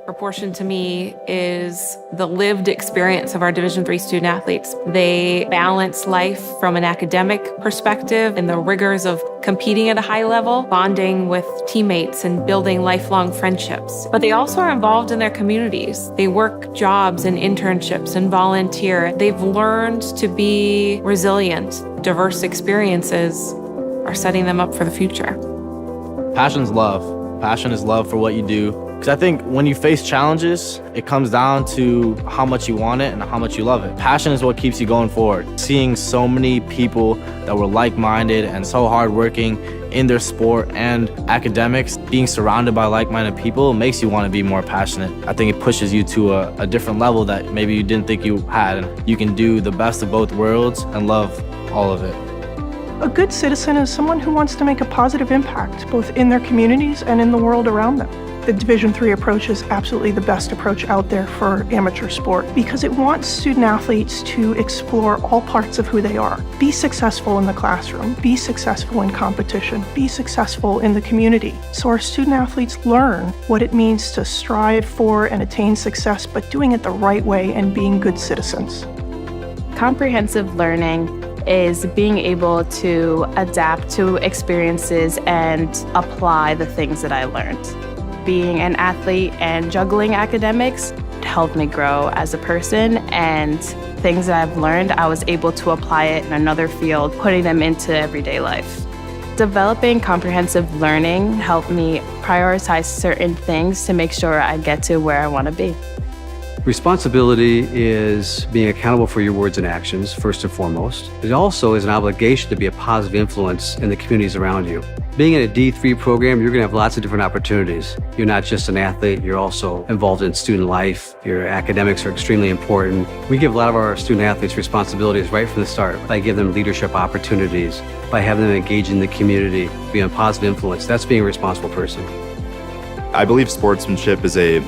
proportion to me is the lived experience of our Division III student athletes. They balance life from an academic perspective and the rigors of competing at a high level, bonding with teammates and building lifelong friendships. But they also are involved in their communities. They work jobs and internships and volunteer. They've learned to be resilient. Diverse experiences are setting them up for the future. Passion's love. Passion is love for what you do. Because I think when you face challenges, it comes down to how much you want it and how much you love it. Passion is what keeps you going forward. Seeing so many people that were like-minded and so hardworking in their sport and academics, being surrounded by like-minded people makes you want to be more passionate. I think it pushes you to a different level that maybe you didn't think you had. And you can do the best of both worlds and love all of it. A good citizen is someone who wants to make a positive impact, both in their communities and in the world around them. The Division III approach is absolutely the best approach out there for amateur sport because it wants student athletes to explore all parts of who they are. Be successful in the classroom, be successful in competition, be successful in the community. So our student athletes learn what it means to strive for and attain success, but doing it the right way and being good citizens. Comprehensive learning is being able to adapt to experiences and apply the things that I learned. Being an athlete and juggling academics helped me grow as a person, and things that I've learned, I was able to apply it in another field, putting them into everyday life. Developing comprehensive learning helped me prioritize certain things to make sure I get to where I want to be. Responsibility is being accountable for your words and actions, first and foremost. It also is an obligation to be a positive influence in the communities around you. Being in a D3 program, you're going to have lots of different opportunities. You're not just an athlete, you're also involved in student life. Your academics are extremely important. We give a lot of our student athletes responsibilities right from the start by giving them leadership opportunities, by having them engage in the community, be a positive influence. That's being a responsible person. I believe sportsmanship is a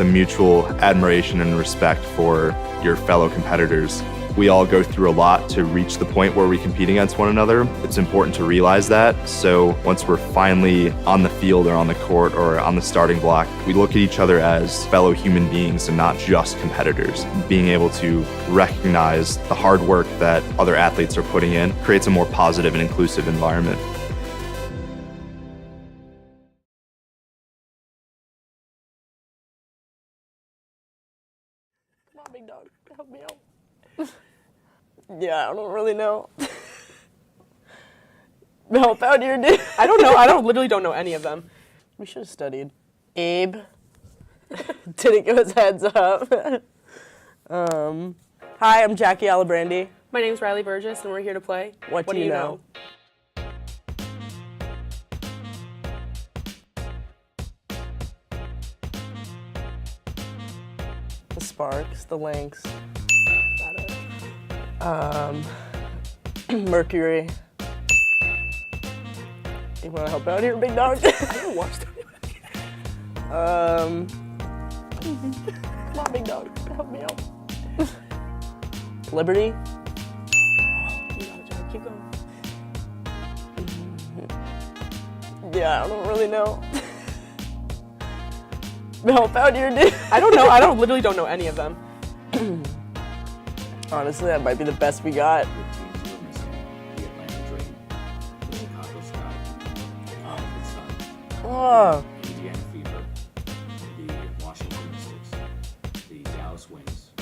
mutual admiration and respect for your fellow competitors. We all go through a lot to reach the point where we compete against one another. It's important to realize that. So once we're finally on the field or on the court or on the starting block, we look at each other as fellow human beings and not just competitors. Being able to recognize the hard work that other athletes are putting in creates a more positive and inclusive environment. Come on, big dog, help me out. Yeah, I don't really know. Help out here, dude. I don't know. I literally don't know any of them. We should have studied. Abe didn't give us heads up. Hi, I'm Jackie Alibrandi. My name's Riley Burgess, and we're here to play What do you know? The Sparks, the Lynx. Mercury. You want to help out here, big dog? I haven't watched it. Come on, big dog, help me out. Liberty. You got it, Jack. Keep going. Yeah, I don't really know. Help out here, dude. I don't know. I literally don't know any of them. Honestly, that might be the best we got. Oh. Indiana Fever, the Washington Mystics, the Dallas Wings,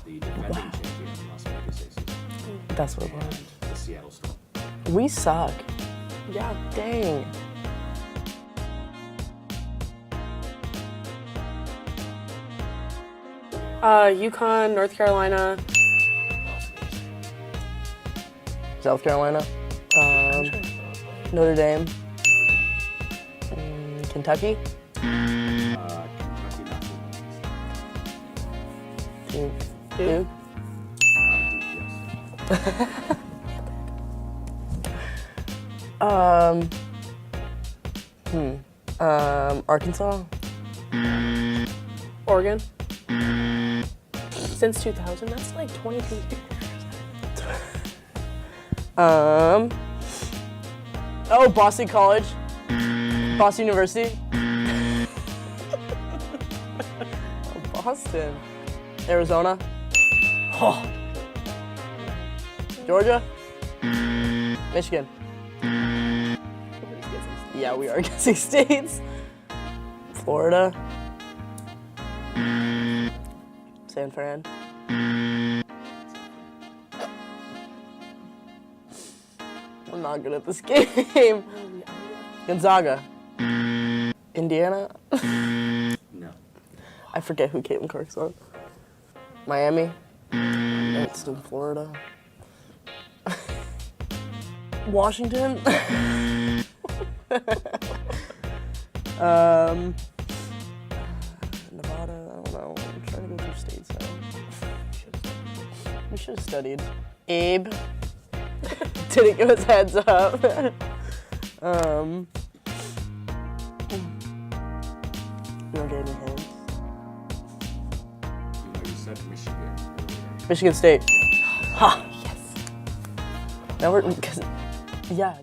the defending champion Las Vegas Aces. That's what it was. And the Seattle Storm. We suck. Yeah. Dang. UConn, North Carolina. South Carolina. Notre Dame. Kentucky. Kentucky, not Duke. Duke. Arkansas. Oregon. Since 2000, that's like 22 years. Oh, Boston College. Boston University. Boston. Arizona. Oh. Georgia. Michigan. Yeah, we are guessing states. Florida. San Fran. I'm not good at this game. Gonzaga. Indiana. No. I forget who Caitlin Clark's on. Miami. It's in Florida. Washington. Nevada. I don't know. I'm trying to go through states now. We should have studied. Abe. Didn't give us heads up. You don't get any hints. You said Michigan. Michigan State. Ha! Yes. Now we're, cause, yeah.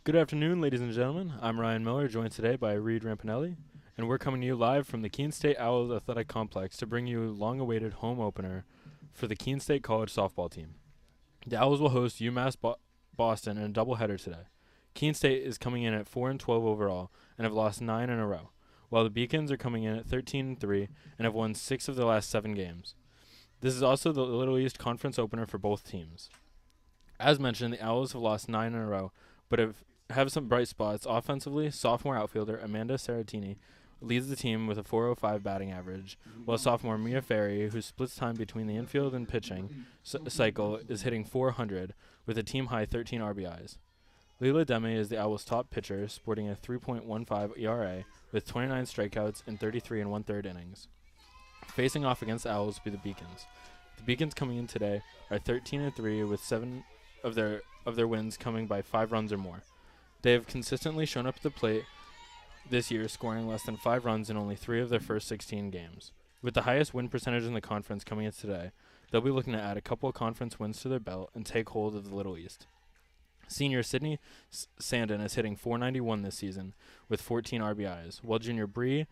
Good afternoon, ladies and gentlemen. I'm Ryan Miller, joined today by Reed Rampanelli, and we're coming to you live from the Keene State Owls Athletic Complex to bring you a long-awaited home opener for the Keene State College softball team. The Owls will host UMass-Boston in a doubleheader today. Keene State is coming in at 4-12 overall and have lost 9 in a row, while the Beacons are coming in at 13-3 and have won 6 of their last 7 games. This is also the Little East Conference opener for both teams. As mentioned, the Owls have lost 9 in a row, but have some bright spots. Offensively, sophomore outfielder Amanda Saratini leads the team with a .405 batting average, while sophomore Mia Ferry, who splits time between the infield and pitching cycle, is hitting .400 with a team-high 13 RBIs. Leila Deme is the Owls' top pitcher, sporting a 3.15 ERA with 29 strikeouts in 33 and one-third innings. Facing off against the Owls will be the Beacons. The Beacons coming in today are 13-3 with 7 of their wins coming by 5 runs or more. They have consistently shown up at the plate this year, scoring less than 5 runs in only 3 of their first 16 games. With the highest win percentage in the conference coming in today, they'll be looking to add a couple of conference wins to their belt and take hold of the Little East. Senior Sydney Sandin is hitting .491 this season with 14 RBIs, while junior Bree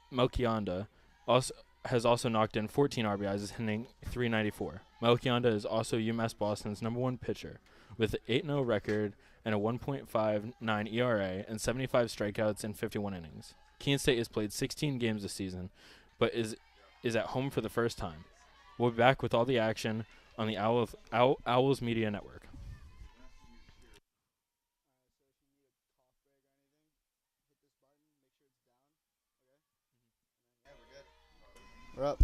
Melchionda has also knocked in 14 RBIs, is hitting .394. Melchionda is also UMass-Boston's #1 pitcher with an 8-0 record and a 1.59 ERA and 75 strikeouts in 51 innings. Keene State has played 16 games this season, but is at home for the first time. We'll be back with all the action on the Owls Media Network. We're up.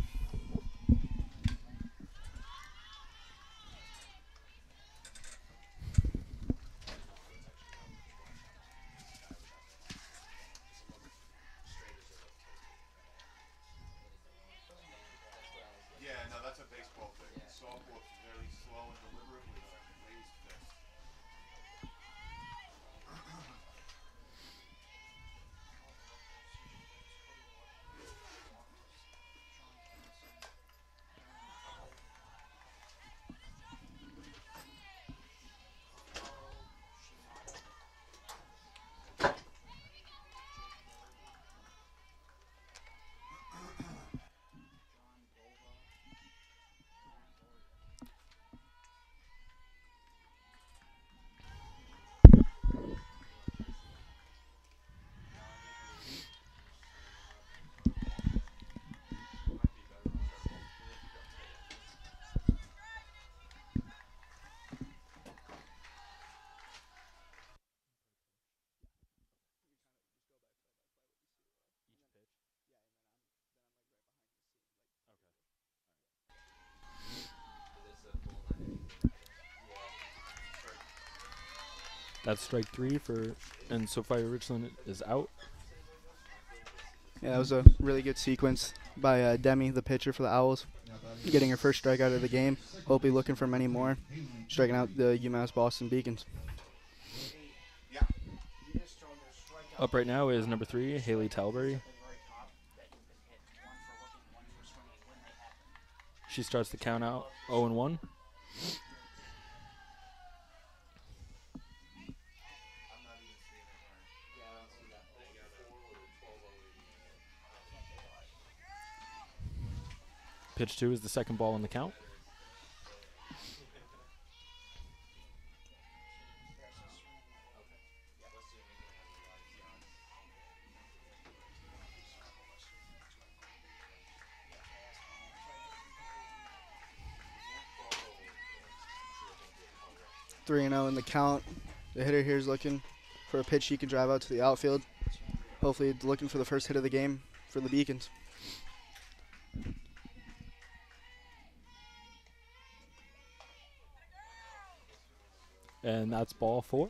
Yeah, no, that's a baseball thing. Softball is very slow and deliberate with a raised fist. That's strike 3 and Sophia Richland is out. Yeah, that was a really good sequence by Demi, the pitcher for the Owls, getting her first strikeout of the game. Hopefully looking for many more, striking out the UMass-Boston Beacons. Up right now is number 3, Haley Talbury. She starts the count out 0-1. Pitch 2 is the second ball in the count. Three and 0 in the count. The hitter here is looking for a pitch he can drive out to the outfield. Hopefully looking for the first hit of the game for the Beacons. And that's ball 4.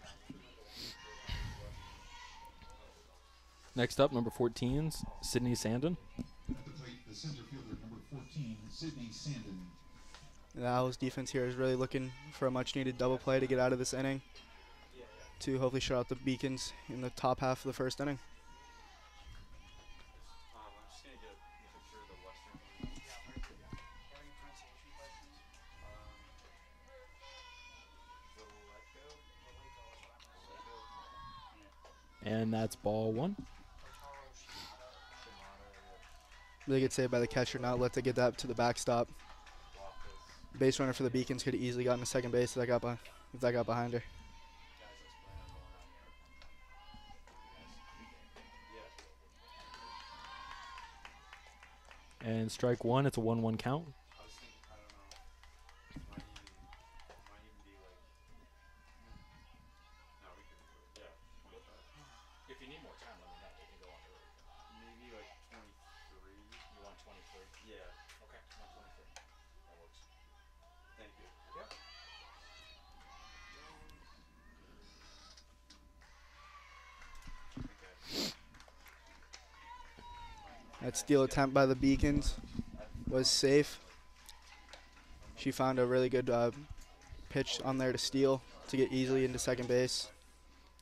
Next up, number 14, Sydney Sandin. At the plate, the center fielder, number 14, Sydney Sandin. The Owls defense here is really looking for a much-needed double play to get out of this inning to hopefully shut out the Beacons in the top half of the first inning. And that's ball 1. Really good save by the catcher. Not let to get that to the backstop. Base runner for the Beacons could have easily gotten to second base if that got behind her. And strike 1, it's a 1-1 count. If you need more time, let me know. We can go on early. Maybe like 23. You want 23? Yeah. Okay, 123. That works. Thank you. Yep. That steal attempt by the Beacons was safe. She found a really good pitch on there to steal to get easily into second base.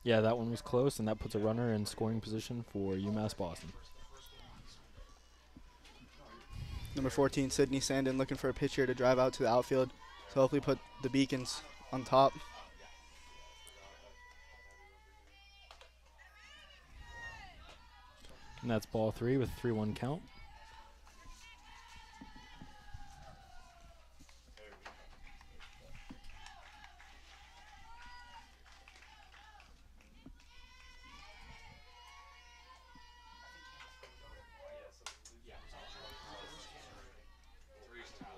Yeah, that one was close, and that puts a runner in scoring position for UMass-Boston. Number 14, Sydney Sandin, looking for a pitcher to drive out to the outfield to hopefully put the Beacons on top. And that's ball 3 with 3-1 count.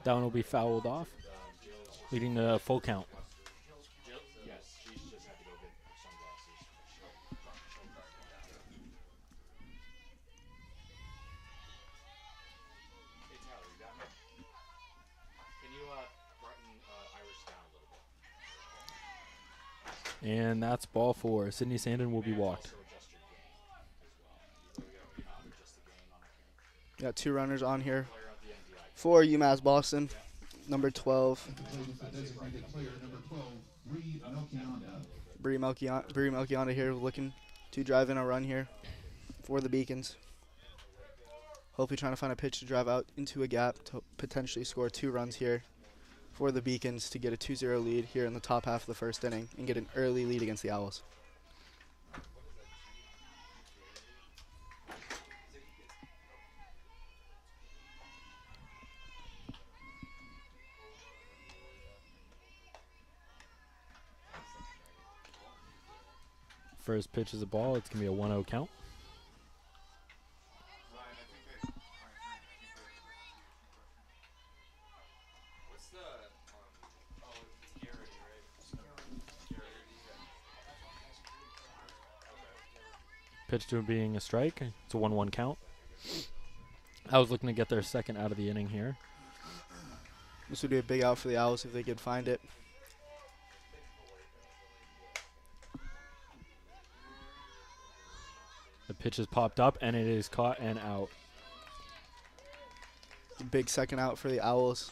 That one will be fouled off, leading to a full count. Yes, she's just had to go get her sunglasses. Hey Tyler, you got me? Can you brighten Iris down a little bit? And that's ball 4. Sydney Sandin will be walked. Got 2 runners on here for UMass-Boston. Number 12, Bree Melchionda here looking to drive in a run here for the Beacons. Hopefully trying to find a pitch to drive out into a gap to potentially score 2 runs here for the Beacons to get a 2-0 lead here in the top half of the first inning and get an early lead against the Owls. First pitch is a ball. It's going to be a 1-0 count. What's the it's Garrity, right? Pitch to it being a strike. It's a 1-1 count. I was looking to get their second out of the inning here. This would be a big out for the Owls if they could find it. The pitch is popped up, and it is caught and out. Big second out for the Owls.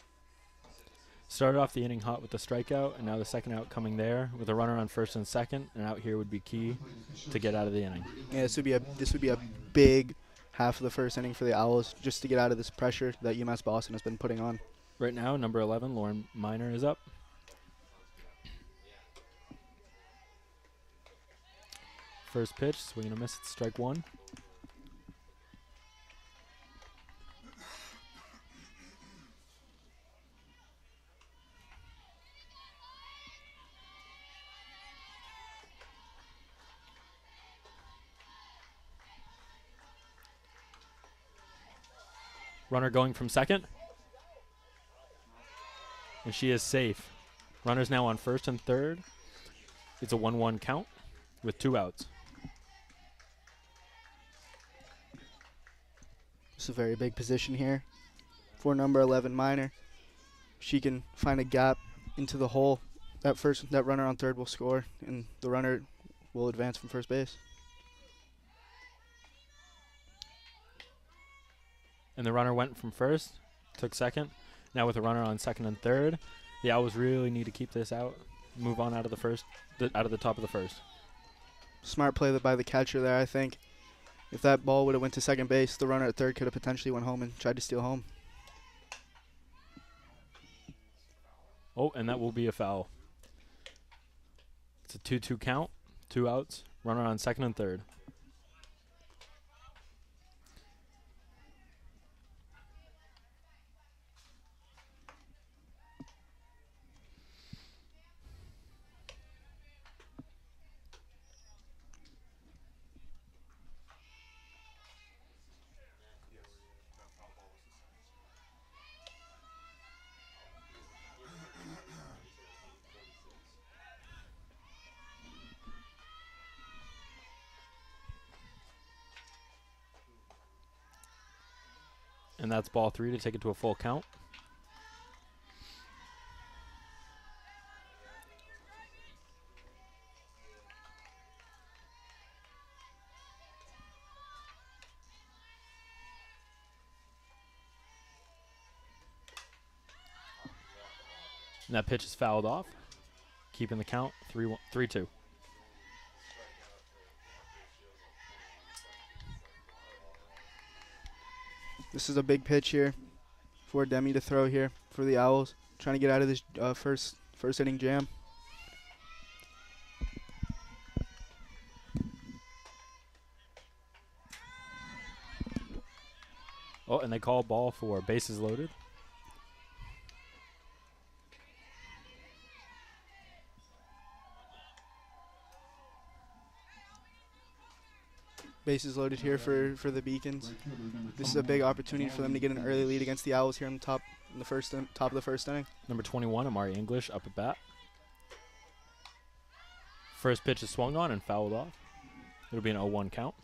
Started off the inning hot with the strikeout, and now the second out coming there with a runner on first and second. And out here would be key to get out of the inning. Yeah, this would be a big half of the first inning for the Owls just to get out of this pressure that UMass-Boston has been putting on. Right now, number 11, Lauren Miner, is up. First pitch, swing and a miss. It's strike 1. Runner going from second. And she is safe. Runner's now on first and third. It's a 1-1 count with 2 outs. It's a very big position here for number 11 Miner. She can find a gap into the hole. That runner on third will score, and the runner will advance from first base. And the runner went from first, took second. Now with a runner on second and third, the Owls really need to keep this out, move on out of the first, out of the top of the first. Smart play by the catcher there, I think. If that ball would have went to second base, the runner at third could have potentially went home and tried to steal home. Oh, and that will be a foul. It's a 2-2 count, 2 outs, runner on second and third. And that's ball 3 to take it to a full count. And that pitch is fouled off, keeping the count 3-2. This is a big pitch here for Demi to throw here for the Owls, trying to get out of this first inning jam. Oh, and they call ball 4, bases loaded. Bases loaded here for the Beacons. This is a big opportunity for them to get an early lead against the Owls here on the top of the first inning. Number 21, Amari English, up at bat. First pitch is swung on and fouled off. It'll be an 0-1 count.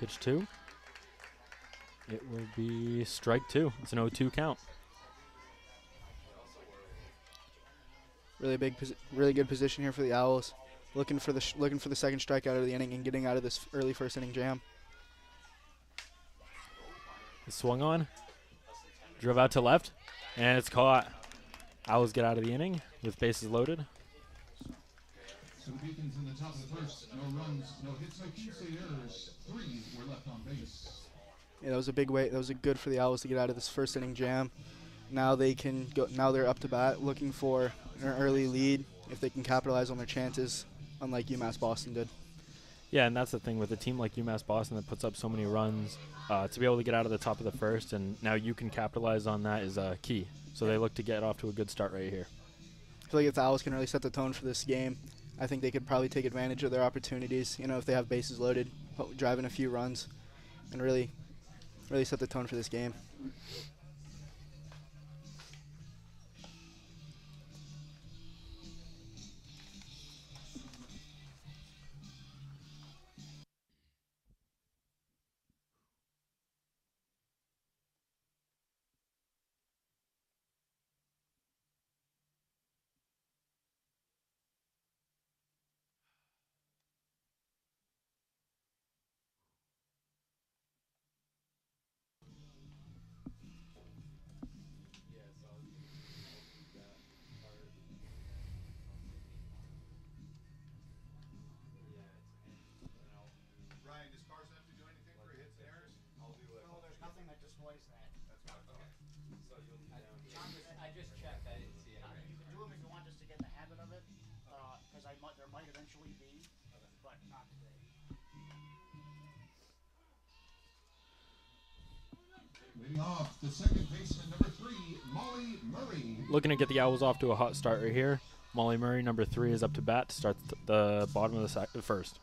Pitch 2. It will be strike 2. It's an 0-2 count. Really good position here for the Owls. Looking for the second strikeout of the inning and getting out of this early first inning jam. It's swung on, drove out to left, and it's caught. Owls get out of the inning with bases loaded. So the Beacons in the top of the first, no runs, no hits, no key state errors. 3 were left on base. Yeah, that was a big way. That was good for the Owls to get out of this first inning jam. Now they can go. Now they're up to bat, looking for an early lead. If they can capitalize on their chances, unlike UMass-Boston did. Yeah, and that's the thing with a team like UMass-Boston that puts up so many runs, to be able to get out of the top of the first, and now you can capitalize on that is key. So they look to get off to a good start right here. I feel like if the Owls can really set the tone for this game, I think they could probably take advantage of their opportunities. You know, if they have bases loaded, driving a few runs, and really set the tone for this game. Ryan, does Carson have to do anything for hits and errors? I'll do it. No, there's nothing that displays that. That's what I thought. So you'll be down here. I just checked. I didn't see it. You can do them if you want just to get the habit of it, because there might eventually be, but not today. Leading off, the second baseman, number 3, Molly Murray. Looking to get the Owls off to a hot start right here. Molly Murray, number 3, is up to bat to start the bottom of the first.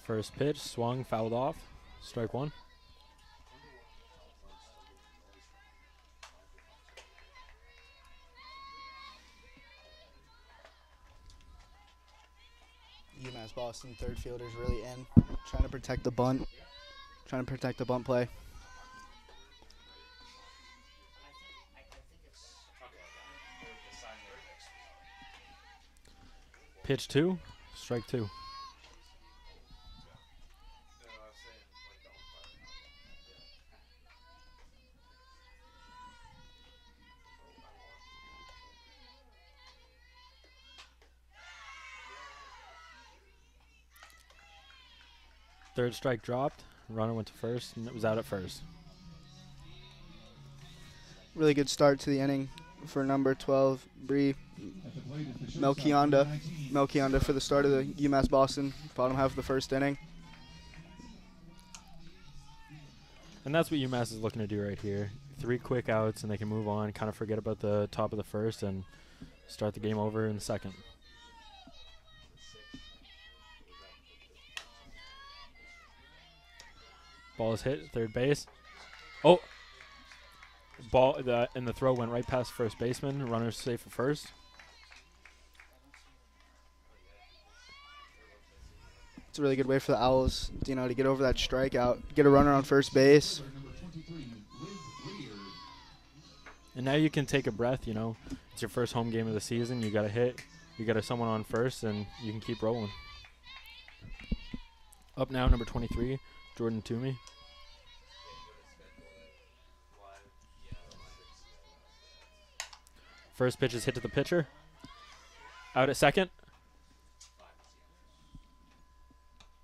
First pitch, swung, fouled off. Strike 1. UMass-Boston third fielder's really in, trying to protect the bunt play. Pitch 2, strike 2. Third strike dropped. Runner went to first, and it was out at first. Really good start to the inning for number 12, Bree Melchionda for the start of the UMass-Boston bottom half of the first inning. And that's what UMass is looking to do right here. 3 quick outs, and they can move on, kind of forget about the top of the first, and start the game over in the second. Ball is hit, third base. Oh! And the throw went right past first baseman. Runner's safe at first. It's a really good way for the Owls, to get over that strikeout, get a runner on first base. And now you can take a breath, It's your first home game of the season. You got a hit. You got someone on first, and you can keep rolling. Up now, number 23, Jordan Toomey. First pitch is hit to the pitcher. Out at second.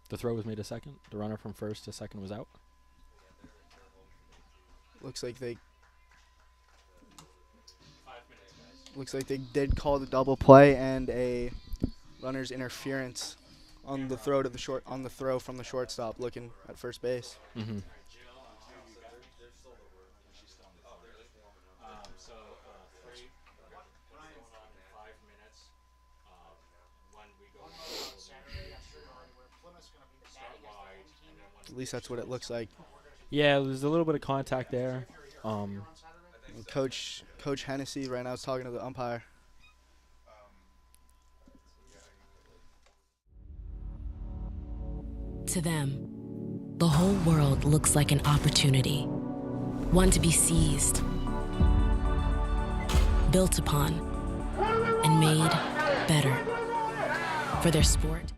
The throw was made to second. The runner from first to second was out. Looks like they did call the double play and a runner's interference on the throw to the throw from the shortstop looking at first base. Mm-hmm. At least that's what it looks like. Yeah, there's a little bit of contact there. Coach Hennessy right now is talking to the umpire. To them, the whole world looks like an opportunity, one to be seized, built upon, and made better for their sport.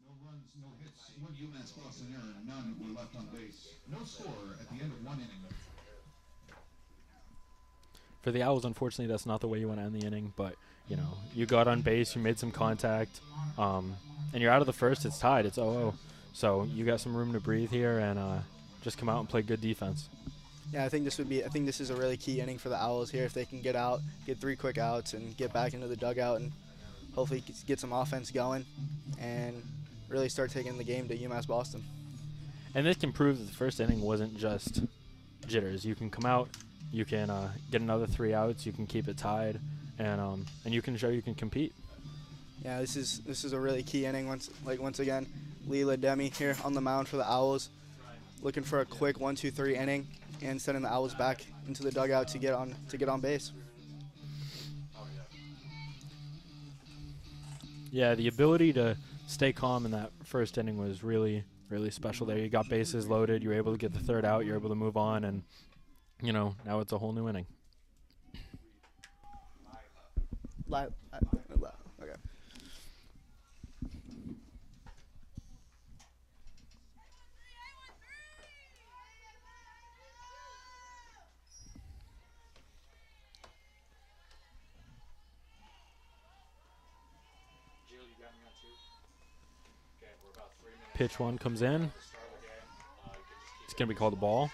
No runs, no hits, one UMass-Boston error, none were left on base. No score at the end of 1 inning. For the Owls, unfortunately, that's not the way you want to end the inning, but, you got on base, you made some contact, and you're out of the first, it's tied, it's 0-0. So you got some room to breathe here and just come out and play good defense. Yeah, I think this is a really key inning for the Owls here. If they can get out, get 3 quick outs, and get back into the dugout and hopefully get some offense going and really start taking the game to UMass-Boston. And this can prove that the first inning wasn't just jitters. You can come out, you can get another 3 outs, you can keep it tied, and you can show you can compete. Yeah, this is a really key inning. Once again, Leela Demi here on the mound for the Owls, looking for a quick 1-2-3 inning and sending the Owls back into the dugout to get on base. Yeah, the ability to stay calm in that first inning was really, really special there. You got bases loaded, you were able to get the 3rd out, you're able to move on, and now it's a whole new inning. Okay. Pitch 1 comes in. It's going to be called a ball.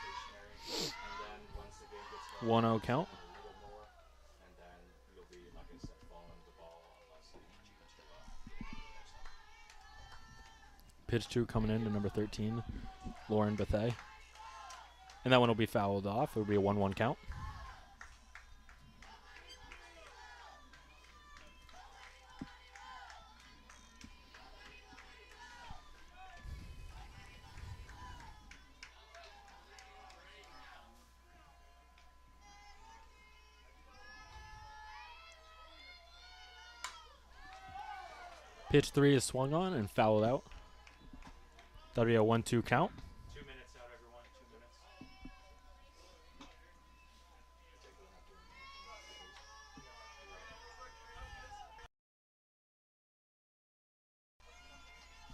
1-0 count. Pitch 2 coming in to number 13, Lauren Bethay. And that one will be fouled off. It will be a 1-1 count. Pitch 3 is swung on and fouled out. That'll be a 1-2 count. 2 minutes out, everyone. 2 minutes.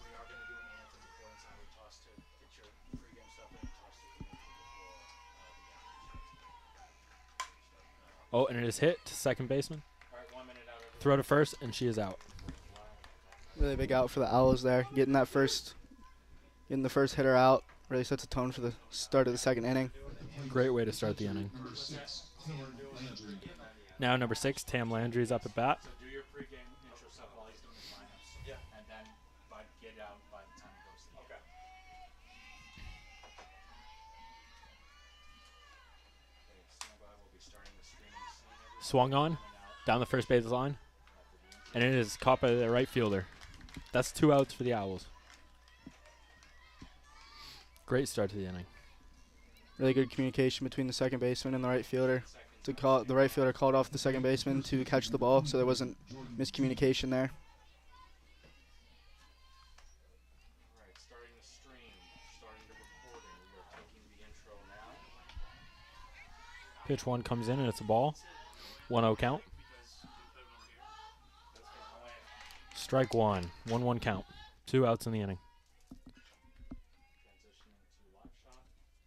We are going to do an anthem before inside. We toss to get your pregame stuff and toss to the before Oh, and it is hit to second baseman. All right, 1 minute out, everyone. Throw to first, and she is out. Really big out for the Owls there, getting that first Getting the first hitter out really sets a tone for the start of the second inning. Great way to start the inning. Now number 6, Tam Landry's up at bat. So do your pregame intro stuff while he's doing his lineups. Yeah. And then get out by the time it goes to the game. Standby will be starting the screening scene. Swung on, down the first base line, and it is caught by the right fielder. That's 2 outs for the Owls. Great start to the inning. Really good communication between the second baseman and the right fielder. The right fielder called off the second baseman to catch the ball, so there wasn't miscommunication there. All right, starting the stream, starting the recording. We are taking the intro now. Pitch 1 comes in, and it's a ball. 1-0 count. Strike 1. 1-1 count. 2 outs in the inning. Transitioning to live shot.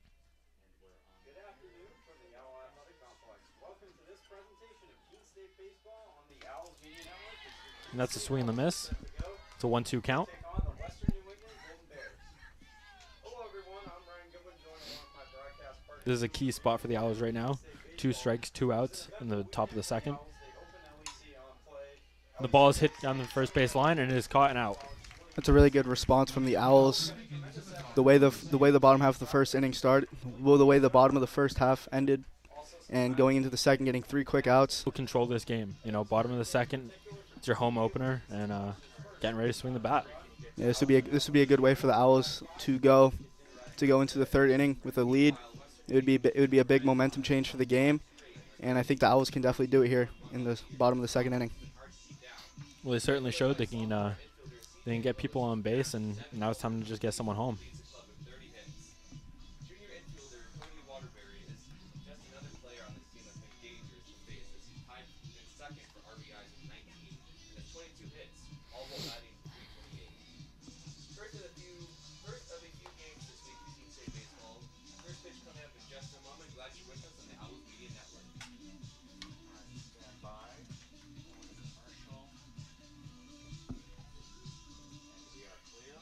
And we're on. Good afternoon from the Owl Athletic Complex. Welcome to this presentation of Keene State Baseball on the Owls Media Network. And that's a swing and a miss. It's a 1-2 count. Take on the Western New England Golden Bears. Hello everyone, I'm Ryan Goodwin, joined along with my broadcast partner. This is a key spot for the Owls right now. 2 strikes, 2 outs in the top of the second. The ball is hit down the first base line, and it is caught and out. That's a really good response from the Owls. The way the bottom half of the first inning started, the way the bottom of the first half ended, and going into the second, getting 3 quick outs. We'll control this game. You know, bottom of the second, it's your home opener, and getting ready to swing the bat. Yeah, this would be a good way for the Owls to go into the third inning with a lead. It would be a big momentum change for the game, and I think the Owls can definitely do it here in the bottom of the second inning. Well, they certainly showed they can get people on base, and now it's time to just get someone home. Junior infielder Tony Waterbury is just another player on this team that's been dangerous to face as he's tied in second for RBIs with 19 and has 22 hits, all while batting .328. First of a few games this week in Keene State Baseball. First pitch coming up in just a moment. Glad you're with us on the Owls Media Network. Stand by. Commercial. And we are clear.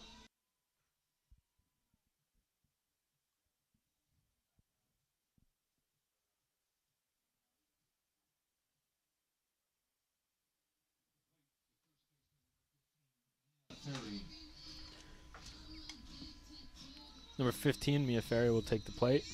Number 15, Mia Ferry, will take the plate.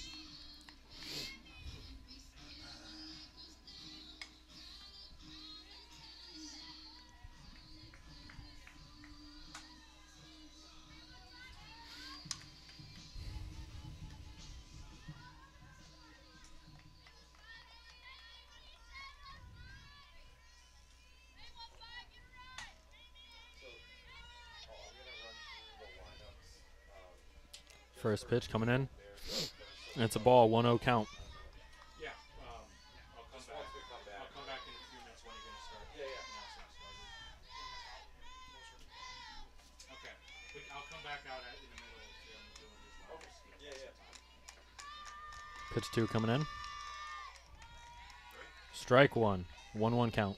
First pitch coming in, and it's a ball. 1-0 count. Yeah, I'll come back. I'll come back in a few minutes when you're going to start. Okay. I'll come back out in the middle of him doing his lines. Pitch 2 coming in. Strike 1. 1-1 count.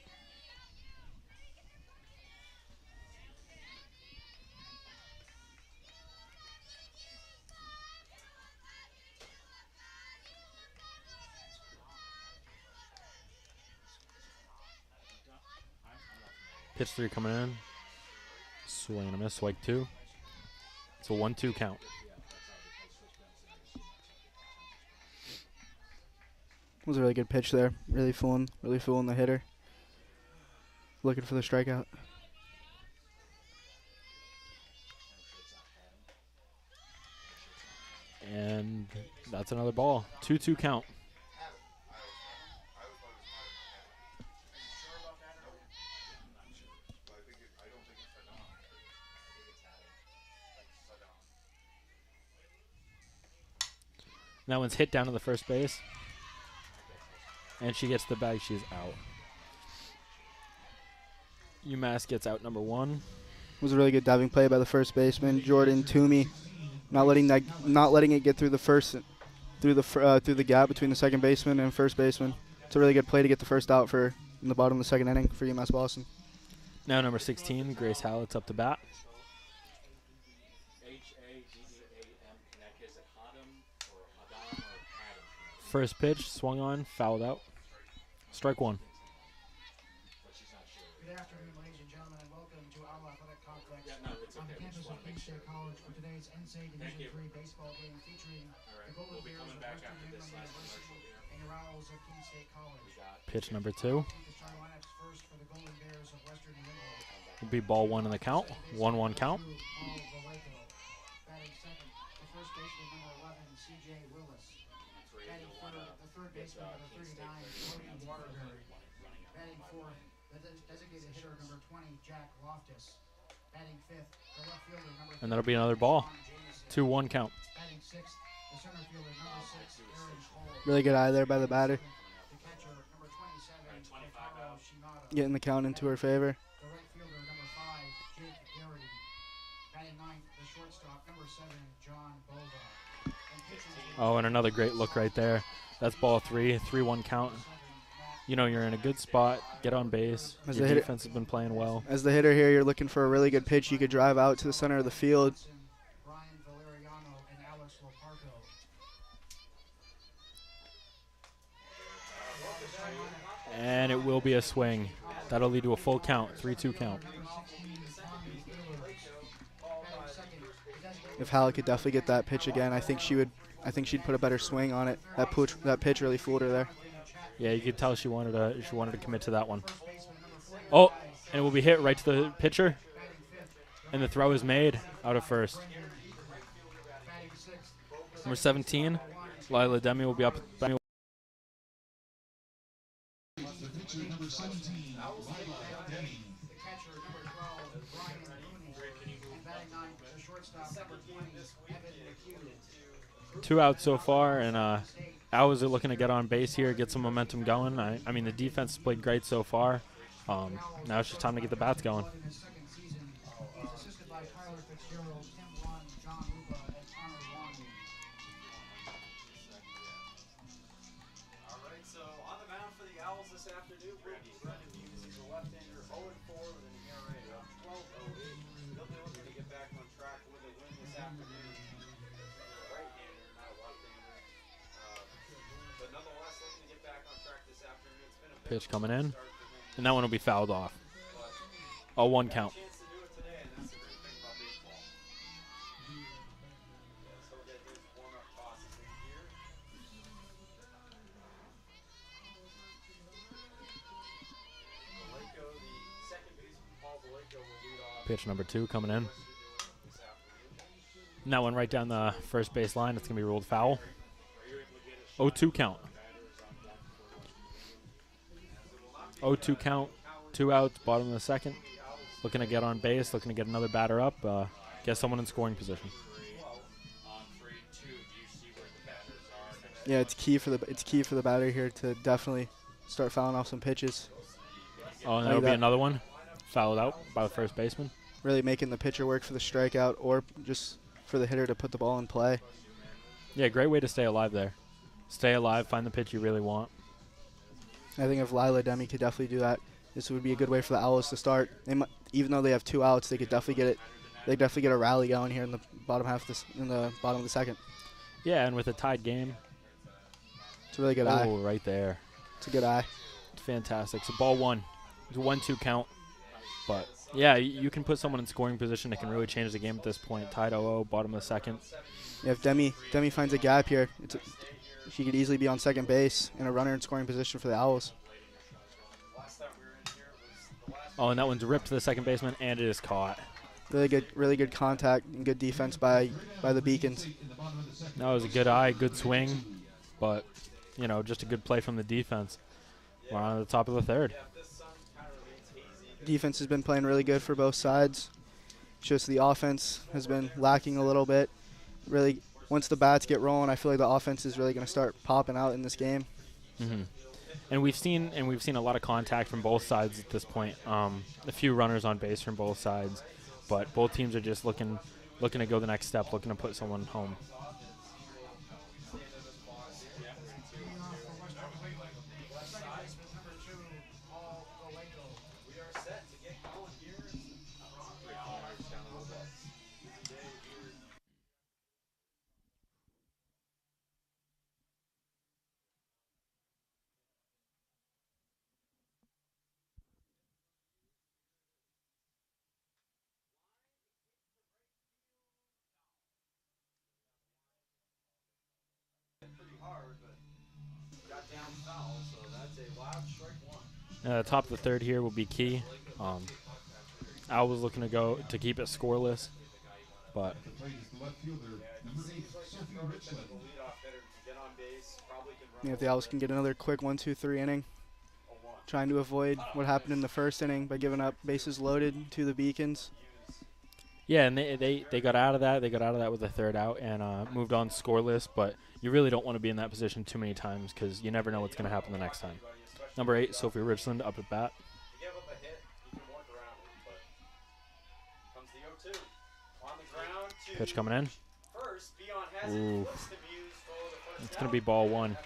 Pitch 3 coming in. Swing and a miss. Strike 2. It's a 1-2 count. It was a really good pitch there. Really fooling the hitter. Looking for the strikeout. And that's another ball. 2-2 count. That one's hit down to the first base. And she gets the bag. She's out. UMass gets out number 1. It was a really good diving play by the first baseman, Jordan Toomey, not letting it get through the gap between the second baseman and first baseman. It's a really good play to get the first out in the bottom of the second inning for UMass-Boston. Now number 16, Grace Hallett's up to bat. H-A-D-D-I. First pitch, swung on, fouled out. Strike one. Good afternoon, ladies and gentlemen, and welcome to our athletic complex on the campus of Keene State College for today's NCAA Division III baseball game featuring the Golden Bears of Western New England University and your Owls of Keene State College. Pitch number 2. The starting lineups first for the Golden Bears of Western New England. Will be ball 1 in the count. 1-1 count. Batting second, the first baseman number 11, C.J. Willis. Batting third, the third baseman number 39, Cody Waterbury. Batting fourth, the designated hitter number 20, Jack Loftus. Batting fifth, the left fielder number 3, And that'll be another ball. 2-1 count. batting sixth, the center fielder number 6, Aaron Cole. Really good eye there by the batter. The catcher number 27, Kotaro Shimada. Getting the count into her favor. The right fielder number 5, Jake Garrity. Batting ninth, the shortstop number 7, John Bova. And pitching Oh, and another great look right there. That's ball 3. 3-1 count. You know you're in a good spot. Get on base. As Your the hitter- defense has been playing well. As the hitter here, you're looking for a really good pitch. You could drive out to the center of the field. Brian Valeriano and Alex Loparco. And it will be a swing. That'll lead to a full count. 3-2 count. If Halleck could definitely get that pitch again, I think she'd put a better swing on it. That pitch really fooled her there. Yeah, you could tell she wanted to commit to that one. Oh, and it will be hit right to the pitcher. And the throw is made out of first. Number 17, Lila Demi will be up. The pitcher, number 17, Lila Denny. The catcher number 12, Brian Mooney. And batting ninth, the shortstop number 20, Evan McHugh. 2 outs so far, and Owls are looking to get on base here, get some momentum going. I mean, the defense has played great so far. Now it's just time to get the bats going. In his second season, he's assisted by Tyler Fitzgerald, Tim Lund, John Lupa, and Connor Wani. All right, so on the mound for the Owls this afternoon, Brendan Hughes. He's a left-hander, 0-4 with an ERA of 12.08. He'll be looking to get back on track with a win this afternoon. He's a right-hander, not a left-hander. But nonetheless, looking to get back on track this afternoon. It's been a Pitch coming in, and that one will be fouled off. A 1 count. chance to do it today, and that's the great thing about baseball. Yes, he'll get his warm-up tosses in here. Vallejo, the second baseman, Paul Vallejo, will lead off. Pitch number 2 coming in. And that one right down the first base line. It's going to be ruled foul. 0-2 count. 0-2 count. 2 outs, bottom of the second. Looking to get on base, looking to get another batter up, get someone in scoring position. Yeah, it's key for the batter here to definitely start fouling off some pitches. Oh, and Like that'll be that. another one. Fouled out by the first baseman. Really making the pitcher work for the strikeout or just for the hitter to put the ball in play. Yeah, great way to stay alive there. Stay alive, find the pitch you really want. I think if Lila Demi could definitely do that, this would be a good way for the Owls to start. Even though they have 2 outs, they could definitely get it. They definitely get a rally going here in the bottom half of this, in the bottom of the second. Yeah, and with a tied game. It's a really good Oh, eye. right there. It's a good eye. Fantastic. So ball 1. It's a 1-2 count. But yeah, you can put someone in scoring position that can really change the game at this point. Tied 0-0, bottom of the second. Yeah, if Demi finds a gap here, she could easily be on second base and a runner in scoring position for the Owls. Oh, and that one's ripped to the second baseman, and it is caught. Really good contact and good defense by the Beacons. That was a good eye, good swing, but just a good play from the defense. We're on the top of the third. Defense has been playing really good for both sides. Just the offense has been lacking a little bit. Really, once the bats get rolling, I feel like the offense is really going to start popping out in this game. Mm-hmm. And we've seen a lot of contact from both sides at this point. A few runners on base from both sides, but both teams are just looking to go the next step, looking to put someone home. Top of the third here will be Key. Al was looking to go to keep it scoreless, but At the plate is the left fielder, number 8, Sophie Richland. Yeah, if the Owls can get another quick 1-2-3 inning, trying to avoid what happened in the first inning by giving up bases loaded to the Beacons. yeah, and they got out of that. They got out of that with a third out and moved on scoreless. But you really don't want to be in that position too many times because you never know what's going to happen the next time. Number 8, Sophie Richland, up at bat. Pitch coming in. Ooh. It's going to be ball 1.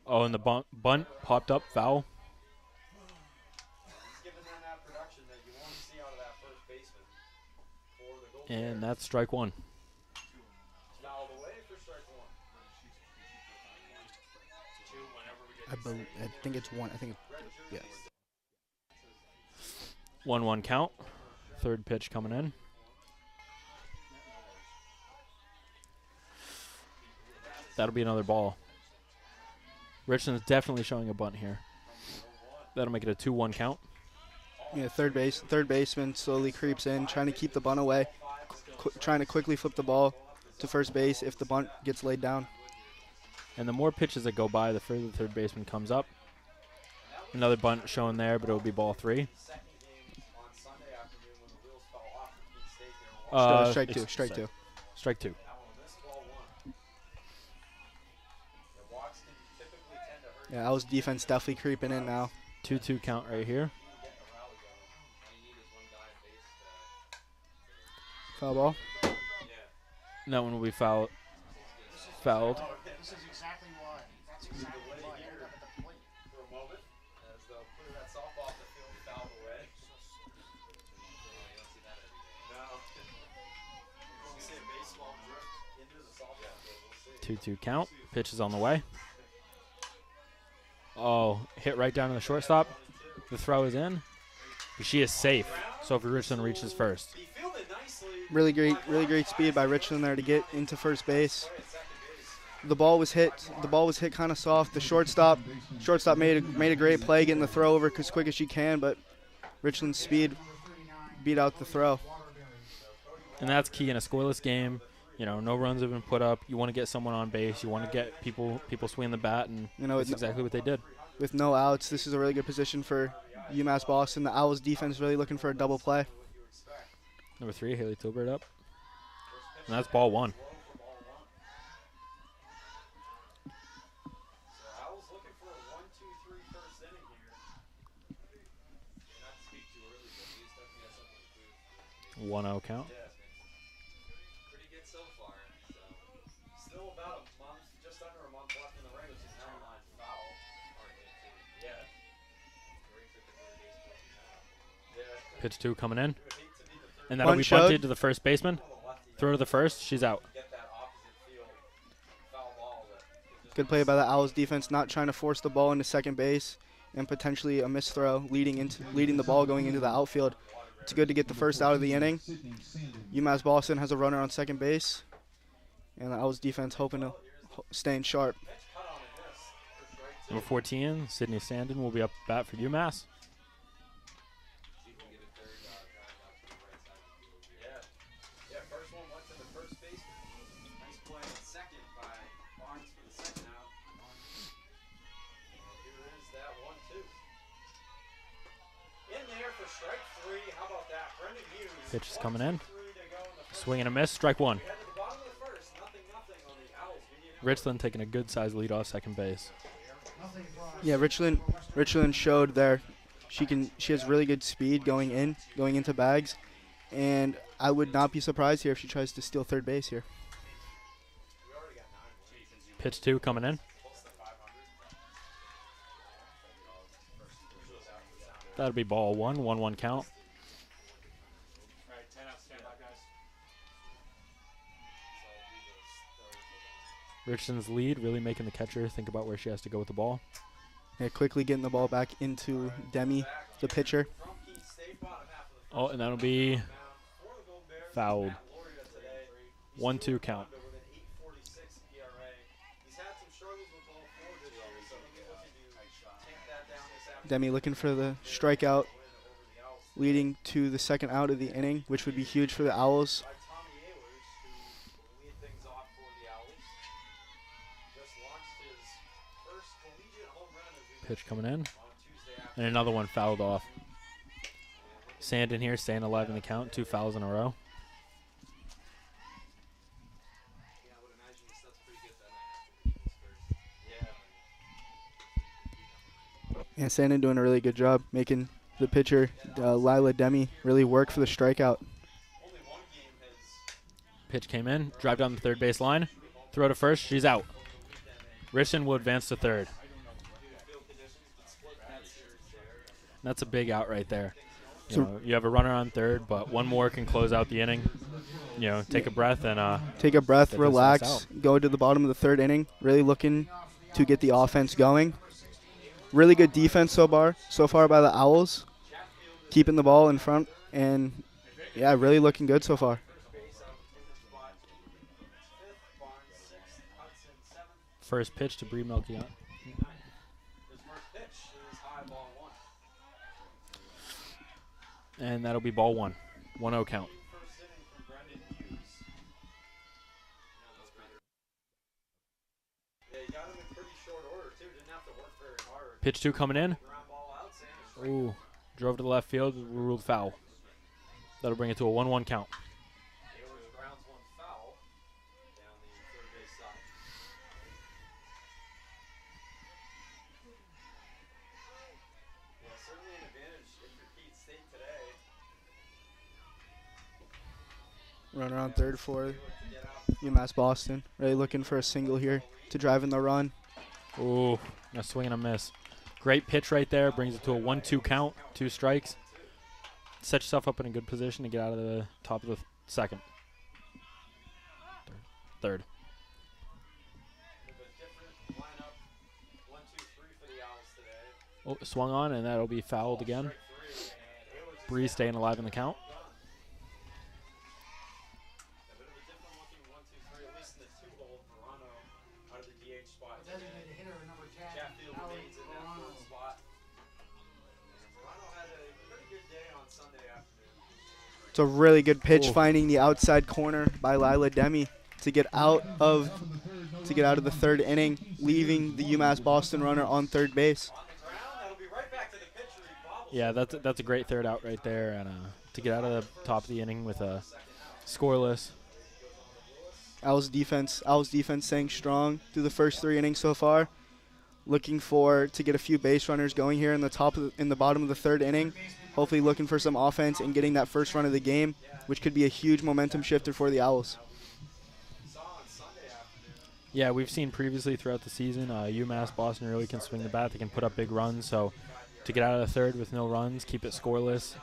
Oh, and the bunt popped up, foul. And that's strike 1. I think it's 1. I think, yeah. 1-1 count. Third pitch coming in. That'll be another ball. Richland's definitely showing a bunt here. That'll make it a 2-1 count. Yeah, third baseman slowly creeps in, trying to keep the bunt away, trying to quickly flip the ball to first base if the bunt gets laid down. And the more pitches that go by, the further the third baseman comes up. Another bunt shown there, but it'll be ball 3. Strike two. Strike 2. Yeah, Owls defense definitely creeping in now. 2-2 count right here. Foul ball. And that one will be fouled. This is exactly why. That's exactly why. Two count. Pitch is on the way. Oh, hit right down to the shortstop. The throw is in. But she is safe. Sophie Richland reaches first. Really great speed by Richland there to get into first base. The ball was hit kind of soft. The shortstop made a great play getting the throw over as quick as she can, but Richland's speed beat out the throw. And that's key in a scoreless game. You know, no runs have been put up. You want to get someone on base. You want to get people swinging the bat, and that's exactly what they did. With no outs, this is a really good position for UMass-Boston. The Owls defense really looking for a double play. Number 3, Haley Tilbert up. And that's ball 1. One 1-0 count. Pretty good so far. So still about a month, just under a month left in the regular season. Now line foul. Yeah. Pitch 2 coming in. And that'll be bunted to the first baseman. Throw to the first. She's out. Good play by the Owls defense, not trying to force the ball into second base and potentially a missed throw leading the ball going into the outfield. It's good to get the first out of the inning. UMass-Boston has a runner on second base, and the Owls defense hoping to stay sharp. Number 14, Sydney Sandin will be up bat for UMass. Pitch is coming in. Swing and a miss. Strike 1. Richland taking a good size lead off second base. Yeah, Richland showed there. She has really good speed going into bags, and I would not be surprised here if she tries to steal third base here. Pitch 2 coming in. That'll be ball 1. 1-1 count. Richardson's lead, really making the catcher think about where she has to go with the ball. Yeah, quickly getting the ball back into Demi, the pitcher. Oh, and that'll be fouled. 1-2 count. Demi looking for the strikeout, leading to the second out of the inning, which would be huge for the Owls. Pitch coming in. And another one fouled off. Sand in here, staying alive in the count. 2 fouls in a row. And Sandon doing a really good job making the pitcher, Lila Demi, really work for the strikeout. Pitch came in, drive down the third base line, throw to first, she's out. Richardson will advance to third. That's a big out right there. You have a runner on third, but one more can close out the inning. Take a breath and take a breath, relax, go to the bottom of the third inning. Really looking to get the offense going. Really good defense so far by the Owls, keeping the ball in front, and yeah, really looking good so far. First pitch to Bree Melchion. And that'll be ball 1. 1-0 count. Pitch 2 coming in. Ooh, drove to the left field, ruled foul. That'll bring it to a 1-1 count. Runner on third for UMass-Boston. Really looking for a single here to drive in the run. Ooh, a swing and a miss. Great pitch right there. Brings it to a 1-2 count. 2 strikes. Set yourself up in a good position to get out of the top of the second. Third. Oh, swung on, and that'll be fouled again. Bree staying alive in the count. It's a really good pitch, finding the outside corner by Lila Demi to get out of the third inning, leaving the UMass-Boston runner on third base. Yeah, that's a great third out right there, and to get out of the top of the inning with a scoreless. Owls defense staying strong through the first 3 innings so far. Looking to get a few base runners going here in the bottom of the third inning. Hopefully looking for some offense and getting that first run of the game, which could be a huge momentum shifter for the Owls. Yeah, we've seen previously throughout the season, UMass-Boston really can swing the bat. They can put up big runs. So to get out of the third with no runs, keep it scoreless,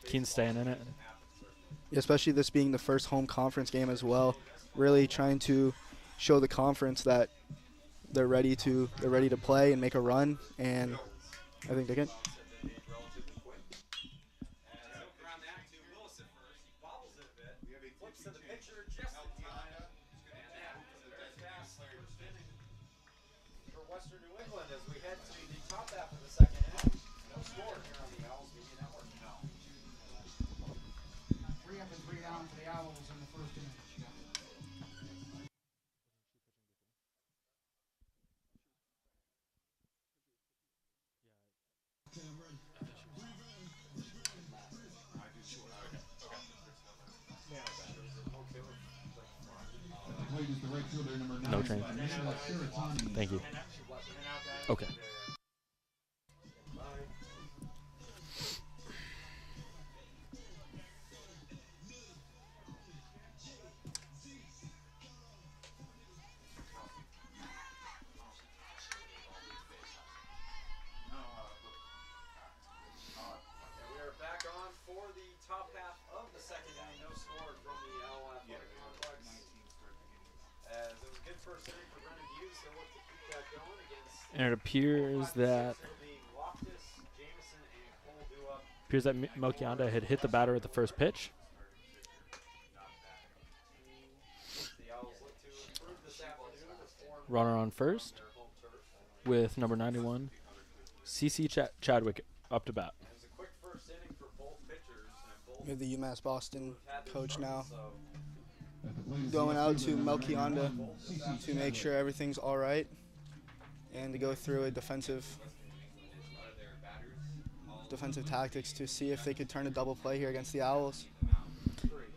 Keene staying in it. Especially this being the first home conference game as well. Really trying to show the conference that they're ready to play and make a run, and I think they can. No train. Thank you. Okay. And it appears that Melchionda had hit the batter at the first pitch. Runner on first with number 91, CC Chadwick up to bat. We have the UMass-Boston coach now going out to Melchionda to make sure everything's all right and to go through a defensive tactics to see if they could turn a double play here against the Owls.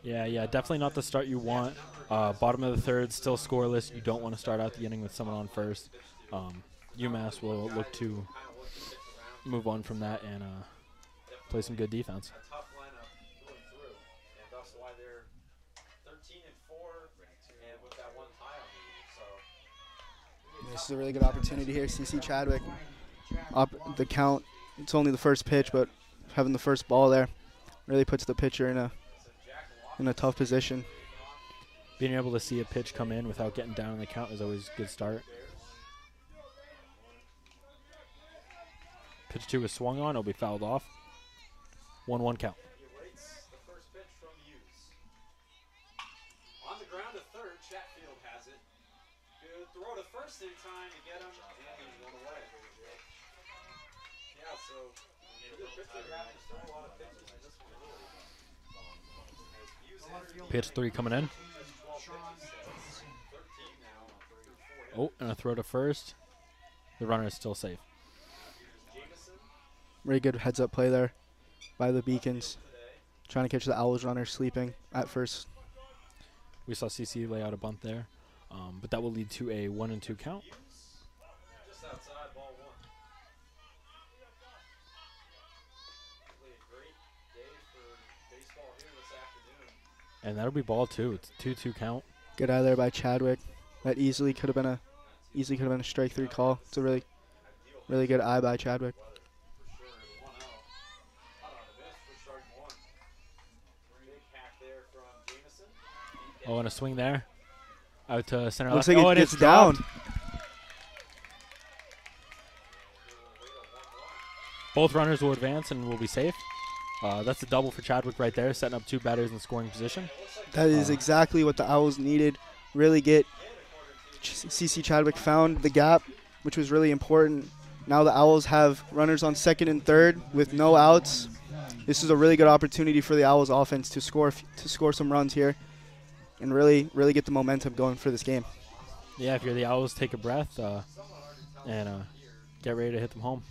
Yeah, definitely not the start you want. Bottom of the third, still scoreless. You don't want to start out the inning with someone on first. UMass will look to move on from that and play some good defense. This is a really good opportunity here. CC Chadwick up the count. It's only the first pitch, but having the first ball there really puts the pitcher in a tough position. Being able to see a pitch come in without getting down in the count is always a good start. Pitch 2 is swung on. It'll be fouled off. 1-1 count. On the ground to third, Chatfield has it. Good throw to first in time to get him, and he's one away. Yeah, so the pitcher happens to throw a lot of pitches in this one. Pitch 3 coming in. Oh, and a throw to first. The runner is still safe. Really good heads-up play there by the Beacons, trying to catch the Owls runner sleeping at first. We saw CC lay out a bunt there, but that will lead to a 1-2 count. Just outside, ball one. Really a great day for baseball here this afternoon. And that'll be ball 2. It's a 2-2 count. Good eye there by Chadwick. That easily could have been a strike 3 call. It's a really good eye by Chadwick. Oh, and a swing there. Out to center Looks left. like it and gets it's dropped. down. Both runners will advance and will be safe. That's a double for Chadwick right there, setting up 2 batters in scoring position. That is exactly what the Owls needed. Really get CC Chadwick found the gap, which was really important. Now the Owls have runners on second and third with no outs. This is a really good opportunity for the Owls offense to score some runs here and really get the momentum going for this game. Yeah, if you're the Owls, take a breath and get ready to hit them home.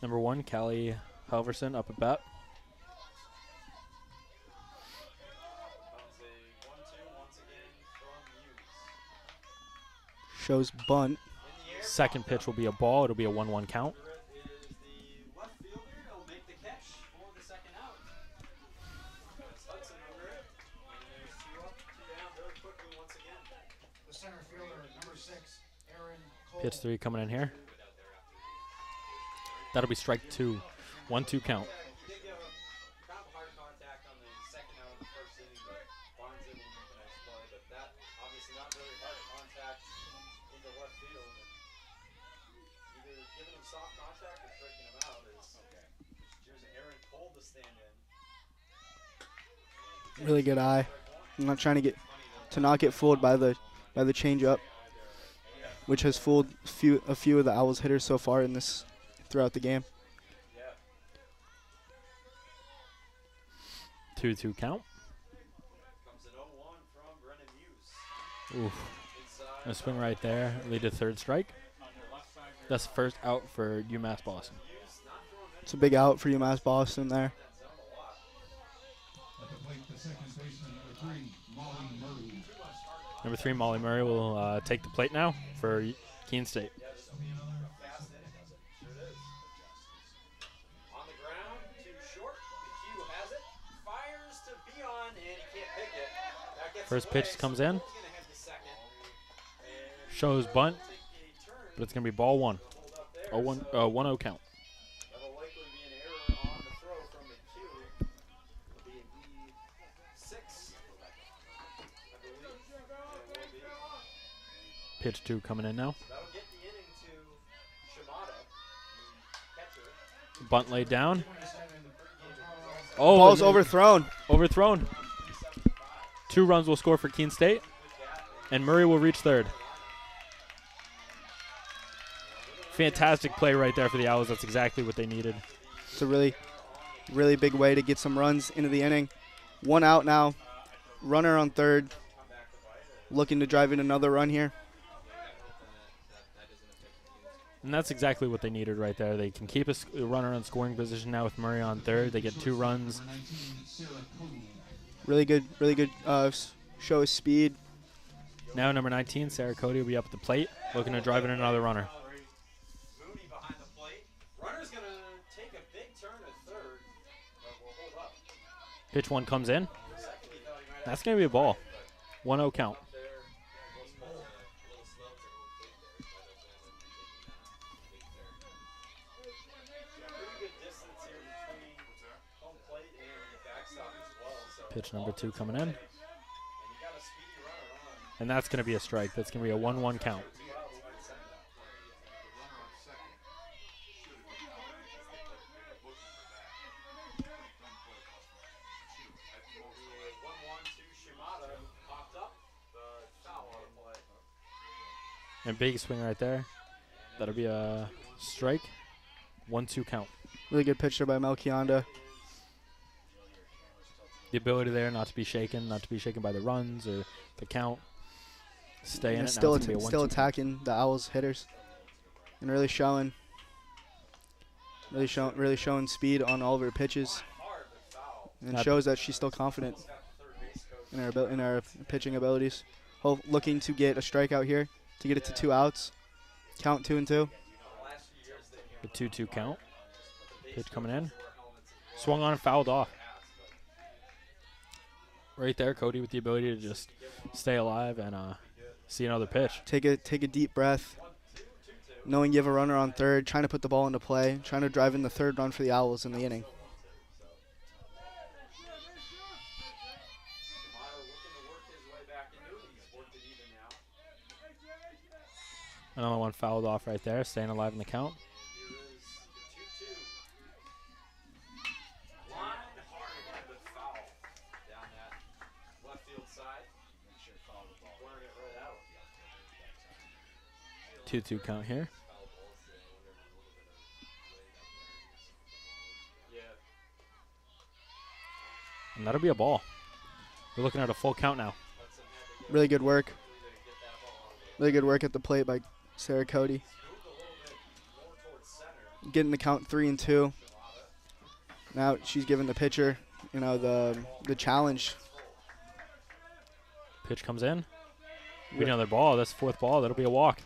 Number 1, Callie Halverson up at bat. Shows bunt. Second pitch will be a ball. It'll be a 1-1 count. The center fielder, number 6, Aaron Cole. Pitch 3 coming in here. That'll be strike 2. 1-2 count. Really good eye. I'm not trying to not get fooled by the changeup, which has fooled a few of the Owls hitters so far throughout the game. 2-2 count. Oof. A swing right there. Lead to third strike. That's the first out for UMass-Boston. It's a big out for UMass-Boston there. Number 3, Molly Murray will take the plate now for Keene State. On the ground, too short. The Q has it. Fires to Beyond, and he can't pick it. First pitch comes in. Shows bunt, but it's going to be ball 1. 1-0 count. That'll likely be an error on the throw from McHugh. It'll be an E6, I believe. It will be. Pitch 2 coming in now. That'll get the inning to Shimada, catcher. Bunt laid down. Ball's overthrown. Overthrown. 2 runs will score for Keene State, and Murray will reach third. Fantastic play right there for the Owls. That's exactly what they needed. It's a really, really big way to get some runs into the inning. 1 out now. Runner on third. Looking to drive in another run here. And that's exactly what they needed right there. They can keep a runner in scoring position now with Murray on third. They get 2 runs. Really good show of speed. Now number 19, Sarah Cody, will be up at the plate, looking to drive in another runner. Mooney behind the plate. Runner's going to take a big turn at third, but will hold up. Pitch 1 comes in. That's going to be a ball. 1-0 count. Pitch number 2 coming in. And that's going to be a strike. That's going to be a 1-1 count. And big swing right there. That'll be a strike. 1-2 count. Really good pitch there by Melchionda. The ability there not to be shaken by the runs or the count. Stay in it. Still attacking the Owls hitters, and really showing speed on all of her pitches, and shows that she's still confident in her pitching abilities. Looking to get a strikeout here to get it to 2 outs. Count 2-2. The 2-2 count. Pitch coming in. Swung on and fouled off. Right there, Cody with the ability to just stay alive and see another pitch. Take a deep breath, knowing you have a runner on third, trying to put the ball into play, trying to drive in the 3rd run for the Owls in the inning. Another one fouled off right there, staying alive in the count. Side. 2-2 count here. And that'll be a ball. We're looking at a full count now. Really good work. Really good work at the plate by Sarah Cody. Getting the count 3-2. Now she's giving the pitcher, the challenge. Pitch comes in. Be another ball. That's 4th ball. That'll be a walk.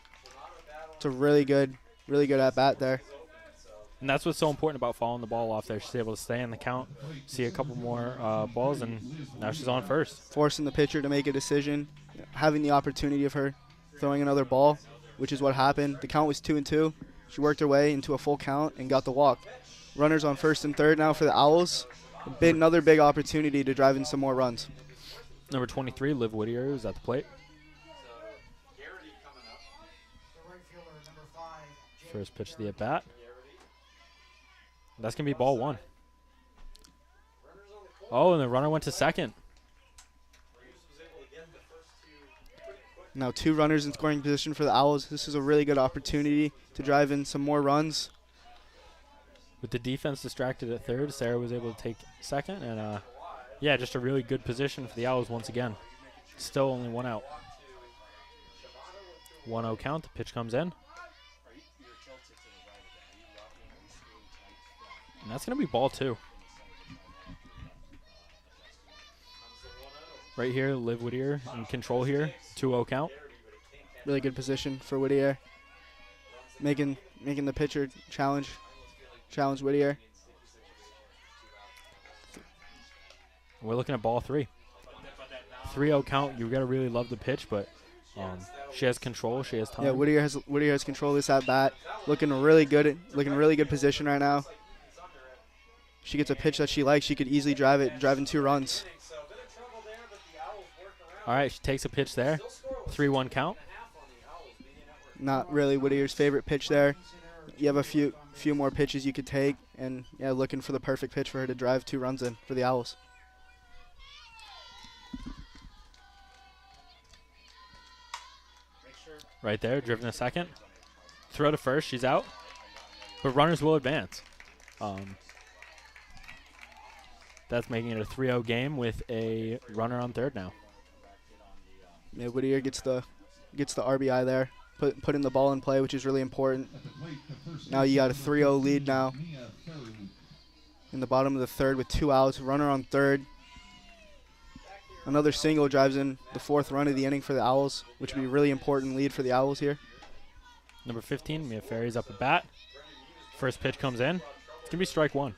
It's a really good at bat there. And that's what's so important about following the ball off there. She's able to stay in the count, see a couple more balls, and now she's on first. Forcing the pitcher to make a decision, having the opportunity of her throwing another ball, which is what happened. The count was 2-2. She worked her way into a full count and got the walk. Runners on 1st and 3rd now for the Owls. Another big opportunity to drive in some more runs. Number 23, Liv Whittier, is at the plate. First pitch of the at-bat. That's going to be ball 1. Oh, and the runner went to second. Now 2 runners in scoring position for the Owls. This is a really good opportunity to drive in some more runs. With the defense distracted at 3rd, Sarah was able to take second. And, just a really good position for the Owls once again. Still only 1 out. 1-0 count. The pitch comes in. And that's going to be ball 2. Right here, Liv Whittier in control here. 2-0 count. Really good position for Whittier. Making the pitcher challenge Whittier. We're looking at ball 3. 3-0 count. You gotta really love the pitch, but she has control. She has time. Yeah, Whittier has control of this at bat. Looking really good position right now. She gets a pitch that she likes. She could easily drive in 2 runs. All right, she takes a pitch there. 3-1 count. Not really Whittier's favorite pitch there. You have a few more pitches you could take, and yeah, looking for the perfect pitch for her to drive 2 runs in for the Owls. Right there, driven a second. Throw to first, she's out. But runners will advance. That's making it a 3-0 game with a runner on third now. Yeah, Whittier gets the RBI there, putting the ball in play, which is really important. Now you got a 3-0 lead now in the bottom of the third with 2 outs, runner on third. Another single drives in the 4th run of the inning for the Owls, which would be a really important lead for the Owls here. Number 15, Mia Ferry's up at bat. First pitch comes in. It's going to be strike 1.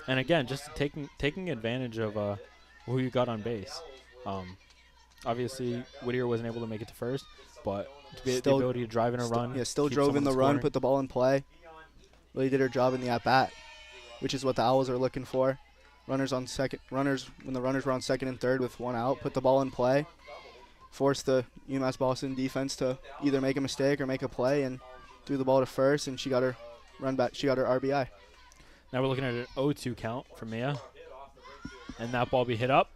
And again, just taking advantage of who you got on base. Obviously, Whittier wasn't able to make it to first, but the ability to drive in a run. Yeah, still drove in the run, put the ball in play. Really did her job in the at-bat, which is what the Owls are looking for. When the runners were on second and third with 1 out, put the ball in play, force the UMass-Boston defense to either make a mistake or make a play, and threw the ball to first, and she got her run back. She got her RBI. Now we're looking at an 0-2 count for Mia, and that ball be hit up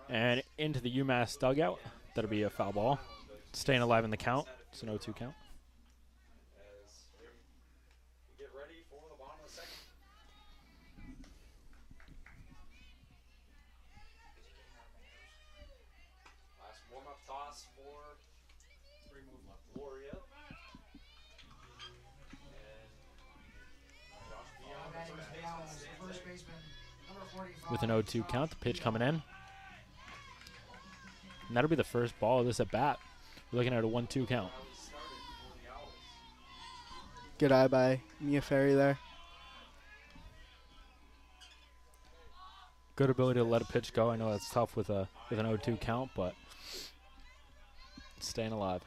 and into the UMass dugout. That'll be a foul ball. Staying alive in the count. It's an 0-2 count. With an 0-2 count, the pitch coming in. And that'll be the first ball of this at bat. We're looking at a 1-2 count. Good eye by Mia Ferry there. Good ability to let a pitch go. I know that's tough with an 0-2 count, but staying alive.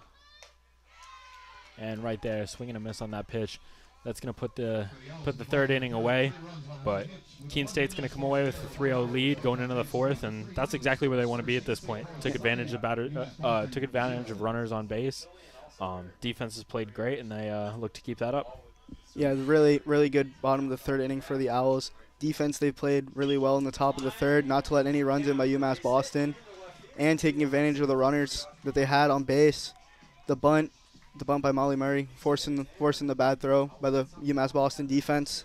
And right there, swing and a miss on that pitch. That's going to put the 3rd inning away, but Keene State's going to come away with a 3-0 lead going into the 4th, and that's exactly where they want to be at this point. Took advantage of runners on base. Defense has played great, and they look to keep that up. Yeah, really, really good bottom of the 3rd inning for the Owls. Defense, they played really well in the top of the 3rd, not to let any runs in by UMass-Boston, and taking advantage of the runners that they had on base. The bunt by Molly Murray, forcing the bad throw by the UMass-Boston defense.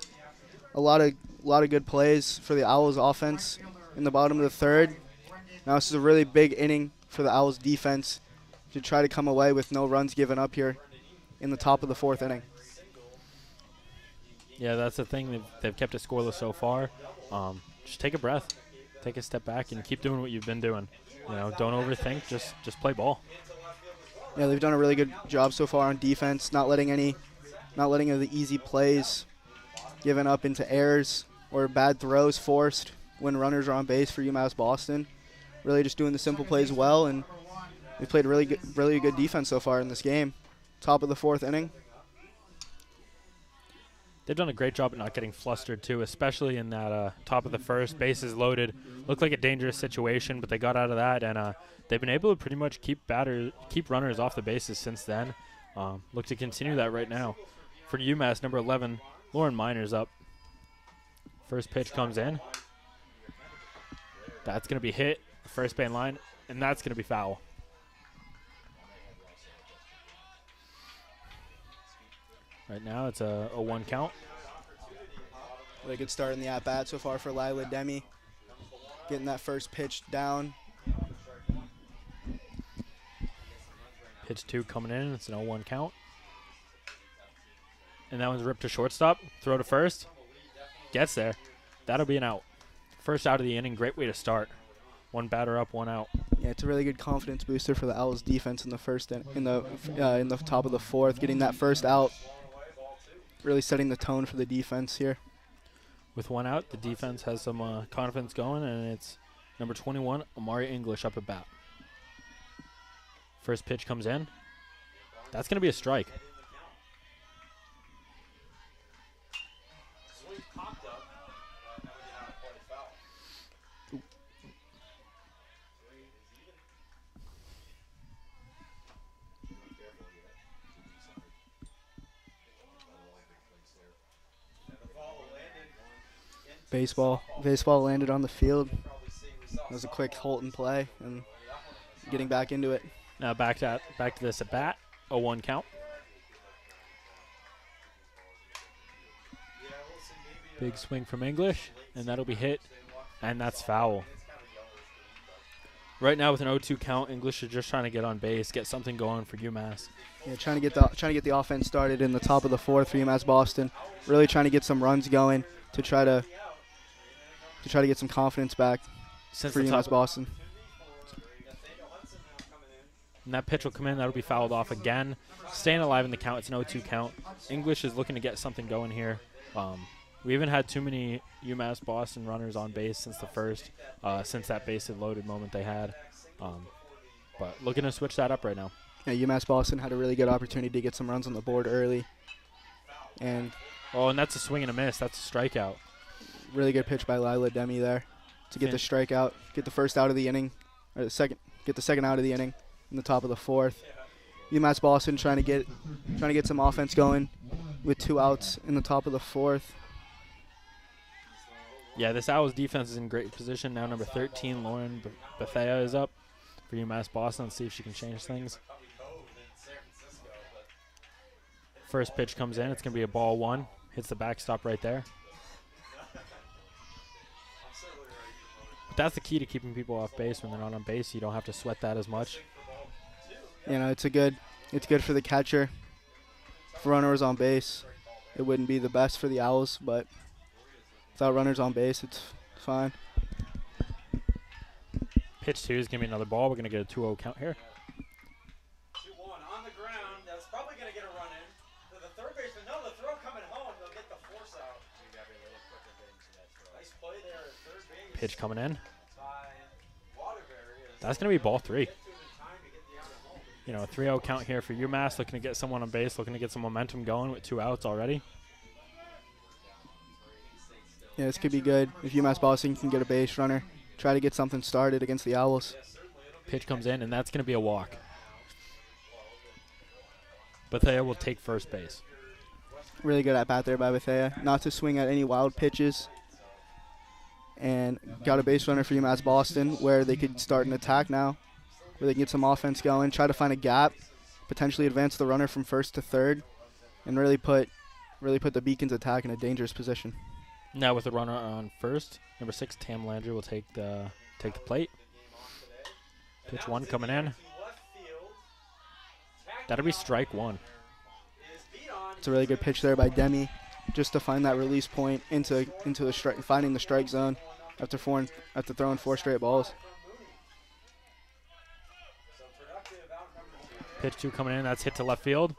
A lot of good plays for the Owls offense in the bottom of the 3rd. Now this is a really big inning for the Owls defense to try to come away with no runs given up here in the top of the 4th inning. Yeah, that's the thing. They've kept it scoreless so far. Just take a breath, take a step back, and keep doing what you've been doing. Don't overthink. Just play ball. Yeah, they've done a really good job so far on defense, not letting of the easy plays given up into errors or bad throws forced when runners are on base for UMass-Boston. Really just doing the simple plays well, and they played really good defense so far in this game. Top of the 4th inning. They've done a great job at not getting flustered, too, especially in that top of the 1st. Bases loaded. Looked like a dangerous situation, but they got out of that, and they've been able to pretty much keep runners off the bases since then. Look to continue that right now. For UMass, number 11, Lauren Miner's up. First pitch comes in. That's going to be hit, first base line, and that's going to be foul. Right now, it's a 1 count. Really good start in the at-bat so far for Lila Demi. Getting that first pitch down. Pitch 2 coming in. It's an 0-1 count. And that one's ripped to shortstop. Throw to first. Gets there. That'll be an out. First out of the inning. Great way to start. 1 batter up, 1 out. Yeah, it's a really good confidence booster for the Owls defense in the top of the 4th. Getting that first out. Really setting the tone for the defense here. With one out, the defense has some confidence going, and it's number 21, Amari English, up at bat. First pitch comes in. That's going to be a strike. Baseball landed on the field. It was a quick Holton play and getting back into it. Now back to this at bat. 0-1 count. Big swing from English, and that'll be hit, and that's foul. Right now with an 0-2 count, English is just trying to get on base, get something going for UMass. Yeah, trying to get the offense started in the top of the fourth for UMass-Boston. Really trying to get some runs going to try to get some confidence back for UMass-Boston. And that pitch will come in. That'll be fouled off again. Staying alive in the count. It's an 0-2 count. English is looking to get something going here. We haven't had too many UMass-Boston runners on base since the first, since that bases loaded moment they had. But looking to switch that up right now. Yeah, UMass-Boston had a really good opportunity to get some runs on the board early. And that's a swing and a miss. That's a strikeout. Really good pitch by Lila Demi there to get the strikeout, get the first out of the inning, or get the second out of the inning in the top of the fourth. UMass-Boston trying to get some offense going with 2 outs in the top of the fourth. Yeah, this Owls defense is in great position now. Number 13, Lauren Bethea, is up for UMass-Boston. Let's see if she can change things. First pitch comes in. It's going to be a ball 1. Hits the backstop right there. But that's the key to keeping people off base when they're not on base. You don't have to sweat that as much. You know, it's good for the catcher. If runners on base, it wouldn't be the best for the Owls, but without runners on base, it's fine. Pitch 2 is going to be another ball. We're going to get a 2-0 count here. 2-1 on the ground. That's probably going to get a run in. To the third baseman. No, the throw coming home. They'll get the force out. Nice play there at third base. Pitch coming in. That's going to be ball 3. You know, a 3-0 count here for UMass, looking to get someone on base, looking to get some momentum going with 2 outs already. Yeah, this could be good if UMass-Boston can get a base runner. Try to get something started against the Owls. Pitch comes in, and that's going to be a walk. Bethea will take first base. Really good at bat there by Bethea. Not to swing at any wild pitches. And got a base runner for UMass-Boston where they could start an attack now, where they can get some offense going, try to find a gap, potentially advance the runner from first to third, and really put the Beacons attack in a dangerous position. Now with the runner on first, number 6, Tam Landry will take the plate. Pitch 1 coming in. That'll be strike 1. It's a really good pitch there by Demi, just to find that release point into the strike, finding the strike zone after throwing 4 straight balls. Pitch 2 coming in. That's hit to left field,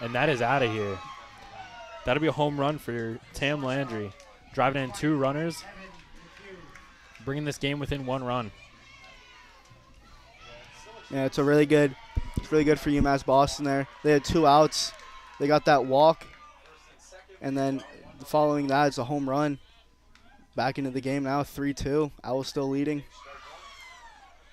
and that is out of here. That'll be a home run for Tam Landry, driving in 2 runners, bringing this game within 1 run. Yeah, it's really good for UMass-Boston there. They had 2 outs. They got that walk, and then following that, it's a home run. Back into the game now, 3-2. Owls still leading.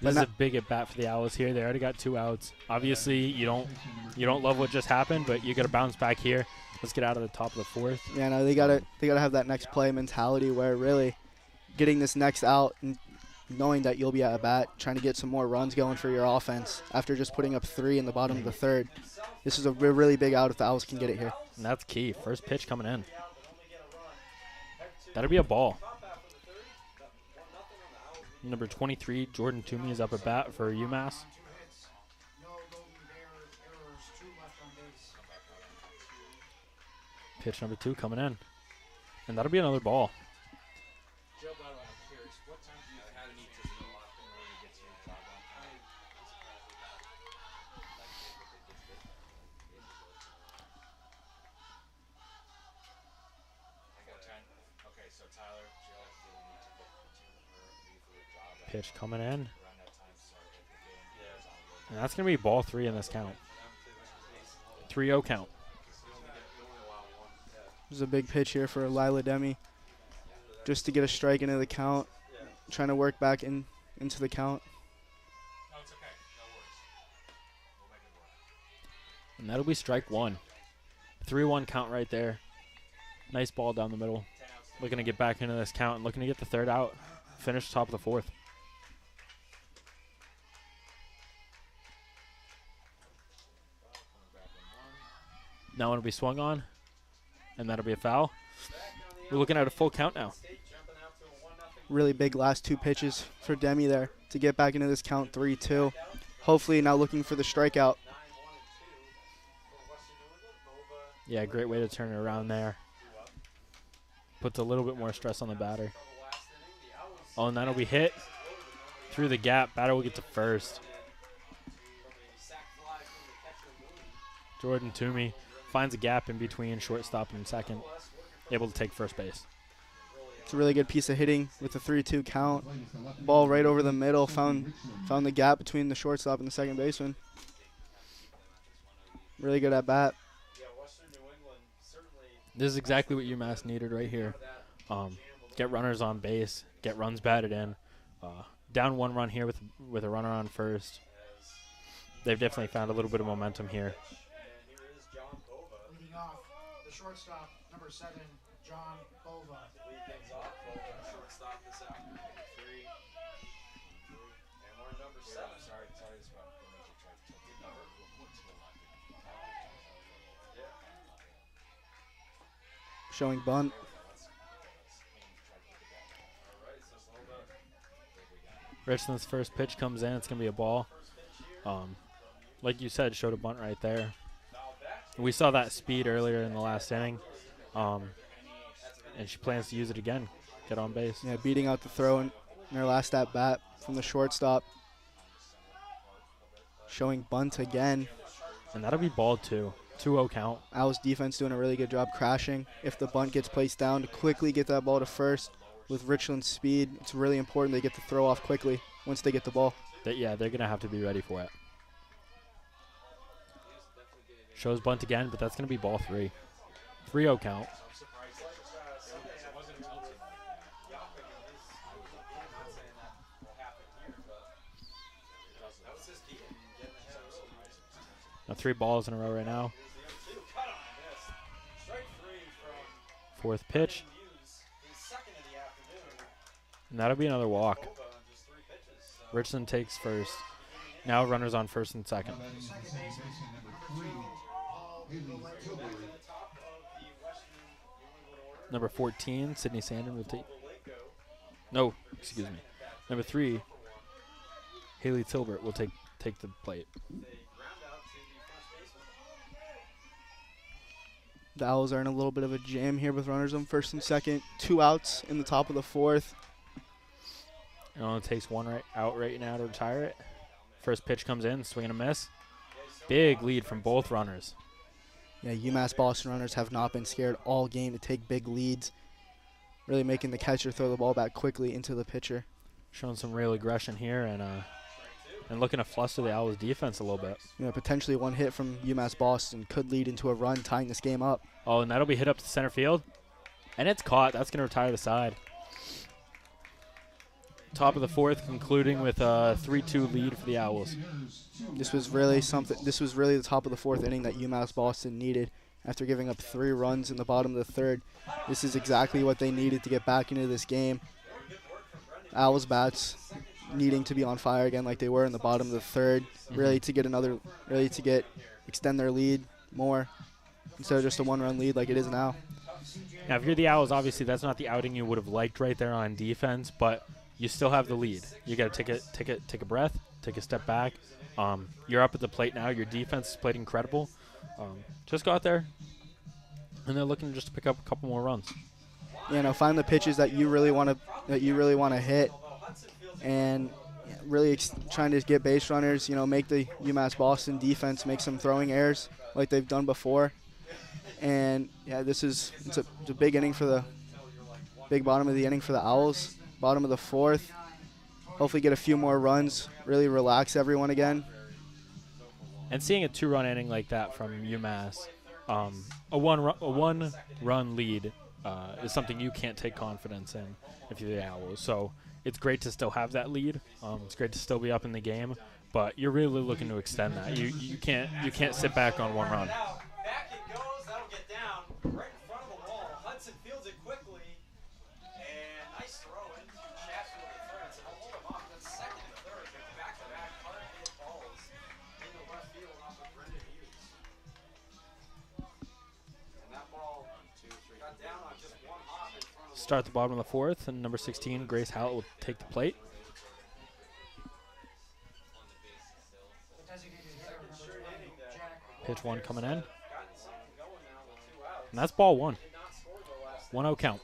This is a big at bat for the Owls here. They already got 2 outs. Obviously, you don't love what just happened, but you got to bounce back here. Let's get out of the top of the 4th. Yeah, no, they gotta have that next play mentality where really getting this next out and knowing that you'll be at bat, trying to get some more runs going for your offense after just putting up 3 in the bottom of the 3rd. This is a really big out if the Owls can get it here. And that's key. First pitch coming in. That'll be a ball. Number 23, Jordan Toomey, is up at bat for UMass. Pitch number 2 coming in. And that'll be another ball. Pitch coming in. And that's going to be ball 3 in this count. 3-0 count. This is a big pitch here for Lila Demi. Just to get a strike into the count. Trying to work back into the count. And that'll be strike 1. 3-1 count right there. Nice ball down the middle. Looking to get back into this count and looking to get the 3rd out. Finish top of the 4th. Now it'll be swung on, and that'll be a foul. We're looking at a full count now. Really big last 2 pitches for Demi there to get back into this count 3-2. Hopefully now looking for the strikeout. Yeah, great way to turn it around there. Puts a little bit more stress on the batter. Oh, and that'll be hit through the gap. Batter will get to first. Jordan Toomey finds a gap in between shortstop and second. Able to take first base. It's a really good piece of hitting with the 3-2 count. Ball right over the middle. Found the gap between the shortstop and the second baseman. Really good at bat. This is exactly what UMass needed right here. Get runners on base, get runs batted in. Down 1 run here with a runner on first. They've definitely found a little bit of momentum here. Leading off, the shortstop, number 7, John Bova. Lead things off, shortstop this afternoon. 3. And we're number 7. Sorry, this one. Showing bunt. Richland's first pitch comes in. It's going to be a ball. Like you said, showed a bunt right there. We saw that speed earlier in the last inning. And she plans to use it again. Get on base. Yeah, beating out the throw in their last at bat from the shortstop. Showing bunt again. And that'll be ball 2. 2-0 count. Owls defense doing a really good job crashing. If the bunt gets placed down, to quickly get that ball to first. With Richland's speed, it's really important they get the throw off quickly once they get the ball. Yeah, they're going to have to be ready for it. Shows bunt again, but that's going to be ball 3. 3-0 count. Now 3 balls in a row right now. 4th pitch. And that'll be another walk. Richland takes first. Now runners on first and second. Number 14, Sydney Sandin will take. No, excuse me. Number 3, Haley Tilbert will take the plate. The Owls are in a little bit of a jam here with runners on first and second. 2 outs in the top of the 4th. It only takes 1 out right now to retire it. First pitch comes in, swing and a miss. Big lead from both runners. Yeah, UMass-Boston runners have not been scared all game to take big leads. Really making the catcher throw the ball back quickly into the pitcher. Showing some real aggression here and looking to fluster the Owls defense a little bit. You know, potentially 1 hit from UMass-Boston could lead into a run, tying this game up. Oh, and that'll be hit up to center field. And it's caught. That's going to retire the side. Top of the 4th, concluding with a 3-2 lead for the Owls. This was really something. This was really the top of the 4th inning that UMass-Boston needed after giving up 3 runs in the bottom of the 3rd. This is exactly what they needed to get back into this game. Owls bats needing to be on fire again like they were in the bottom of the 3rd, really to extend their lead more instead of just a 1-run lead like it is now. Now, if you're the Owls, obviously that's not the outing you would have liked right there on defense, but you still have the lead. You got to take a breath, take a step back. You're up at the plate now. Your defense has played incredible. Just go out there, and they're looking just to pick up a couple more runs. You know, find the pitches that you really want to hit, and really trying to get base runners. You know, make the UMass-Boston defense make some throwing errors like they've done before. And yeah, it's a big inning for the Big bottom of the inning for the Owls. Bottom of the fourth. Hopefully get a few more runs. Really relax everyone again. And seeing a 2-run inning like that from UMass, a one-run lead is something you can't take confidence in if you're the Owls. So it's great to still have that lead. It's great to still be up in the game, but you're really looking to extend that. You can't sit back on 1 run. Back it goes. That'll get down right in front of the wall. Hudson fields it quickly. And nice throw in. Chats with the third. So he'll hold him off. That's second and third. Back-to-back hard-hit balls into left field off of Brendan Hughes. And that ball got down on just one hop in front of the Start the bottom of the fourth, and number 16, Grace Hallett, will take the plate. Pitch 1 coming in. And that's ball 1. 1-0 count.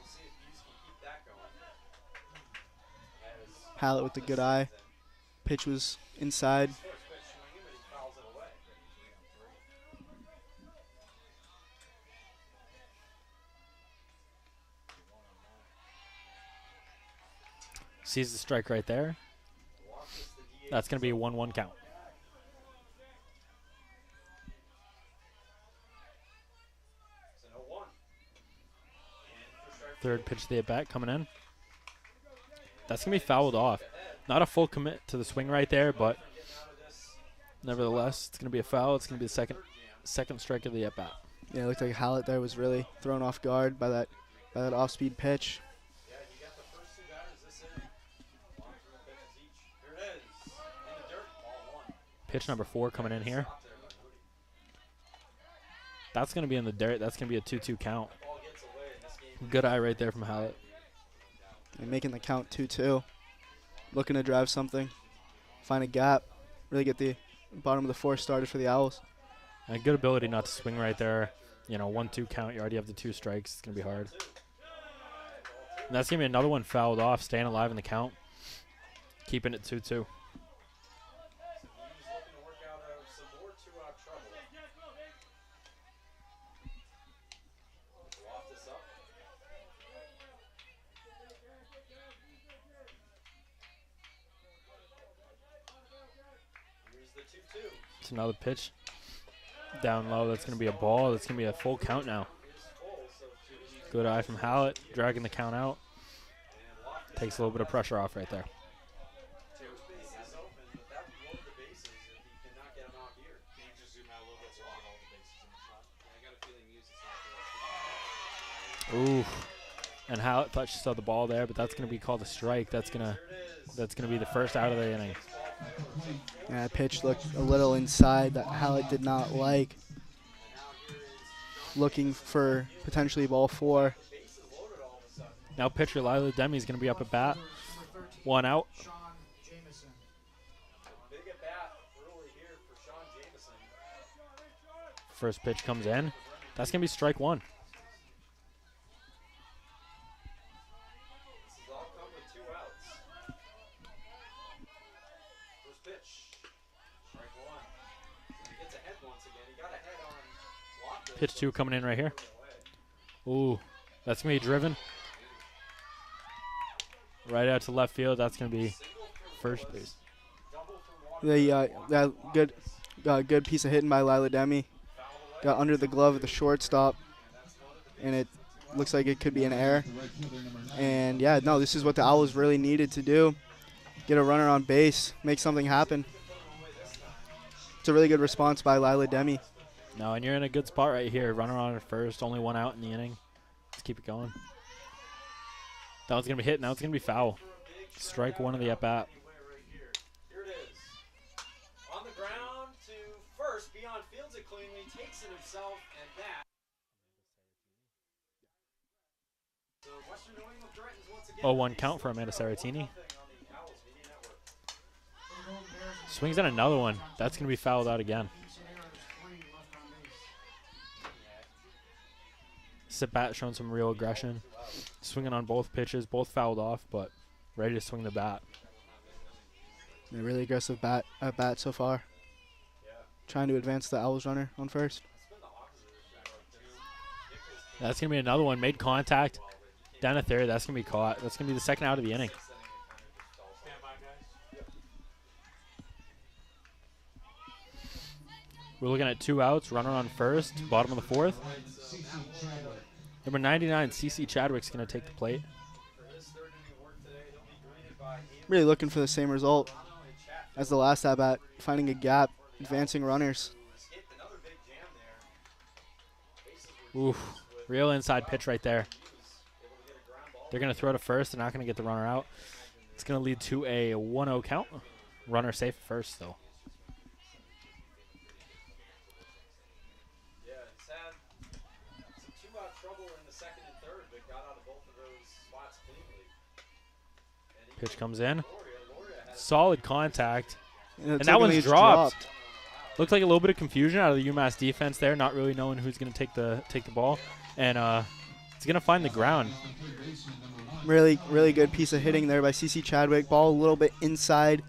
Hallett with the good eye. Pitch was inside. Sees the strike right there. That's going to be a 1-1 count. Third pitch of the at-bat coming in. That's going to be fouled off. Not a full commit to the swing right there, but nevertheless, it's going to be a foul. It's going to be the second strike of the at-bat. Yeah, it looked like Hallett there was really thrown off guard by that off-speed pitch. Pitch number 4 coming in here. That's going to be in the dirt. That's going to be a 2-2 count. Good eye right there from Hallett. And making the count 2-2. Looking to drive something. Find a gap. Really get the bottom of the fourth started for the Owls. And a good ability not to swing right there. 1-2 count. You already have the 2 strikes. It's going to be hard. And that's going to be another one fouled off. Staying alive in the count. Keeping it 2-2. It's another pitch. Down low. That's going to be a ball. That's going to be a full count now. Good eye from Hallett. Dragging the count out. Takes a little bit of pressure off right there. Ooh. And Hallett thought she saw the ball there, but that's going to be called a strike. That's going to be the first out of the inning. Yeah, pitch looked a little inside that Hallett did not like. Looking for potentially ball 4. Now pitcher Lila Demi is going to be up at bat. 1 out. First pitch comes in. That's going to be strike 1. Pitch 2 coming in right here. Ooh, that's going to be driven. Right out to left field. That's going to be first base. That good piece of hitting by Lila Demi. Got under the glove of the shortstop, and it looks like it could be an error. And yeah, no, this is what the Owls really needed to do. Get a runner on base, make something happen. It's a really good response by Lila Demi. No, and you're in a good spot right here. Runner on at first, only 1 out in the inning. Let's keep it going. That one's going to be hit. Now it's going to be foul. Strike 1 of the at-bat. Here it is. On the ground to first. Beyond fields it cleanly. Takes it himself and that. So Western New England threatens once again. 0-1 count for Amanda Saratini. Swings on another one. That's going to be fouled out again. Sit-bat showing some real aggression. Swinging on both pitches, both fouled off, but ready to swing the bat. A really aggressive bat so far. Trying to advance the Owls runner on first. That's going to be another one. Made contact. Down to third. That's going to be caught. That's going to be the second out of the inning. We're looking at 2 outs. Runner on first. Bottom of the fourth. Number 99, CC Chadwick's going to take the plate. Really looking for the same result as the last at-bat, finding a gap, advancing runners. Oof. Real inside pitch right there. They're going to throw to first. They're not going to get the runner out. It's going to lead to a 1-0 count. Runner safe at first, though. Yeah, he's had some two-out trouble in the second and third, but got out of both of those spots cleanly. Pitch comes in. Solid contact. And that one's dropped. Looked like a little bit of confusion out of the UMass defense there, not really knowing who's going to take the ball. And it's going to find the ground. Really good piece of hitting there by CC Chadwick. Ball a little bit inside.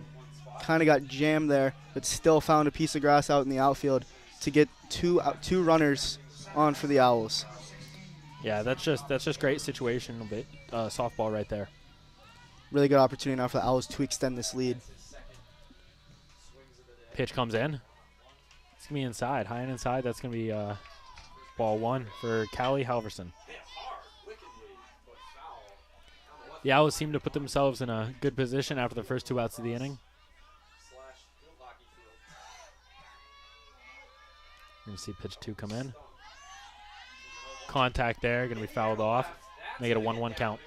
Kind of got jammed there, but still found a piece of grass out in the outfield to get two runners on for the Owls. Yeah, that's just great situational bit softball right there. Really good opportunity now for the Owls to extend this lead. Pitch comes in. It's going to be inside, high and inside. That's going to be ball one for Callie Halverson. The Owls seem to put themselves in a good position after the first 2 outs of the inning. You're going to see pitch 2 come in. Contact there, going to be fouled off. Make it a 1-1 count.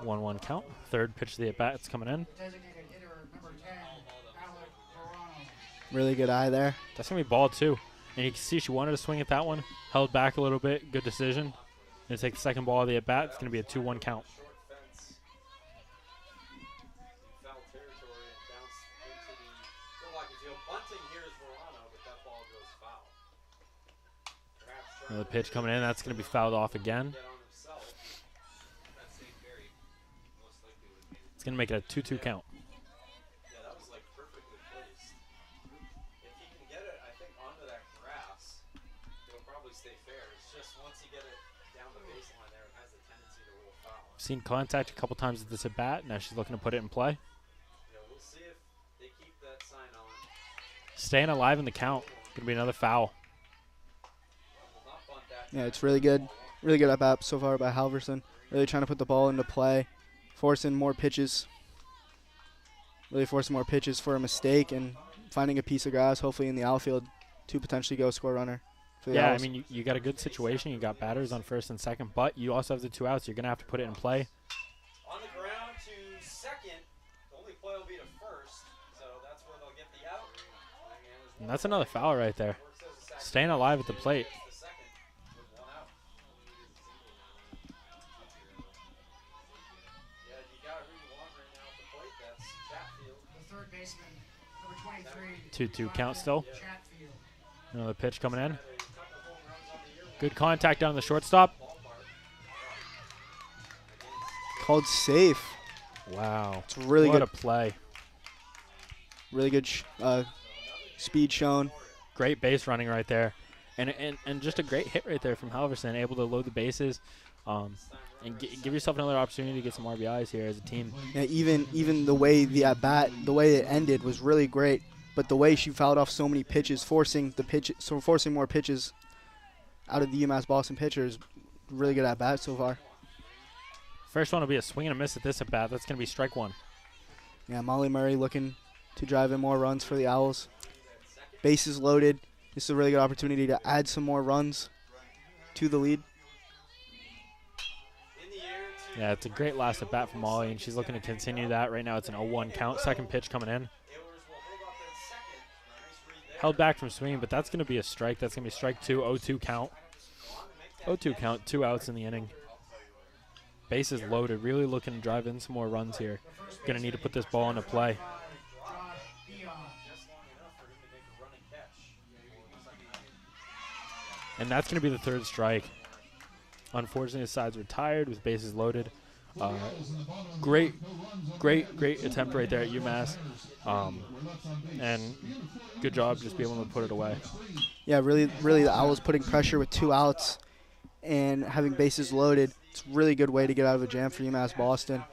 Out. 1-1 count. Third pitch of the at-bat. It's coming in. Really good eye there. That's going to be ball 2. And you can see she wanted to swing at that one. Held back a little bit. Good decision. Going to take the second ball of the at-bat. It's going to be a 2-1 count. Another pitch coming in. That's going to be fouled off again. It's going to make it a 2-2 count. Yeah, that was like perfectly placed. If he can get it, I think, onto that grass, it'll probably stay fair. It's just once you get it down the baseline there, it has the tendency to roll foul. Seen contact a couple times at this at bat. Now she's looking to put it in play. Yeah, we'll see if they keep that sign on. Staying alive in the count. Going to be another foul. Yeah, it's really good. Really good at bat so far by Halverson. Really trying to put the ball into play. Forcing more pitches. Really forcing more pitches for a mistake and finding a piece of grass, hopefully in the outfield, to potentially go score runner. For the Yeah, Owls. I mean, you got a good situation. You got batters on first and second, but you also have the 2 outs. You're going to have to put it in play. On the ground to second. The only play will be to first, so that's where they'll get the out. And that's another foul right there. Staying alive at the plate. The third baseman, number 23. 2-2 count still. Another pitch coming in. Good contact down the shortstop. Called safe. Wow. It's really what good. a play. Really good speed shown. Great base running right there. And just a great hit right there from Halverson, able to load the bases. And give yourself another opportunity to get some RBIs here as a team. Yeah, even the way the at bat, the way it ended was really great. But the way she fouled off so many pitches, forcing more pitches out of the UMass-Boston pitchers, really good at bat so far. First one will be a swing and a miss at this at bat. That's going to be strike 1. Yeah, Molly Murray looking to drive in more runs for the Owls. Bases loaded. This is a really good opportunity to add some more runs to the lead. Yeah, it's a great last at bat from Molly, and she's looking to continue that. Right now it's an 0-1 count. Second pitch coming in. Held back from swinging, but that's going to be a strike. That's going to be strike 2, 0-2 count. 0-2 count, 2 outs in the inning. Bases loaded, really looking to drive in some more runs here. Going to need to put this ball into play. And that's going to be the third strike. Unfortunately, the sides were tired with bases loaded. Great attempt right there at UMass. And good job just being able to put it away. Yeah, really the Owls putting pressure with 2 outs and having bases loaded. It's a really good way to get out of a jam for UMass-Boston.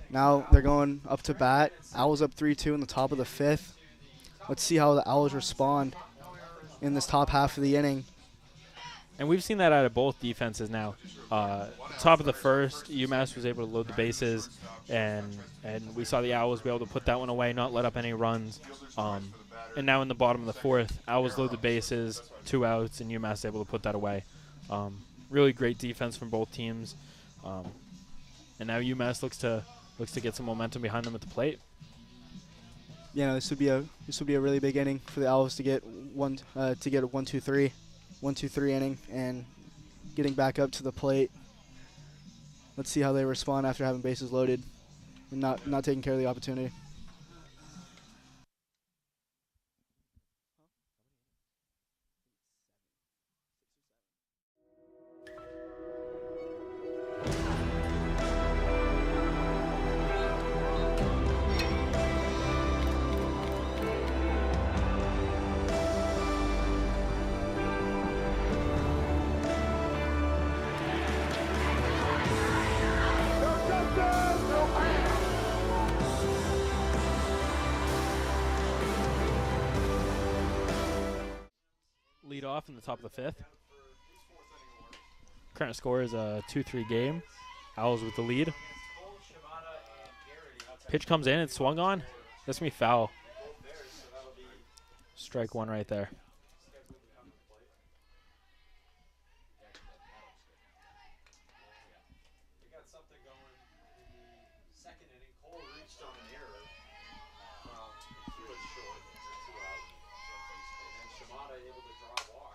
Now they're going up to bat. Owls up 3-2 in the top of the 5th. Let's see how the Owls respond in this top half of the inning. And we've seen that out of both defenses now. Top of the 1st, UMass was able to load the bases, and we saw the Owls be able to put that one away, not let up any runs. And now in the bottom of the 4th, Owls load the bases, 2 outs, and UMass able to put that away. Really great defense from both teams. And now UMass looks to get some momentum behind them at the plate. Yeah, this would be a really big inning for the Owls to get a 1-2-3 inning and getting back up to the plate. Let's see how they respond after having bases loaded and not taking care of the opportunity. Lead off in the top of the 5th. Current score is a 2-3 game. Owls with the lead. Pitch comes in, it's swung on. That's going to be foul. Strike 1 right there.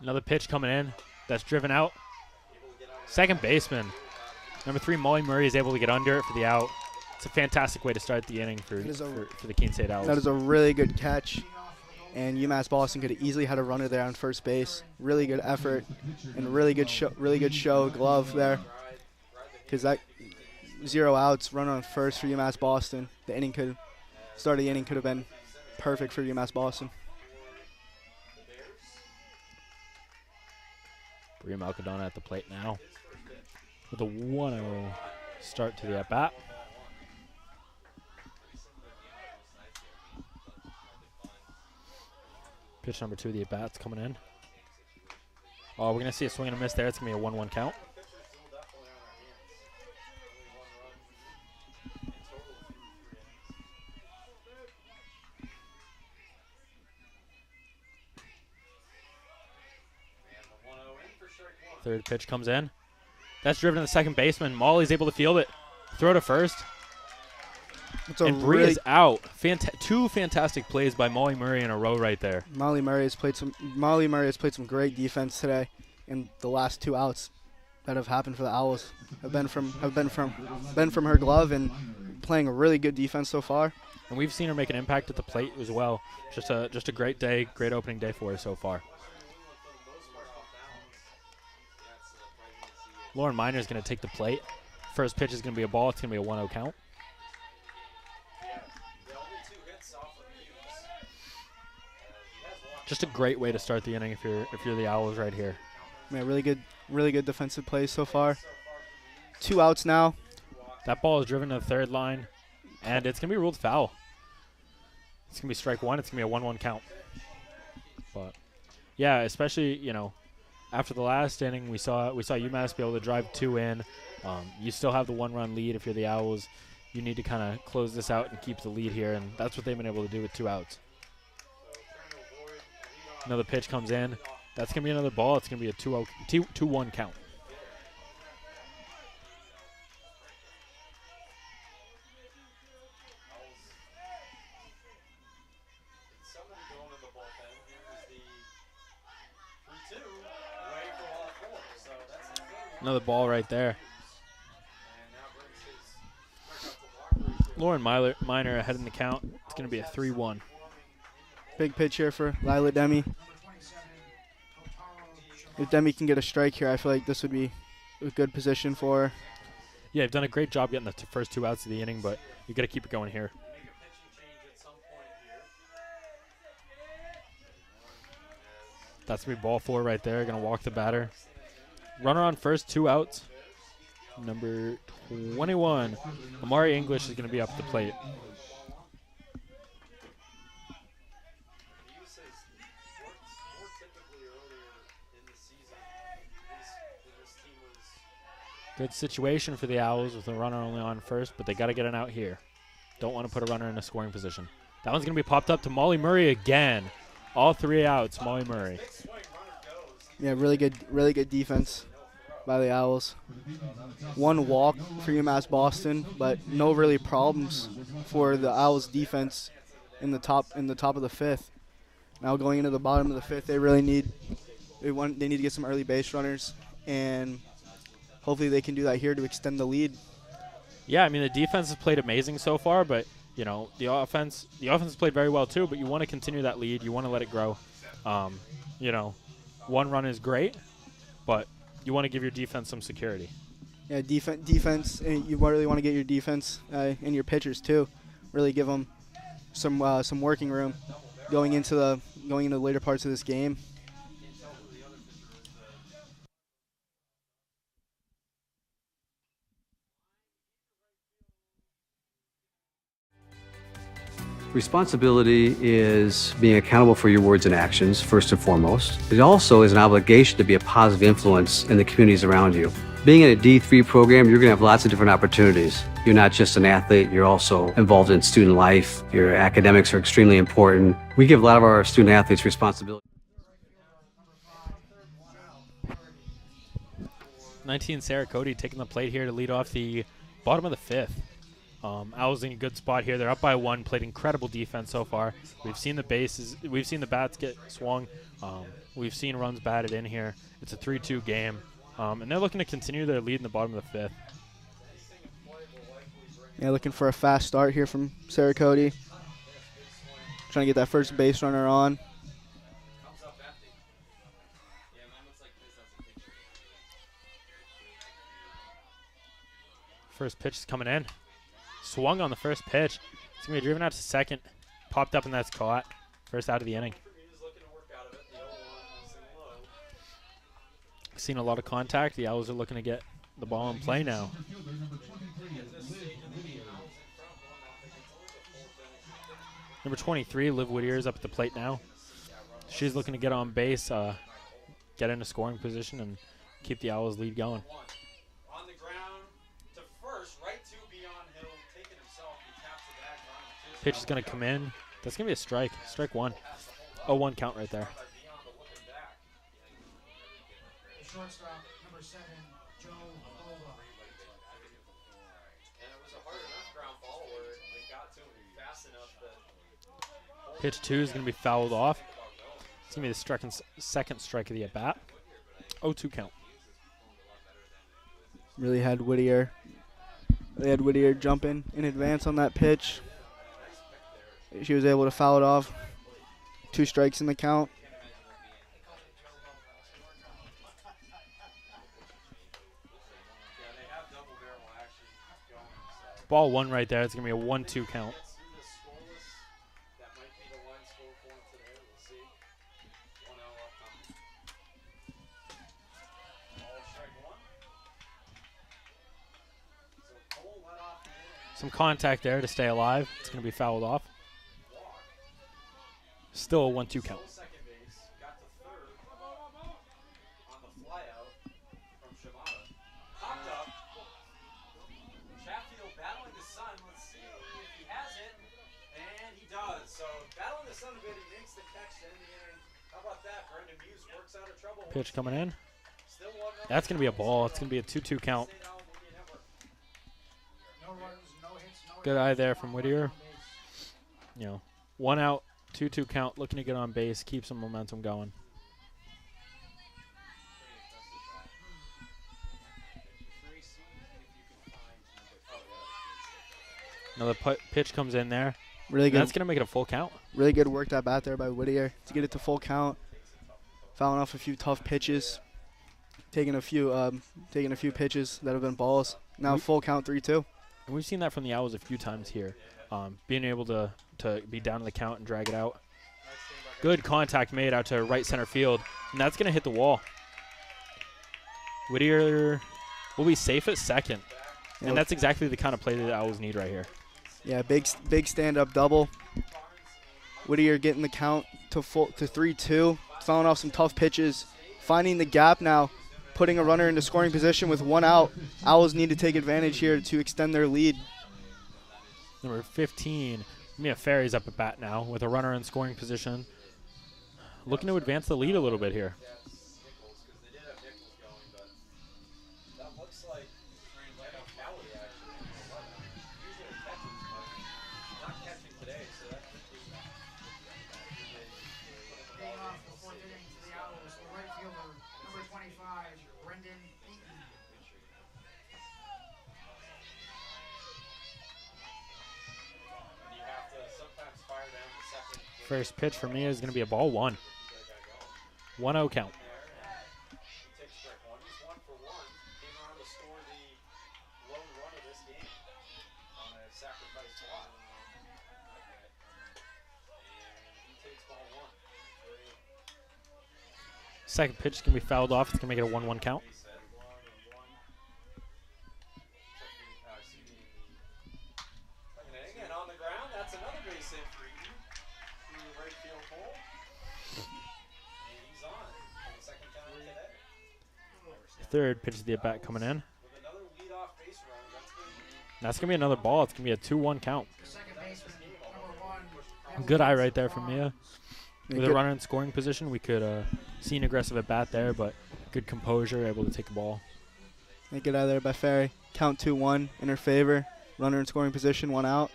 Another pitch coming in. That's driven out. Second baseman. Number 3, Molly Murray, is able to get under it for the out. It's a fantastic way to start the inning for the Keene State Owls. That is a really good catch. And UMass-Boston could have easily had a runner there on first base. Really good effort and really good show glove there. Because that 0 outs, run on first for UMass-Boston. Start of the inning could have been perfect for UMass-Boston. Bria Malcadonna at the plate now with a 1-0 start to the at-bat. Pitch number 2 of the at-bat's coming in. Oh, we're going to see a swing and a miss there. It's going to be a 1-1 count. Third pitch comes in. That's driven to the second baseman. Molly's able to field it. Throw to first. And Bree is out. 2 fantastic plays by Molly Murray in a row right there. Molly Murray has played some great defense today, and the last 2 outs that have happened for the Owls have been from her glove and playing a really good defense so far. And we've seen her make an impact at the plate as well. Just a great day, great opening day for her so far. Lauren Miner is going to take the plate. First pitch is going to be a ball. It's going to be a 1-0 count. Just a great way to start the inning if you're the Owls right here. Yeah, really good defensive plays so far. 2 outs now. That ball is driven to the third line, and it's going to be ruled foul. It's going to be strike 1. It's going to be a 1-1 count. But yeah, especially after the last inning, we saw UMass be able to drive 2 in. You still have the 1-run lead if you're the Owls. You need to kind of close this out and keep the lead here, and that's what they've been able to do with 2 outs. Another pitch comes in. That's going to be another ball. It's going to be a 2-1 count. Another ball right there. Lauren Miner ahead in the count. It's going to be a 3-1. Big pitch here for Lila Demi. If Demi can get a strike here, I feel like this would be a good position for her. Yeah, you've done a great job getting the first 2 outs of the inning, but you got to keep it going here. That's going to be ball 4 right there. Going to walk the batter. Runner on first, 2 outs. Number 21, Amari English is going to be up at the plate. Good situation for the Owls with the runner only on first, but they got to get an out here. Don't want to put a runner in a scoring position. That one's going to be popped up to Molly Murray again. All 3 outs, Molly Murray. Yeah, really good defense by the Owls. 1 walk for UMass-Boston, but no really problems for the Owls defense in the top of the 5th. Now going into the bottom of the 5th, they really need they need to get some early base runners, and hopefully they can do that here to extend the lead. Yeah, I mean the defense has played amazing so far, but you know the offense has played very well too. But you want to continue that lead. You want to let it grow. You know, 1 run is great, but you want to give your defense some security. Yeah, defense. You really want to get your defense and your pitchers too. Really give them some working room going into the later parts of this game. Responsibility is being accountable for your words and actions, first and foremost. It also is an obligation to be a positive influence in the communities around you. Being in a D3 program, you're going to have lots of different opportunities. You're not just an athlete, you're also involved in student life. Your academics are extremely important. We give a lot of our student athletes responsibility. 19 Sarah Cody taking the plate here to lead off the bottom of the 5th. Owls in a good spot here. They're up by 1. Played incredible defense so far. We've seen the bats get swung. We've seen runs batted in here. It's a 3-2 game, and they're looking to continue their lead in the bottom of the 5th. Yeah, looking for a fast start here from Sarah Cody. Trying to get that first base runner on. First pitch is coming in. Swung on the first pitch. It's going to be driven out to second. Popped up and that's caught. First out of the inning. Seen a lot of contact. The Owls are looking to get the ball in play now. Number 23, Liv Whittier, is up at the plate now. She's looking to get on base, get in a scoring position, and keep the Owls' lead going. Pitch is going to come in. That's going to be a strike. Strike 1. 0-1 count right there. Shortstop, number 7, Joe Bova. And it was a hard enough ground ball where it got to him fast enough that Pitch 2 is going to be fouled off. It's going to be the second strike of the at-bat. 0-2 count. Really had Whittier. They had Whittier jumping in advance on that pitch. She was able to foul it off. 2 strikes in the count. Ball 1 right there. It's going to be a 1-2 count. Some contact there to stay alive. It's going to be fouled off. Still a 1-2 count. Pitch coming in. That's going to be a ball. It's going to be a 2-2 count. Good eye there from Whittier. You know, 1 out, 2-2 count, looking to get on base, keep some momentum going. Another pitch comes in there. Really good. That's going to make it a full count. Really good work that bat there by Whittier to get it to full count. Fouling off a few tough pitches, taking a few pitches that have been balls Now full count 3-2. And we've seen that from the Owls a few times here. Being able to be down in the count and drag it out. Good contact made out to right center field, and that's going to hit the wall. Whittier will be safe at second, and that's exactly the kind of play that the Owls need right here. Yeah, big stand-up double. Whittier getting the count to 3-2, fouling off some tough pitches, finding the gap now, putting a runner into scoring position with 1 out. Owls need to take advantage here to extend their lead. Number 15, Mia Ferry's up at bat now with a runner in scoring position. Looking to advance the lead a little bit here. First pitch for me is going to be a ball 1. 1-0 count. Second pitch is going to be fouled off. It's going to make it a 1-1 count. Third pitch of the at-bat coming in. That's going to be another ball. It's going to be a 2-1 count. Good eye right there from Mia. With a runner in scoring position, we could see an aggressive at-bat there, but good composure, able to take the ball. Good eye there by Ferry. Count 2-1 in her favor. Runner in scoring position, 1 out.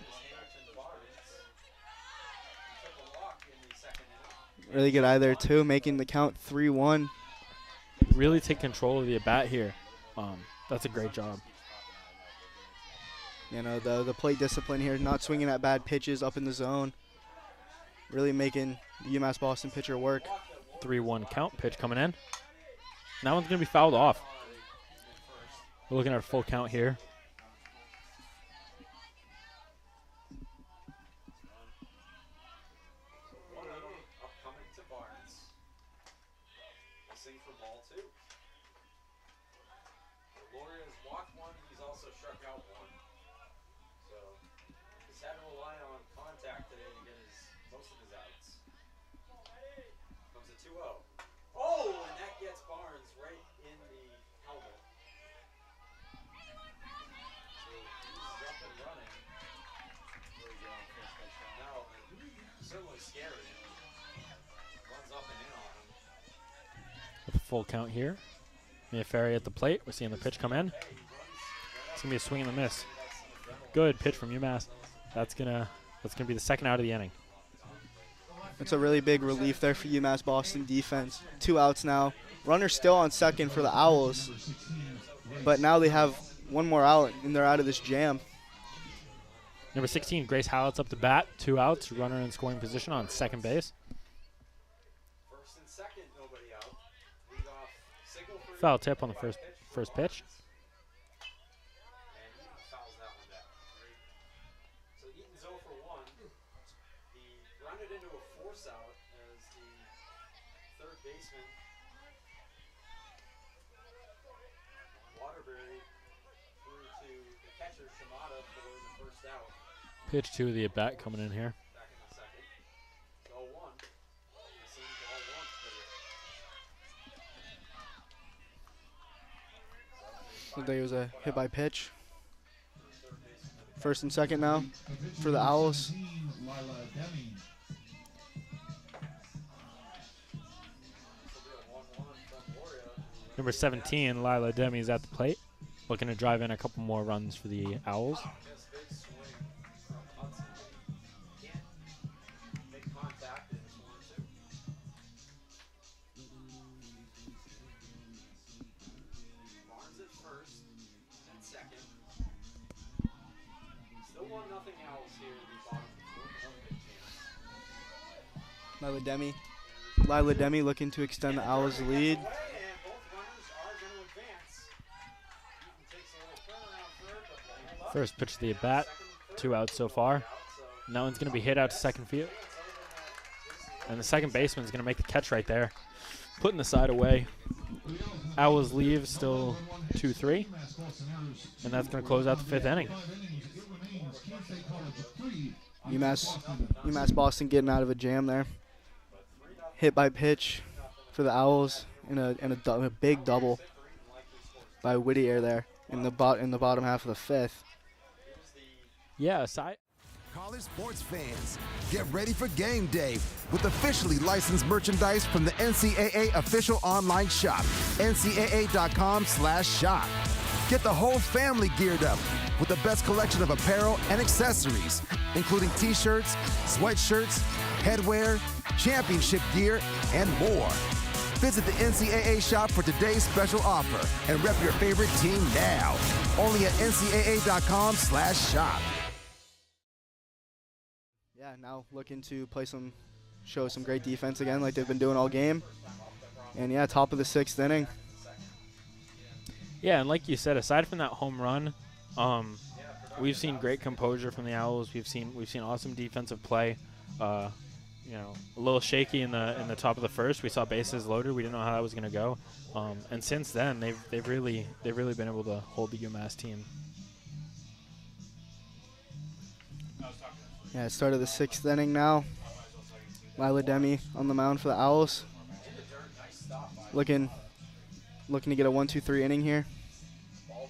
Really good eye there, too, making the count 3-1. Really take control of the at-bat here. That's a great job. You know, the plate discipline here, not swinging at bad pitches up in the zone. Really making the UMass-Boston pitcher work. 3-1 count, pitch coming in. And that one's going to be fouled off. We're looking at a full count here. With a full count here. Mia Ferry at the plate. We're seeing the pitch come in. It's gonna be a swing and a miss. Good pitch from UMass. That's gonna be the second out of the inning. It's a really big relief there for UMass-Boston defense. 2 outs now. Runner still on second for the Owls, but now they have 1 more out and they're out of this jam. Number 16, Grace Hallett's up to bat. 2 outs. Runner in scoring position on second base. Foul tip on the first pitch. So Eaton's 0 for 1. He grounded into a force out as the third baseman Waterbury threw to the catcher Shimada for the first out. Pitch 2 of the at bat coming in here. Back in the second. 0-1. This is 0-1. I think it was a hit by pitch. First and second now for the Owls. Number 17, Lila Demi is at the plate, looking to drive in a couple more runs for the Owls. Lila Demi looking to extend the Owls' lead. First pitch to the at-bat, 2 outs so far. And that one's going to be hit out to second field. And the second baseman's going to make the catch right there, putting the side away. Owls leave still 2-3, and that's going to close out the 5th inning. UMass-Boston getting out of a jam there. Hit by pitch for the Owls in a big double by Whittier there in the bottom half of the 5th. Yeah, side. College sports fans, get ready for game day with officially licensed merchandise from the NCAA official online shop, ncaa.com/shop. Get the whole family geared up with the best collection of apparel and accessories, including t-shirts, sweatshirts, headwear, championship gear, and more. Visit the NCAA shop for today's special offer and rep your favorite team now. Only at ncaa.com/shop. Yeah, now looking to show some great defense again like they've been doing all game. And yeah, top of the 6th inning. Yeah, and like you said, aside from that home run, we've seen great composure from the Owls. We've seen awesome defensive play. A little shaky in the top of the 1st. We saw bases loaded. We didn't know how that was going to go. And since then, they've really been able to hold the UMass team. Yeah, start of the 6th inning now. Lila Demi on the mound for the Owls. Looking to get a 1-2-3 inning here. At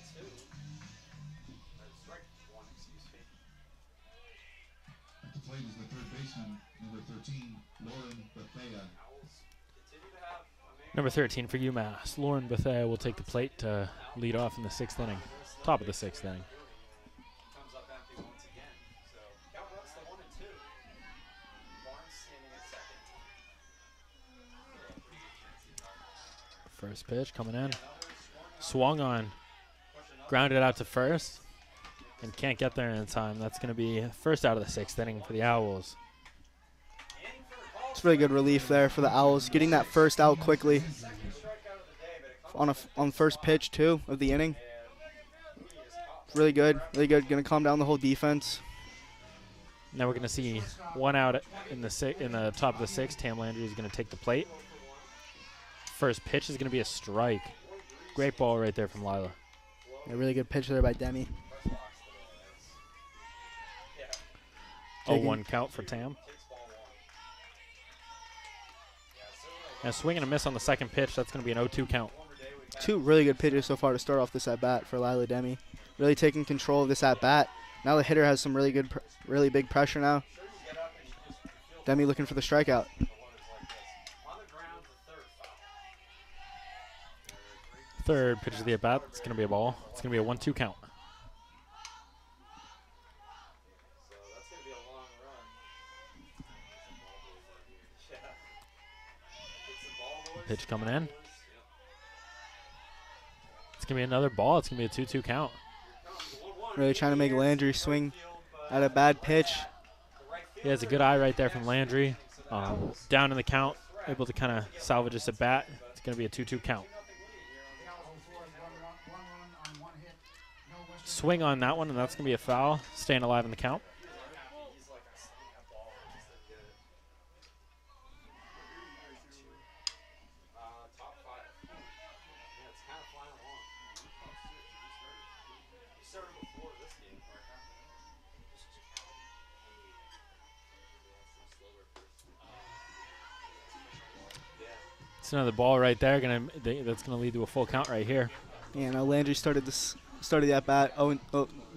the plate is the third baseman, number 13, Lauren Bethea. Number 13 for UMass, Lauren Bethea will take the plate to lead off in the 6th inning, top of the 6th inning. First pitch coming in. Swung on. Grounded out to first. And can't get there in time. That's going to be first out of the 6th inning for the Owls. It's really good relief there for the Owls. Getting that first out quickly. On first pitch, too, of the inning. Really good. Really good. Going to calm down the whole defense. Now we're going to see 1 out in the top of the 6th. Tam Landry is going to take the plate. First pitch is going to be a strike. Great ball right there from Lila. A really good pitch there by Demi. 0-1 count for Tam. And swing and a miss on the second pitch. That's going to be an 0-2 count. 2 really good pitches so far to start off this at-bat for Lila Demi. Really taking control of this at-bat. Now the hitter has some really big pressure now. Demi looking for the strikeout. Third pitch of the at-bat. It's going to be a ball. It's going to be a 1-2 count. Pitch coming in. It's going to be another ball. It's going to be a 2-2 count. Really trying to make Landry swing at a bad pitch. Yeah, it's a good eye right there from Landry. Down in the count, able to kind of salvage this at bat. It's going to be a 2-2 count. Swing on that one, and that's going to be a foul. Staying alive in the count. It's another ball right there. That's going to lead to a full count right here. Yeah, now Landry started the at bat.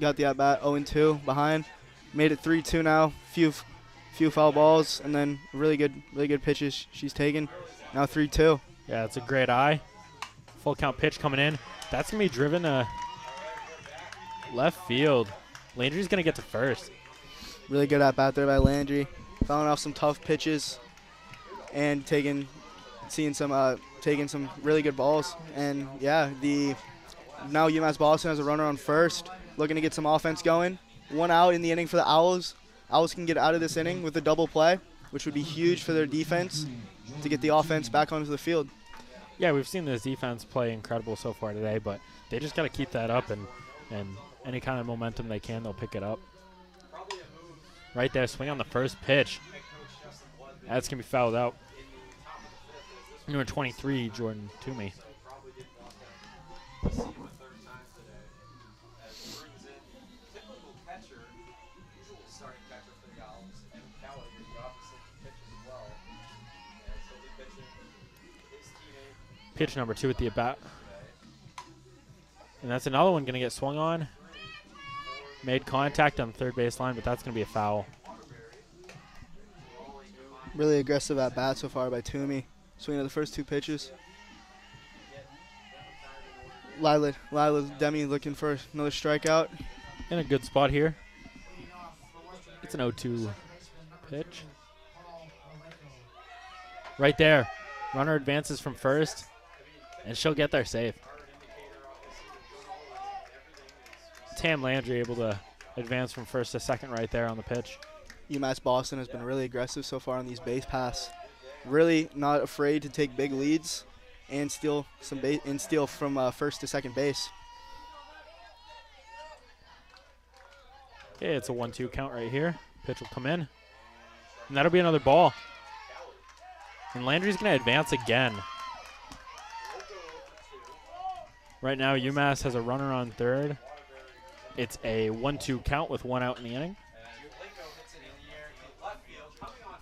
Got the at bat 0-2 behind. Made it 3-2 now. Few foul balls and then really good pitches she's taken. Now 3-2. Yeah, it's a great eye. Full count pitch coming in. That's gonna be driven to left field. Landry's gonna get to first. Really good at bat there by Landry. Fouling off some tough pitches and taking some really good balls. And yeah, now UMass-Boston has a runner on first, looking to get some offense going. 1 out in the inning for the Owls. Owls can get out of this inning with a double play, which would be huge for their defense to get the offense back onto the field. Yeah, we've seen this defense play incredible so far today, but they just got to keep that up and any kind of momentum they can, they'll pick it up. Right there, swing on the first pitch. That's going to be fouled out. Number 23, Jordan Toomey. Pitch number 2 at the at-bat. And that's another one going to get swung on. Made contact on the third baseline, but that's going to be a foul. Really aggressive at bat so far by Toomey. Swinging at the first 2 pitches. Lila Demi looking for another strikeout. In a good spot here. It's an 0-2 pitch. Right there. Runner advances from first, and she'll get there safe. Tam Landry able to advance from first to second right there on the pitch. UMass-Boston has been really aggressive so far on these base paths. Really not afraid to take big leads and steal from first to second base. Okay, it's a 1-2 count right here. Pitch will come in, and that'll be another ball. And Landry's going to advance again. Right now, UMass has a runner on third. It's a 1-2 count with 1 out in the inning.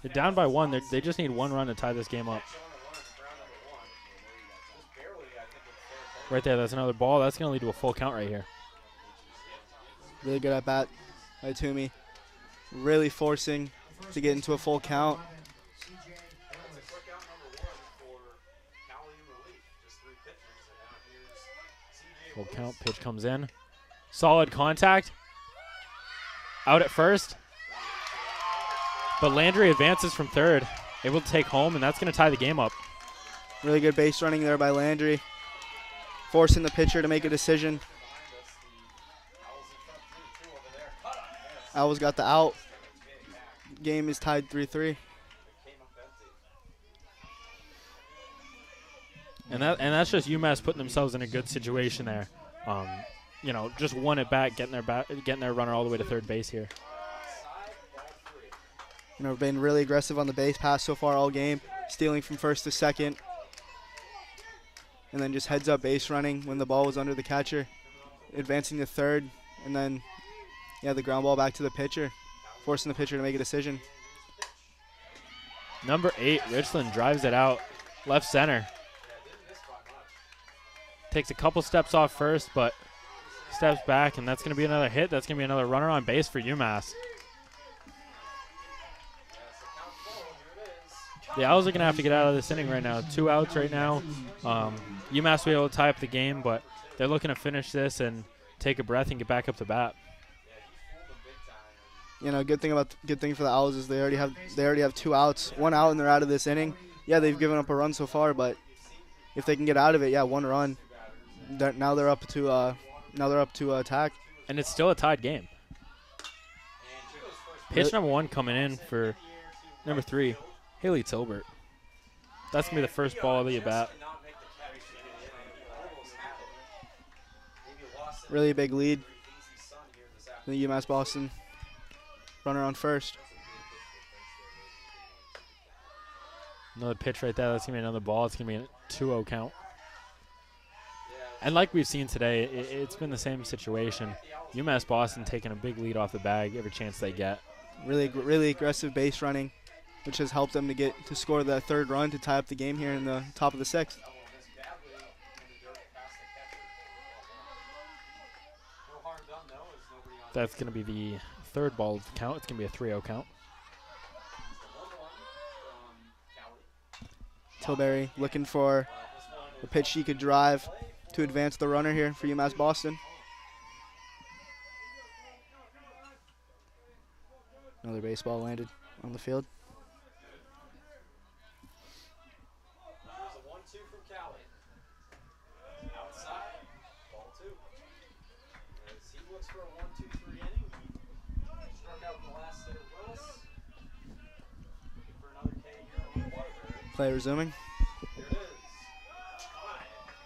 They're down by 1. They just need 1 run to tie this game up. Right there, that's another ball. That's going to lead to a full count right here. Really good at bat by Toomey. Really forcing to get into a full count. Full count, pitch comes in. Solid contact. Out at first. But Landry advances from third. Able to take home, and that's going to tie the game up. Really good base running there by Landry. Forcing the pitcher to make a decision. Owls got the out. Game is tied 3-3. And that's just UMass putting themselves in a good situation there. You know, just 1 at bat, getting their runner all the way to third base here. You know, been really aggressive on the base pass so far all game, stealing from first to second, and then just heads up base running when the ball was under the catcher, advancing to third, and then the ground ball back to the pitcher, forcing the pitcher to make a decision. Number 8, Richland drives it out, left center. Takes a couple steps off first, but steps back, and that's going to be another hit. That's going to be another runner on base for UMass. The Owls are going to have to get out of this inning right now. 2 outs right now. UMass will be able to tie up the game, but they're looking to finish this and take a breath and get back up to bat. You know, good thing for the Owls is they already have 2 outs, 1 out, and they're out of this inning. Yeah, they've given up a run so far, but if they can get out of it, 1 run. Now they're up to attack. And it's still a tied game. Pitch number 1 coming in for number 3, Haley Tilbert. That's going to be the first ball of the at-bat. Really big lead. The UMass-Boston runner on first. Another pitch right there. That's going to be another ball. It's going to be a 2-0 count. And like we've seen today, it's been the same situation. UMass-Boston taking a big lead off the bag every chance they get. Really aggressive base running, which has helped them to score that 3rd run to tie up the game here in the top of the 6th. That's going to be the 3rd ball of the count. It's going to be a 3-0 count. Tilbury looking for a pitch she could drive to advance the runner here for UMass-Boston. Another baseball landed on the field. Play resuming.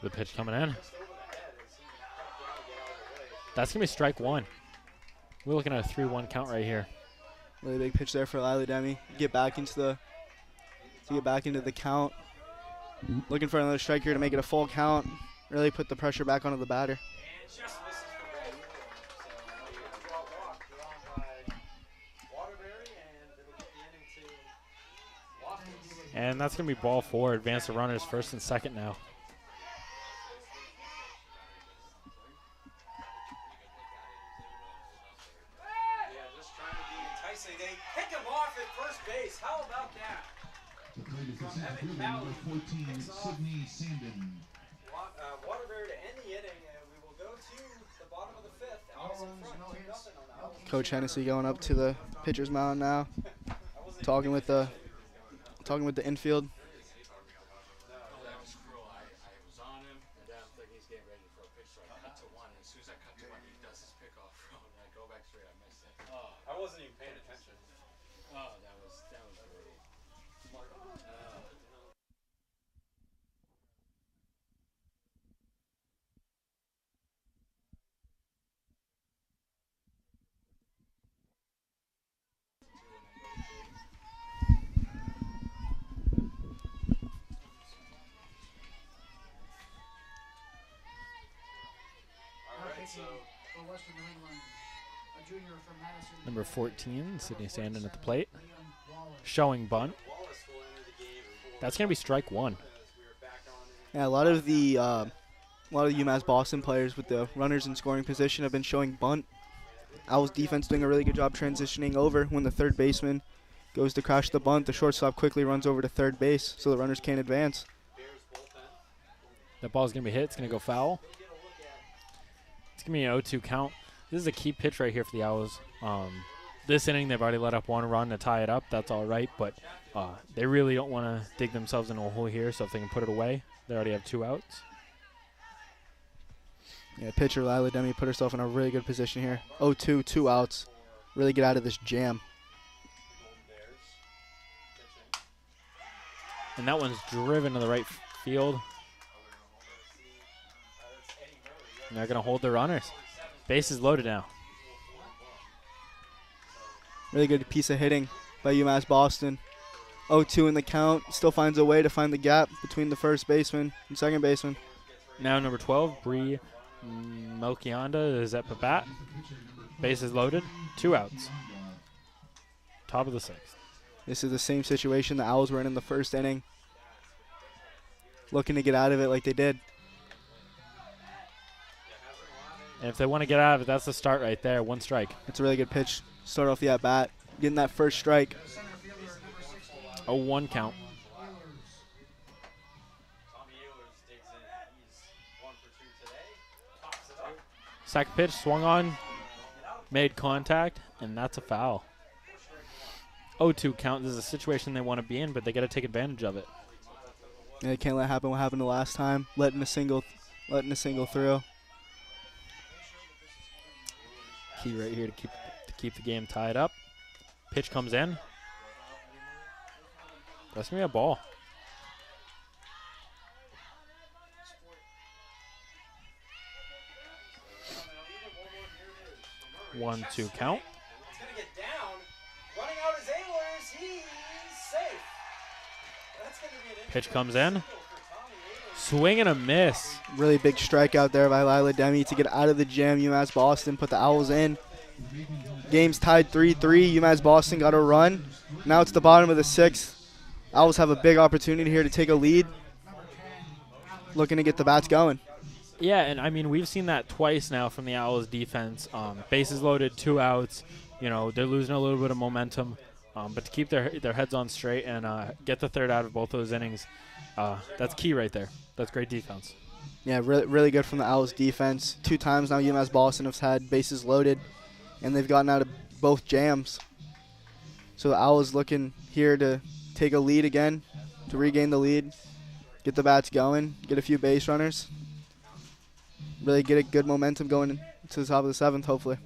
The pitch coming in. That's going to be strike one. We're looking at a 3-1 count right here. Really big pitch there for Lila Demi. Get back into the count. Looking for another strike here to make it a full count. Really put the pressure back onto the batter. And that's going to be ball four. Advance the runners first and second now. They pick him off at first base. How about that? The plate is the center fielder, number 14, Sydney Sandin. Waterbury to end the inning, and we will go to the bottom of the fifth. Owls in front, 2-0 on Owls. Coach Hennessy going up to the pitcher's mound now, talking with the infield. I wasn't even paying attention. Oh, that was great. For Western New England, a junior from Madison. Number 14, Sydney Sandin at the plate. Showing bunt. That's going to be strike one. Yeah, a lot of the UMass-Boston players with the runners in scoring position have been showing bunt. Owls defense doing a really good job transitioning over. When the third baseman goes to crash the bunt, the shortstop quickly runs over to third base so the runners can't advance. That ball's going to be hit. It's going to go foul. It's going to be an 0-2 count. This is a key pitch right here for the Owls. This inning, they've already let up one run to tie it up. That's all right, but they really don't want to dig themselves into a hole here, so if they can put it away, they already have 2 outs. Yeah, pitcher Lila Demi put herself in a really good position here. 0-2, 2 outs. Really get out of this jam. And that one's driven to the right field. And they're going to hold their runners. Base is loaded now. Really good piece of hitting by UMass-Boston. 0-2 in the count. Still finds a way to find the gap between the first baseman and second baseman. Now number 12, Bree Melchionda is at the bat. Base is loaded. 2 outs. Top of the 6th. This is the same situation the Owls were in the first inning. Looking to get out of it like they did. And if they want to get out of it, that's the start right there. 1 strike. It's a really good pitch. Start off the at-bat. Getting that first strike. 0-1 count. Second pitch, swung on, made contact, and that's a foul. 0-2 count. This is a situation they want to be in, but they got to take advantage of it. Yeah, they can't let happen what happened the last time. Letting a single through. Key right here to keep the game tied up. Pitch comes in. That's gonna be a ball. 1-2 count. It's going to get down. Running out his Aylers. He's safe. That's going to be an Pitch comes in. Swing and a miss. Really big strikeout there by Lila Demi to get out of the jam. UMass-Boston put the Owls in. Game's tied 3-3. UMass-Boston got a run. Now it's the bottom of the 6th. Owls have a big opportunity here to take a lead. Looking to get the bats going. Yeah, and I mean, we've seen that twice now from the Owls defense. Bases loaded, 2 outs. You know, they're losing a little bit of momentum. But to keep their heads on straight and get the third out of both those innings, that's key right there. That's great defense. Yeah, really good from the Owls defense. 2 times now UMass-Boston has had bases loaded, and they've gotten out of both jams. So the Owls looking here to take a lead again, to regain the lead, get the bats going, get a few base runners. Really get a good momentum going to the top of the 7th, hopefully.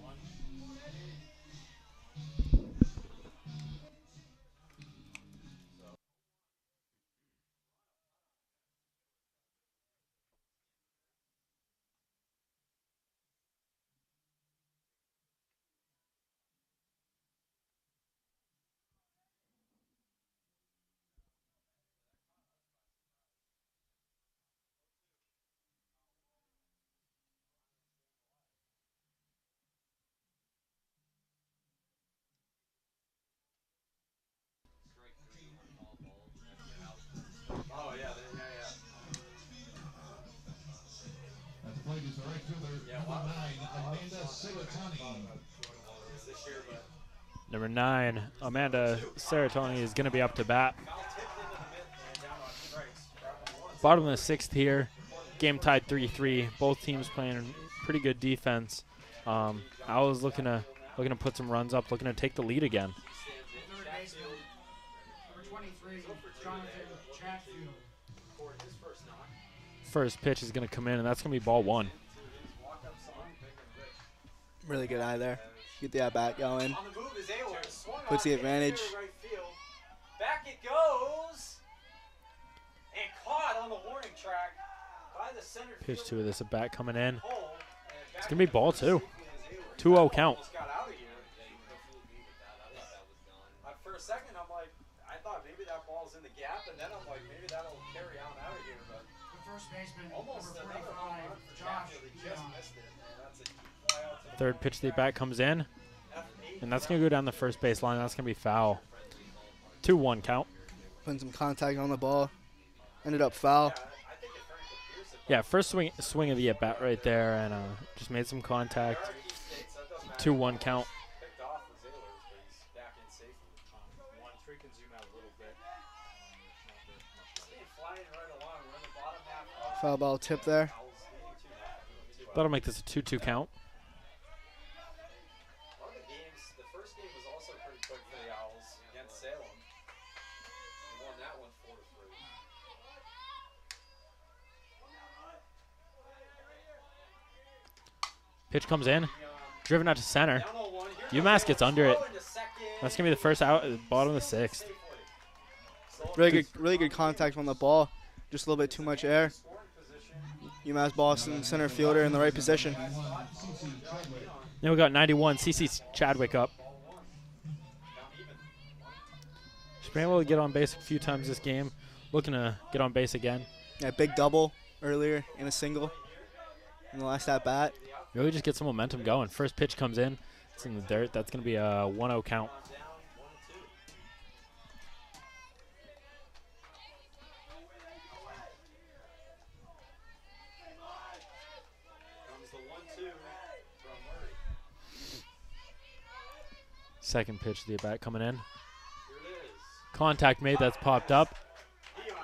Number 9, Amanda Saratoni is going to be up to bat. Bottom of the 6th here. Game tied 3-3. Both teams playing pretty good defense. Owls looking to put some runs up, looking to take the lead again. Third baseman, number 23, Jonathan Chatfield. First pitch is going to come in, and that's going to be ball 1. Really good eye there. Get the at-bat going. Puts the advantage. Back it goes. And caught on the warning track by the center. Pitch 2 of this at bat coming in. It's going to be ball 2. 2-0 count. For a second, I'm like, I thought maybe that ball's in the gap, and then I'm like, maybe that'll carry on out of here. But The first baseman, almost number another 45, Josh just missed it, man. That's a fly out to the Third pitch of the bat comes in, and that's going to go down the first base line. That's going to be foul. 2-1 count. Putting some contact on the ball. Ended up foul. Yeah, first swing of the at bat right there, and just made some contact. 2-1 count. Foul ball tip there. That'll make this a 2-2 count. The first game was also pretty quick for the Owls against Salem. They won that one 4-3. Pitch comes in, driven out to center. UMass gets under it. That's gonna be the first out at the bottom of the 6th. Really good contact on the ball. Just a little bit too much air. UMass-Boston center fielder in the right position. Then we got 91, CC Chadwick up. She's been able to get on base a few times this game. Looking to get on base again. Yeah, big double earlier and a single in the last at bat. Really just get some momentum going. First pitch comes in. It's in the dirt. That's going to be a 1-0 count. Second pitch to the at bat coming in. Contact made, that's popped up.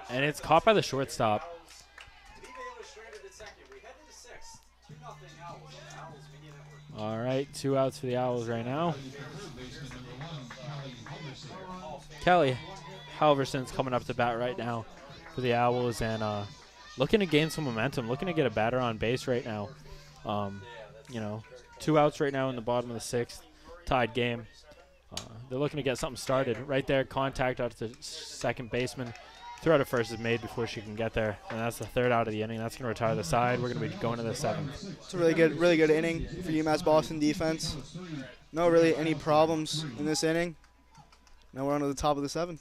And it's caught by the shortstop. All right, 2 outs for the Owls right now. Kelly Halverson's coming up to bat right now for the Owls, and looking to gain some momentum, looking to get a batter on base right now. 2 outs right now in the bottom of the 6th, tied game. They're looking to get something started. Right there, contact out to the second baseman. Throw to first is made before she can get there, and that's the 3rd out of the inning. That's going to retire the side. We're going to be going to the 7th. It's a really good inning for UMass-Boston defense. No really any problems in this inning. Now we're on to the top of the 7th.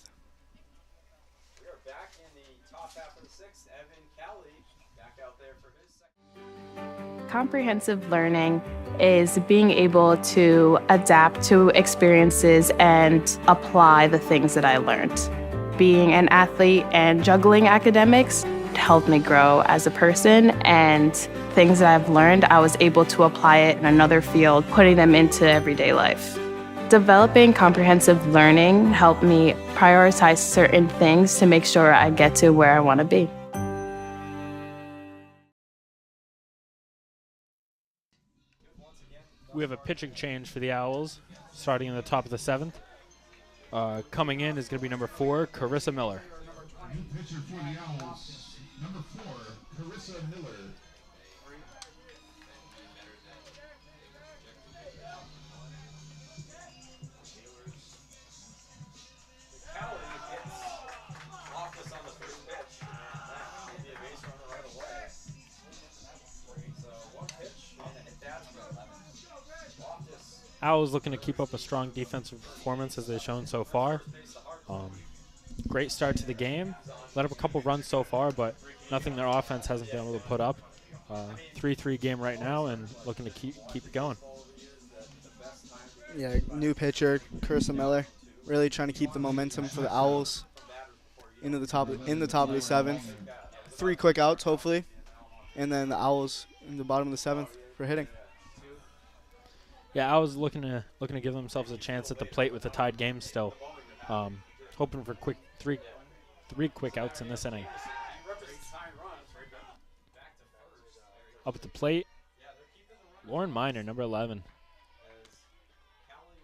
We are back in the top half of the 6th. Evan Kelly back out there for his second. Comprehensive learning is being able to adapt to experiences and apply the things that I learned. Being an athlete and juggling academics helped me grow as a person, and things that I've learned, I was able to apply it in another field, putting them into everyday life. Developing comprehensive learning helped me prioritize certain things to make sure I get to where I want to be. We have a pitching change for the Owls, starting in the top of the 7th. Coming in is going to be number 4, Carissa Miller. New pitcher for the Owls, number 4, Carissa Miller. Owls looking to keep up a strong defensive performance as they've shown so far. Great start to the game. Let up a couple runs so far, but nothing their offense hasn't been able to put up. 3-3 game right now, and looking to keep it going. Yeah, new pitcher, Carissa Miller, really trying to keep the momentum for the Owls in the top of the 7th. 3 quick outs, hopefully, and then the Owls in the bottom of the 7th for hitting. Yeah, I was looking to give themselves a chance at the plate with a tied game still. Hoping for three quick outs in this inning. Up at the plate, Lauren Miner, number 11.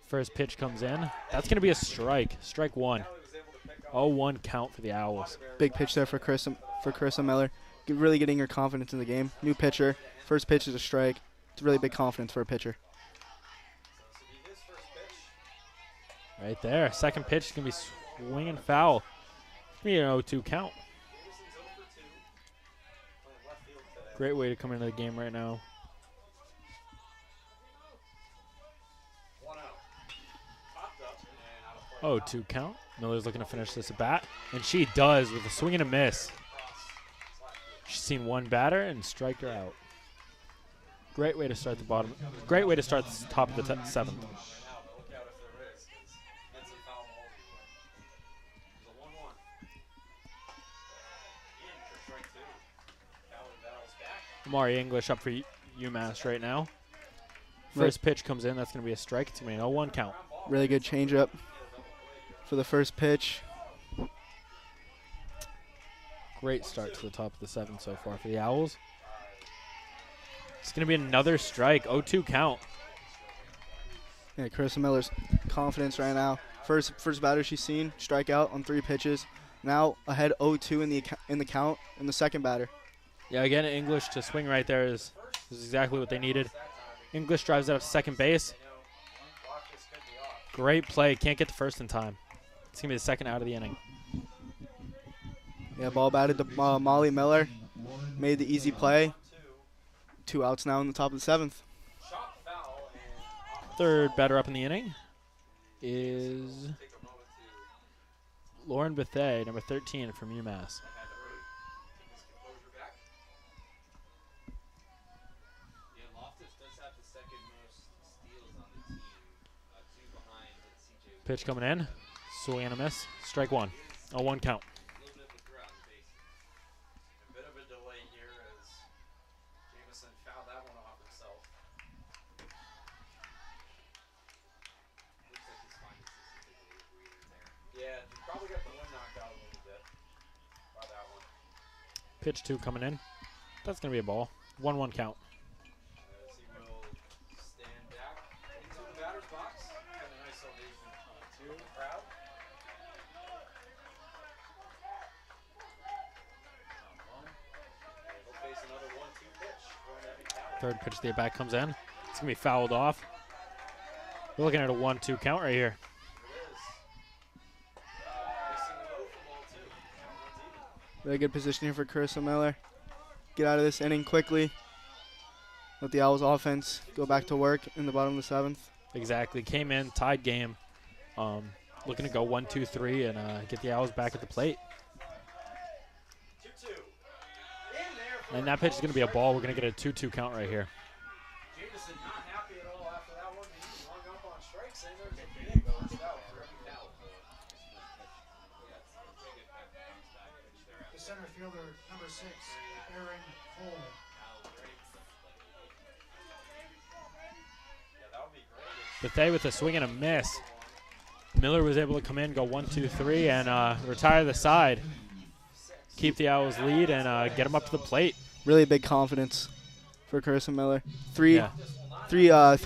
First pitch comes in. That's going to be a strike. Strike one. 0-1 count for the Owls. Big pitch there for Carissa Miller. Really getting her confidence in the game. New pitcher. First pitch is a strike. It's really big confidence for a pitcher. Right there. Second pitch is going to be swinging foul. It's going to be an 0-2 count. Great way to come into the game right now. 0-2 count. Miller's looking to finish this at bat, and she does with a swing and a miss. She's seen one batter and striked her out. Great way to start the bottom. Great way to start the top of the seventh. Amari English up for UMass right now. First pitch comes in. That's going to be a strike. It's going to be an 0-1 count. Really good changeup for the first pitch. Great start to the top of the seventh so far for the Owls. It's going to be another strike. 0-2 count. Yeah, Carissa Miller's confidence right now. First batter she's seen, strikeout on 3 pitches. Now ahead 0-2 in the count in the second batter. Yeah, again, English to swing right there is exactly what they needed. English drives out to second base. Great play. Can't get the first in time. It's going to be the second out of the inning. Yeah, ball batted to Molly Miller. Made the easy play. 2 outs now in the top of the seventh. Third batter up in the inning is Lauren Bethay, number 13 from UMass. Pitch coming in. Swing and a miss. Strike one. 0-1 count. Pitch 2 coming in. That's going to be a ball. 1-1 count. Third pitch to the at-bat comes in. It's going to be fouled off. We're looking at a 1-2 count right here. Really good position here for Carissa Miller. Get out of this inning quickly. Let the Owls offense go back to work in the bottom of the seventh. Exactly. Came in, tied game. Looking to go 1-2-3 and get the Owls back at the plate. And that pitch is going to be a ball. We're going to get a 2-2 count right here. The center fielder, number 6, Aaron Cole. Bethay with a swing and a miss. Miller was able to come in, go 1-2-3, and retire the side. Keep the Owls lead and get them up to the plate. Really big confidence for Carissa Miller. Three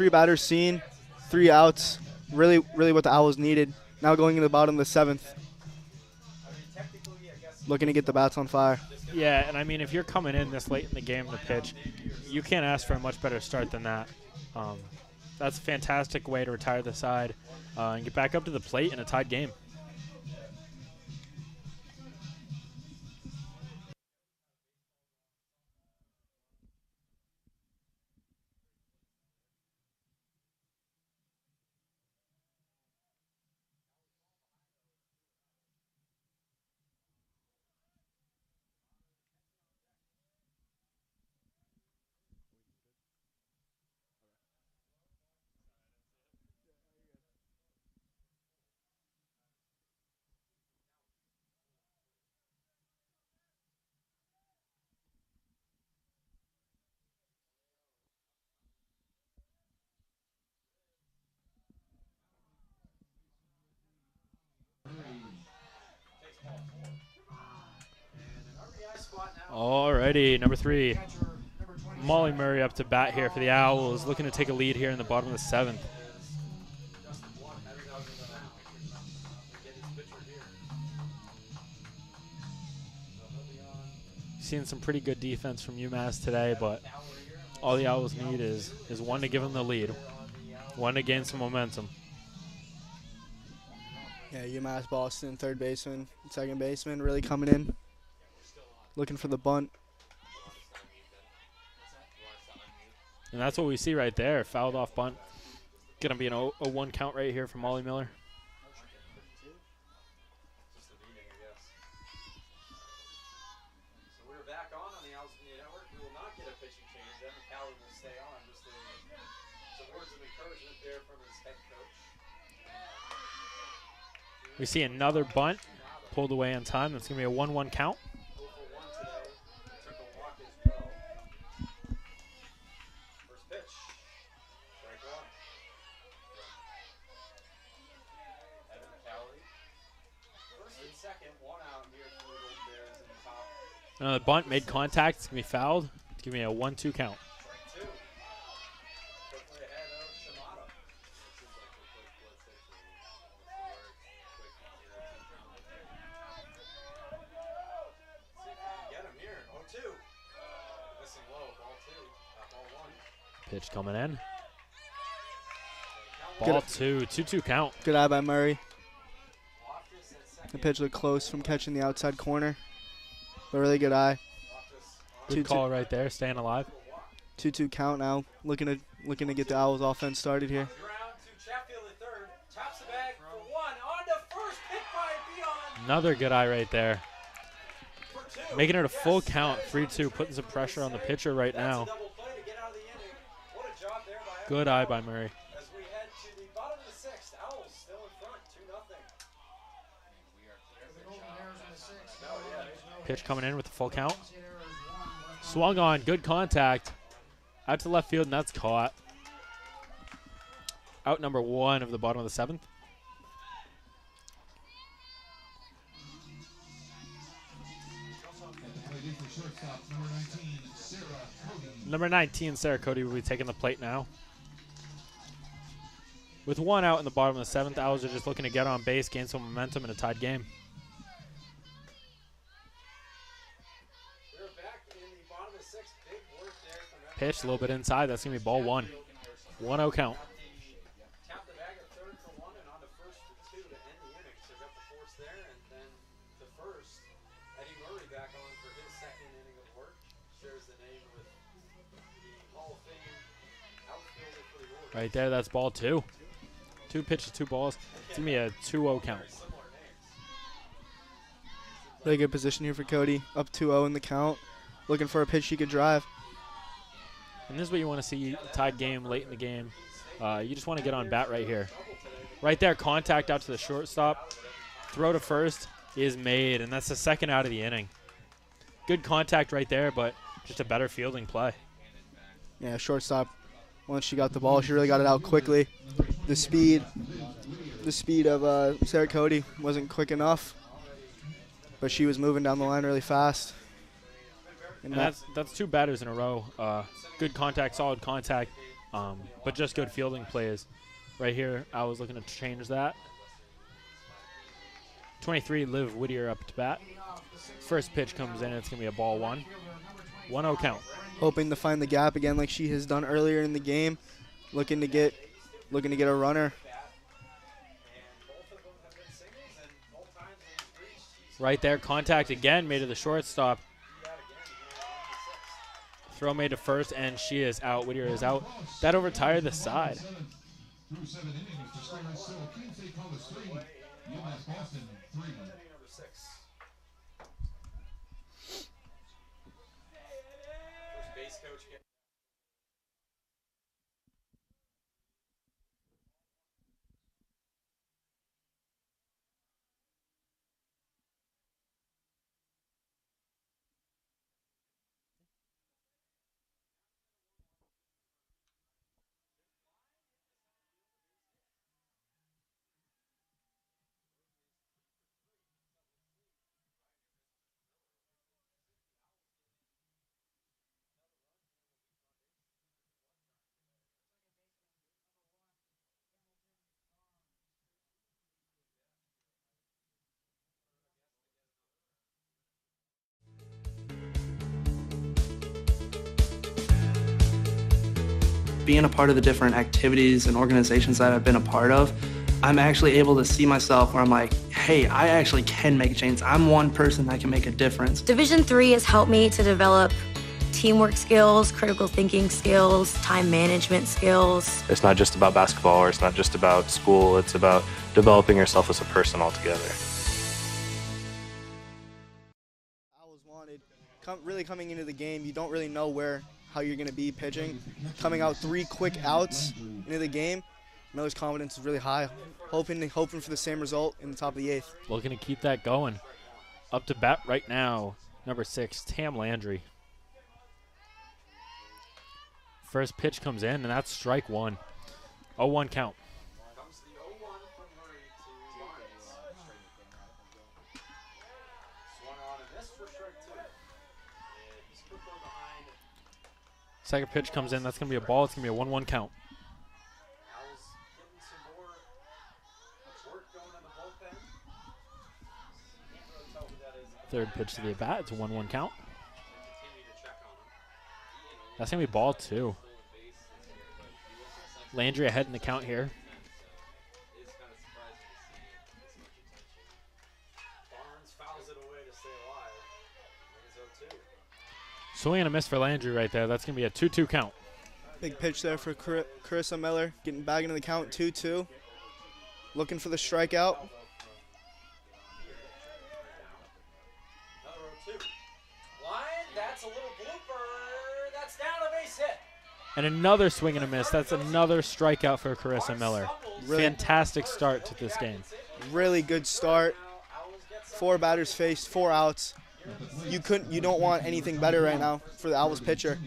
batters seen, 3 outs. Really what the Owls needed. Now going in the bottom of the seventh. Looking to get the bats on fire. Yeah, and I mean, if you're coming in this late in the game to pitch, you can't ask for a much better start than that. That's a fantastic way to retire the side and get back up to the plate in a tied game. Alrighty, number 3. Molly Murray up to bat here for the Owls, looking to take a lead here in the bottom of the 7th. Seeing some pretty good defense from UMass today, but all the Owls need is one to give them the lead, one to gain some momentum. Yeah, UMass-Boston, third baseman, second baseman, really coming in, looking for the bunt. And that's what we see right there, fouled off bunt. Going to be a 1 count right here from Molly Miller. We see another bunt pulled away on time. That's going to be a 1-1 count. Another bunt made contact. It's going to be fouled. It's going to be a 1-2 count. Pitch coming in. Ball 2, 2-2 count. Good eye by Murray. The pitch looked close from catching the outside corner. A really good eye. Good call right there, staying alive. 2-2 count now. Looking to get the Owls offense started here. Another good eye right there. Making it a full count, 3-2, putting some pressure on the pitcher right now. Good eye by Murray. Pitch coming in with the full count. Swung on, good contact. Out to left field, and that's caught. Out number 1 of the bottom of the 7th. Number 19, Sarah Cody, will be taking the plate now. With 1 out in the bottom of the 7th, Owls are just looking to get on base, gain some momentum in a tied game. Pitch a little bit inside. That's going to be ball 1. 1-0 count. Right there, that's ball 2. 2 pitches, 2 balls. It's going to be a 2-0 count. Really good position here for Cody. Up 2-0 in the count. Looking for a pitch she could drive. And this is what you want to see, tied game, late in the game. You just want to get on bat right here. Right there, contact out to the shortstop. Throw to first is made, and that's the 2nd out of the inning. Good contact right there, but just a better fielding play. Yeah, shortstop. Once she got the ball, she really got it out quickly. The speed of Sarah Cody wasn't quick enough, but she was moving down the line really fast. And that's 2 batters in a row. Good contact, solid contact, but just good fielding plays. Right here, I was looking to change that. 23, Liv Whittier up to bat. First pitch comes in, it's going to be a ball 1. 1-0 count. Hoping to find the gap again like she has done earlier in the game. Looking to get a runner. Right there, contact again, made to the shortstop. Throw made to first, and she is out. Whittier is out. That overtired the side. Through 7 innings, the score is still Keene State College 3, UMass-Boston 3. being a part of the different activities and organizations that I've been a part of, I'm actually able to see myself where I'm like, hey, I actually can make a change. I'm one person that can make a difference. Division III has helped me to develop teamwork skills, critical thinking skills, time management skills. It's not just about basketball, or it's not just about school. It's about developing yourself as a person altogether. Really coming into the game, you don't really know how you're going to be pitching. Coming out 3 quick outs into the game, Miller's confidence is really high. Hoping for the same result in the top of the 8th. Looking to keep that going. Up to bat right now, number 6, Tam Landry. First pitch comes in, and that's strike 1. 0-1 count. Second pitch comes in. That's going to be a ball. It's going to be a 1-1 count. Third pitch to the at-bat. It's a 1-1 count. That's going to be ball 2. Landry ahead in the count here. Swing and a miss for Landry right there. That's going to be a 2-2 count. Big pitch there for Carissa Miller, getting back into the count, 2-2. Looking for the strikeout. That's a little blooper. That's down a base hit. And another swing and a miss. That's another strikeout for Carissa Miller. Really fantastic start to this game. Really good start. 4 batters faced, 4 outs. You don't want anything better right now for the Owls pitcher.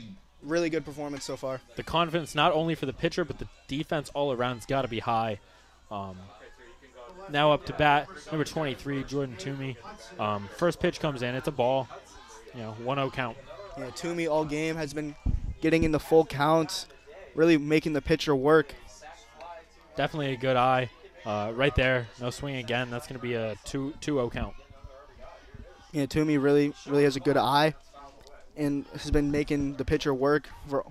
Really good performance so far. The confidence not only for the pitcher, but the defense all around has got to be high. Now up to bat, number 23, Jordan Toomey. First pitch comes in. It's a ball. 1-0 count. Yeah, Toomey all game has been getting into full counts, really making the pitcher work. Definitely a good eye. Right there, no swing again. That's going to be a 2-0 count. Yeah, Toomey really has a good eye and has been making the pitcher work for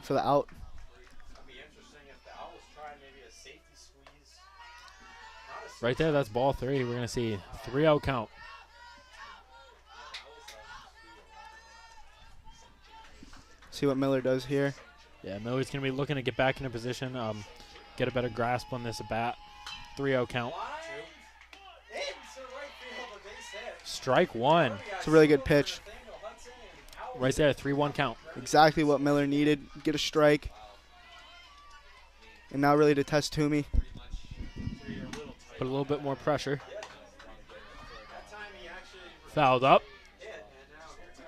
the out. Right there, that's ball 3. We're going to see 3-0 count. See what Miller does here. Yeah, Miller's going to be looking to get back into position, get a better grasp on this at bat. 3-0 count. Strike 1. It's a really good pitch. Right there, 3-1 count. Exactly what Miller needed. Get a strike. And now really to test Toomey. Put a little bit more pressure. Fouled up.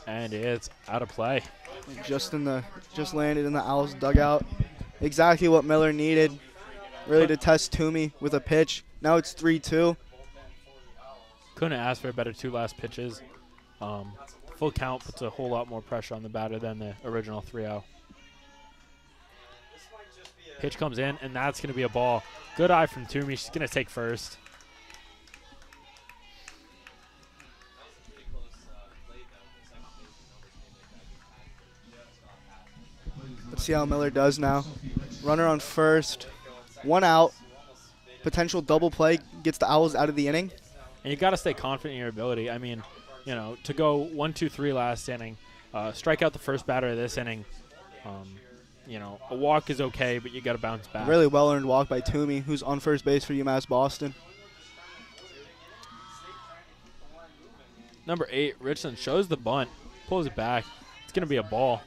And it's out of play. Just landed in the Owls dugout. Exactly what Miller needed. Really to test Toomey with a pitch. Now it's 3-2. Couldn't ask for a better 2 last pitches. Full count puts a whole lot more pressure on the batter than the original 3-0. Pitch comes in, and that's going to be a ball. Good eye from Toomey. She's going to take first. Let's see how Miller does now. Runner on first. 1 out. Potential double play gets the Owls out of the inning. And you got to stay confident in your ability. I mean, to go 1-2-3 last inning, strike out the first batter of this inning. A walk is okay, but you got to bounce back. Really well-earned walk by Toomey, who's on first base for UMass-Boston. Number 8, Richland shows the bunt, pulls it back. It's going to be a ball.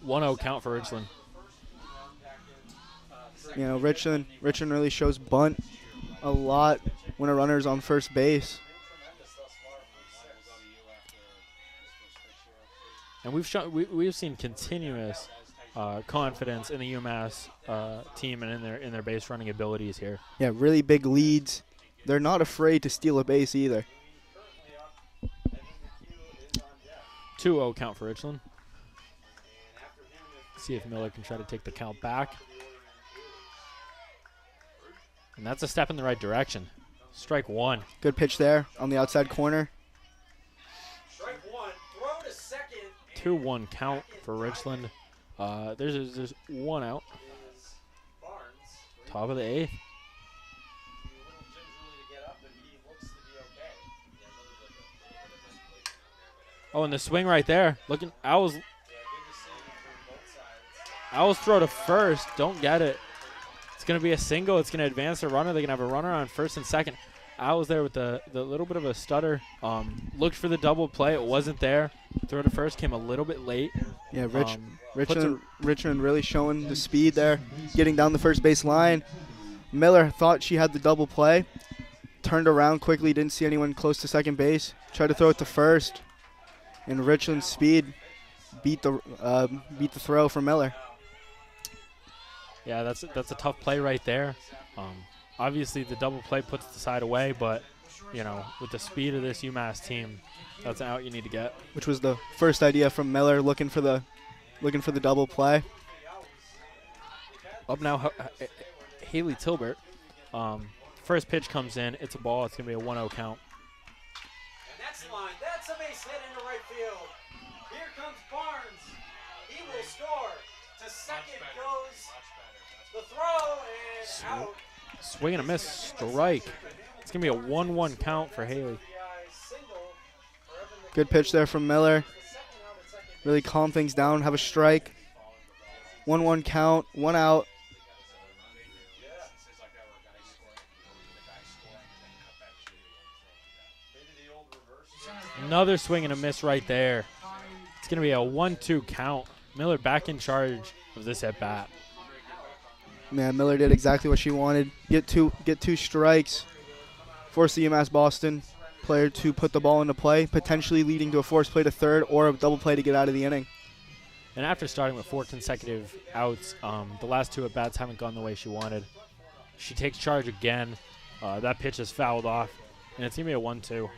1-0 count for Richland. Richland really shows bunt a lot when a runner's on first base. And we've seen continuous confidence in the UMass team and in their base running abilities here. Yeah, really big leads. They're not afraid to steal a base either. 2-0 count for Richland. See if Miller can try to take the count back. And that's a step in the right direction. Strike 1. Good pitch there on the outside corner. Strike 1. Throw to second. 2-1 count for Richland. There's one out. Top of the 8th. Oh, and the swing right there. Looking, Owls throw to first. Don't get it. It's going to be a single. It's going to advance the runner. They're going to have a runner on first and second. Owls there with the little bit of a stutter. Looked for the double play. It wasn't there. Throw to first came a little bit late. Yeah, Richmond really showing the speed there, getting down the first base line. Miller thought she had the double play, turned around quickly, didn't see anyone close to second base, tried to throw it to first, and Richland's speed beat the throw for Miller. Yeah, that's a tough play right there. Obviously, the double play puts the side away, but you know, with the speed of this UMass team, that's an out you need to get. Which was the first idea from Miller, looking for the double play. Up now, Haley Tilbert. First pitch comes in. It's a ball. It's going to be a 1-0 count. Next line, that's a base hit into right field. Here comes Barnes. He will score. To second goes the throw and out. Swing and a miss, strike. It's going to be a 1-1 count for Haley. Good pitch there from Miller. Really calm things down, have a strike. 1-1 count, 1 out. Another swing and a miss right there. It's going to be a 1-2 count. Miller back in charge of this at-bat. Man, Miller did exactly what she wanted. Get two strikes. Force the UMass-Boston player to put the ball into play, potentially leading to a forced play to third or a double play to get out of the inning. And after starting with 4 consecutive outs, the last 2 at-bats haven't gone the way she wanted. She takes charge again. That pitch is fouled off, and it's going to be a 1-2.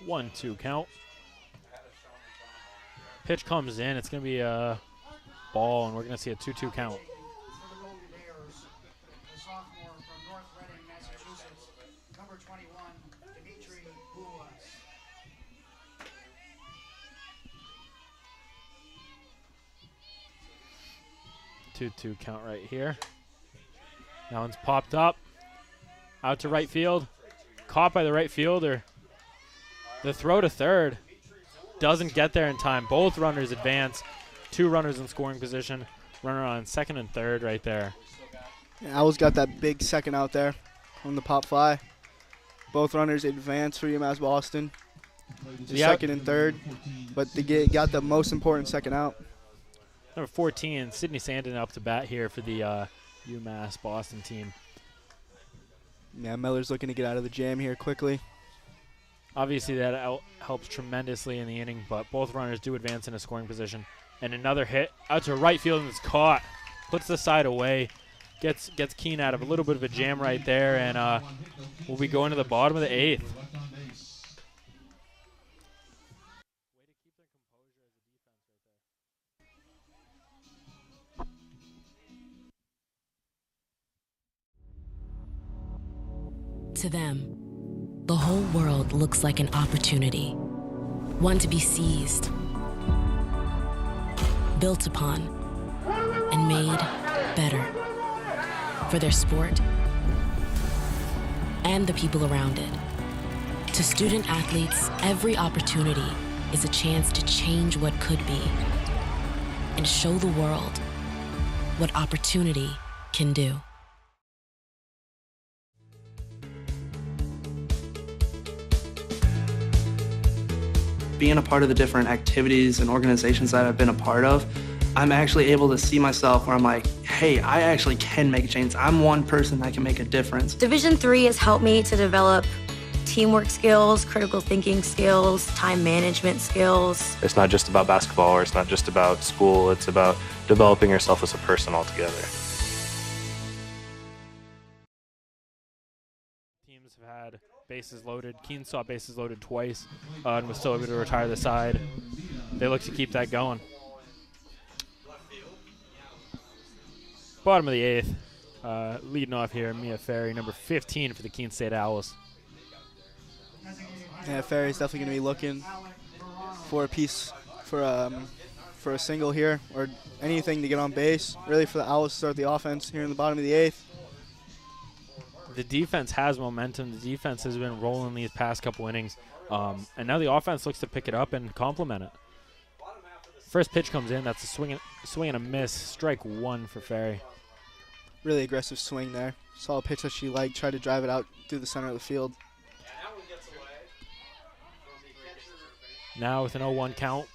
One-two count. Pitch comes in. It's going to be a ball, and we're going to see a 2-2 count. The sophomore from North Reading, Massachusetts, number 21, Dimitri Boulas. 2-2 count right here. That one's popped up. Out to right field. Caught by the right fielder. The throw to third doesn't get there in time. Both runners advance. 2 runners in scoring position. Runner on second and third right there. Yeah, Owls got that big second out there on the pop fly. Both runners advance for UMass-Boston. Second and third, but they got the most important second out. Number 14, Sydney Sandin up to bat here for the UMass-Boston team. Yeah, Miller's looking to get out of the jam here quickly. Obviously, that helps tremendously in the inning, but both runners do advance in a scoring position. And another hit out to right field, and it's caught. Puts the side away. Gets Keene out of a little bit of a jam right there, and we'll be going to the bottom of the 8th. To them, the whole world looks like an opportunity, one to be seized, built upon, and made better for their sport and the people around it. To student athletes, every opportunity is a chance to change what could be and show the world what opportunity can do. Being a part of the different activities and organizations that I've been a part of, I'm actually able to see myself where I'm like, hey, I actually can make a change. I'm one person that can make a difference. Division III has helped me to develop teamwork skills, critical thinking skills, time management skills. It's not just about basketball, or it's not just about school. It's about developing yourself as a person altogether. Teams have had bases loaded. Keene saw bases loaded twice and was still able to retire the side. They look to keep that going. Bottom of the 8th. Leading off here, Mia Ferry, number 15 for the Keene State Owls. Yeah, Ferry's definitely going to be looking for a piece, for a single here, or anything to get on base. Really for the Owls to start the offense here in the bottom of the 8th. The defense has momentum. The defense has been rolling these past couple innings. And now the offense looks to pick it up and complement it. First pitch comes in. That's a swing and a miss. Strike 1 for Ferry. Really aggressive swing there. Saw a pitch that she liked, tried to drive it out through the center of the field. Now with an 0-1 count.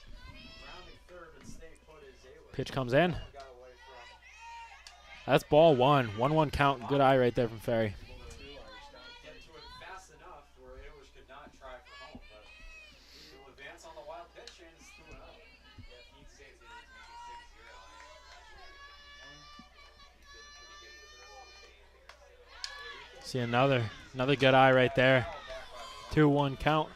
Pitch comes in. That's ball 1. 1-1 count. Good eye right there from Ferry. See another good eye right there. 2-1 count.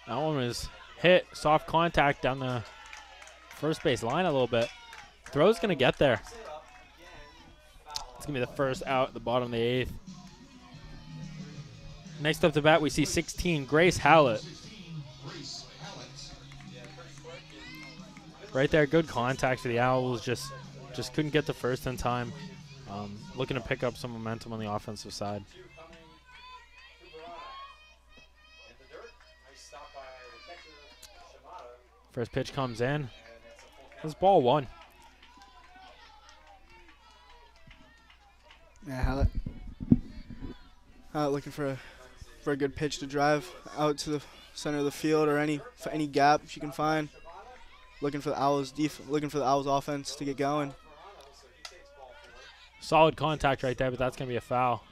That one was hit, soft contact down the first base line a little bit. Throw's going to get there. It's going to be the first out at the bottom of the 8th. Next up to bat, we see 16, Grace Hallett. Right there, good contact for the Owls. Just couldn't get the first in time. Looking to pick up some momentum on the offensive side. First pitch comes in. That's ball 1. Yeah, Hallett looking for a good pitch to drive out to the center of the field or any gap she can find. Looking for the Owls offense to get going. Solid contact right there, but that's going to be a foul.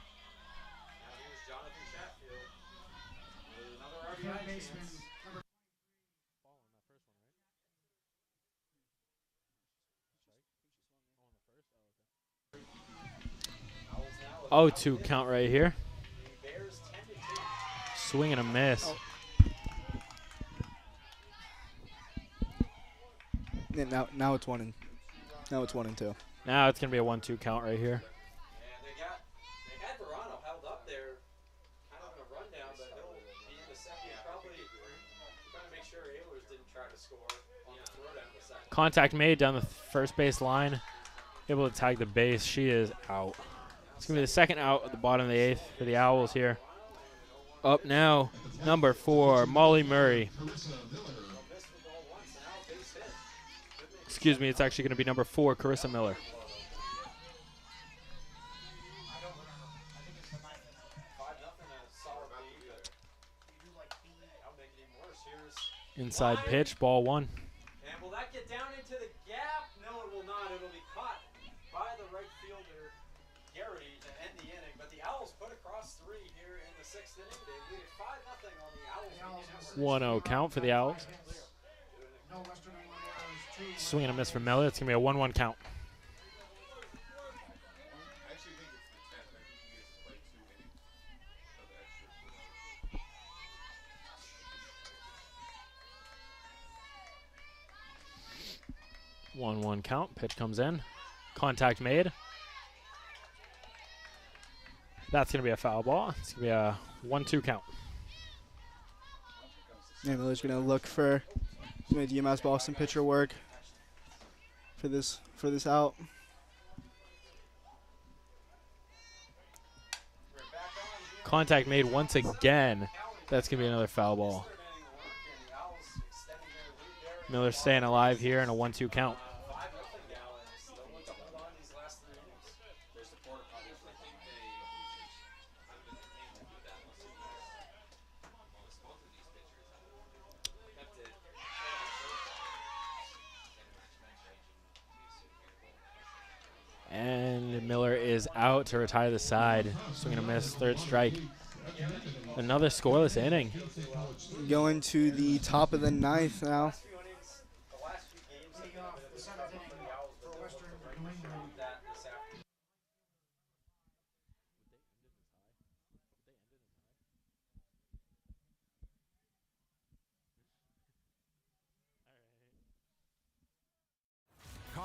Oh, 2 count right here. Swing and a miss. Yeah, now it's 1 and 2. Now it's gonna be a 1-2 count right here. They had Verano held up there, kind of in a rundown, but he'll be in the second, probably trying to make sure Ehlers didn't try to score on the throw down the second. Contact made down the first base line. Able to tag the base. She is out. It's going to be the second out at the bottom of the 8th for the Owls here. Up now, number 4, Molly Murray. Excuse me, it's actually going to be number 4, Carissa Miller. Inside pitch, ball 1. And will that get down into the gap? No, it will not. It'll be caught by the right fielder, Garrity, to end the inning. But the Owls put across 3 here in the 6th inning. They lead 5-0 on the Owls. 1-0 count for the Owls. Swing and a miss from Miller. It's going to be a 1-1 count. One count. Pitch comes in. Contact made. That's going to be a foul ball. It's going to be a 1-2 count. Yeah, Miller's going to look for the UMass-Boston pitcher work for this out. Contact made once again. That's going to be another foul ball. Miller staying alive here in a 1-2 count. And Miller is out to retire the side. Swing and a miss, 3rd strike. Another scoreless inning. Going to the top of the 9th now.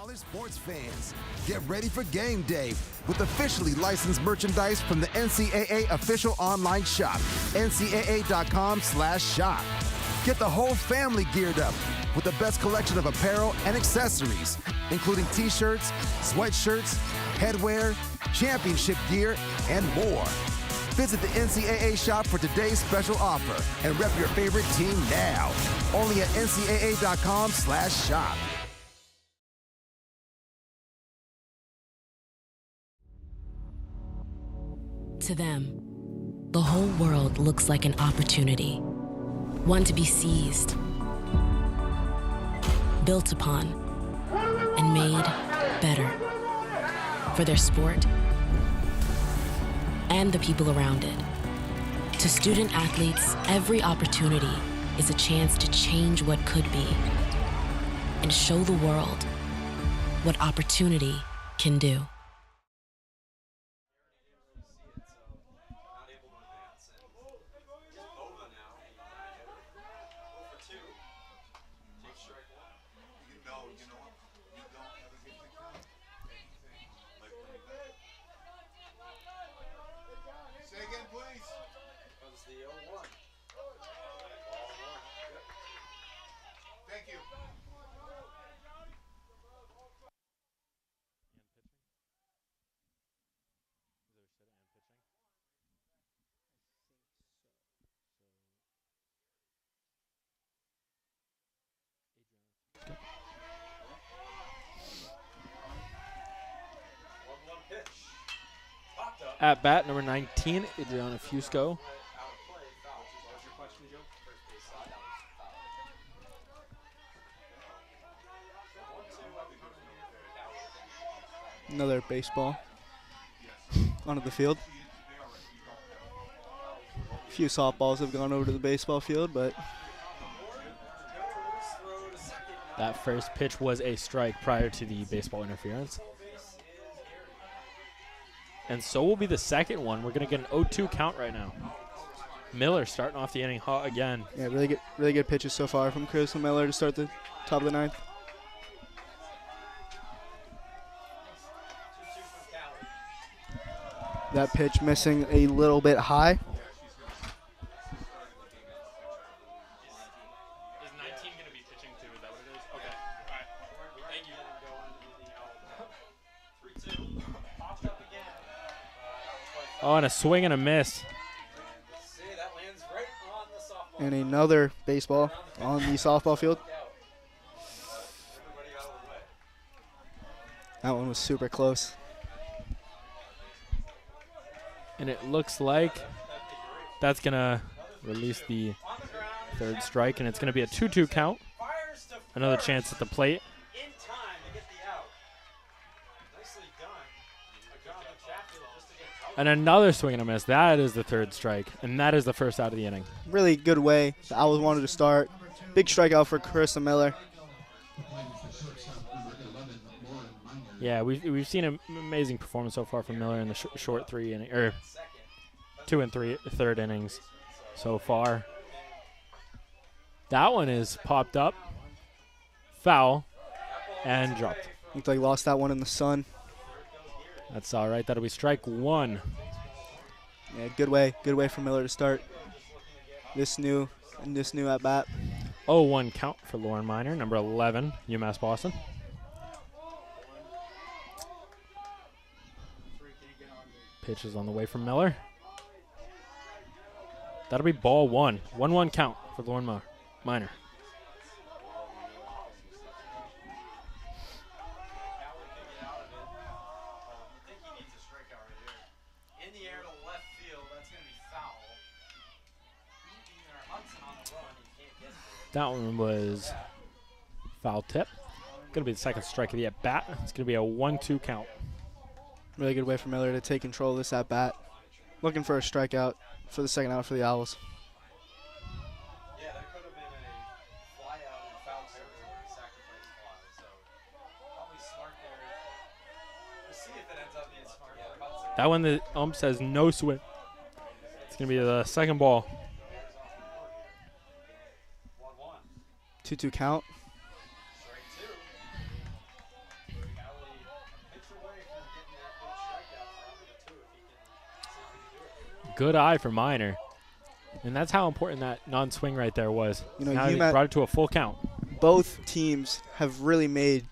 College sports fans, get ready for game day with officially licensed merchandise from the NCAA official online shop, ncaa.com/shop. Get the whole family geared up with the best collection of apparel and accessories, including t-shirts, sweatshirts, headwear, championship gear, and more. Visit the NCAA shop for today's special offer and rep your favorite team now. Only at ncaa.com/shop. To them, the whole world looks like an opportunity, one to be seized, built upon, and made better for their sport and the people around it. To student athletes, every opportunity is a chance to change what could be and show the world what opportunity can do. Say again, please. Comes the 0-1. Thank you. At bat, number 19, Adriana Fusco. Another baseball onto the field. A few softballs have gone over to the baseball field, but That first pitch was a strike prior to the baseball interference. And so will be the second one. We're going to get an 0-2 count right now. Miller starting off the inning hot again. yeah, really good pitches so far from Chris Miller to start the top of the ninth. That pitch missing a little bit high. Is 19 going to be pitching too? Is that what it is? Okay. All right. Thank you. 3-2. Popped up again. Oh, and a swing and a miss. And another baseball on the softball field. That one was super close. And it looks like that's going to release the third strike, and it's going to be a 2-2 count. Another chance at the plate. And another swing and a miss. That is the third strike, and that is the first out of the inning. Really good way the Owls wanted to start. Big strikeout for Carissa Miller. Yeah, we've seen an amazing performance so far from Miller in the short 2 and 3 third innings so far. That one is popped up, foul, and dropped. Looked like lost that one in the sun. That's all right. That'll be strike one. Yeah, good way for Miller to start this new at bat. 0-1 count for Lauren Miner, number 11, UMass-Boston. Pitch is on the way from Miller. That'll be ball one. 1-1 count for Lauren Miner. That one was foul tip. Going to be the second strike of the at-bat. It's going to be a 1-2 count. Really good way for Miller to take control of this at-bat. Looking for a strikeout for the second out for the Owls. Yeah, that could have been a fly out and foul territory, sacrifice fly. So probably smart there. We'll see if it ends up being smart for Hudson. That one, the ump says no swing. It's going to be the second ball. 2-2 count. Good eye for Minor. And that's how important that non-swing right there was. You know, now he brought it to a full count. Both teams have really made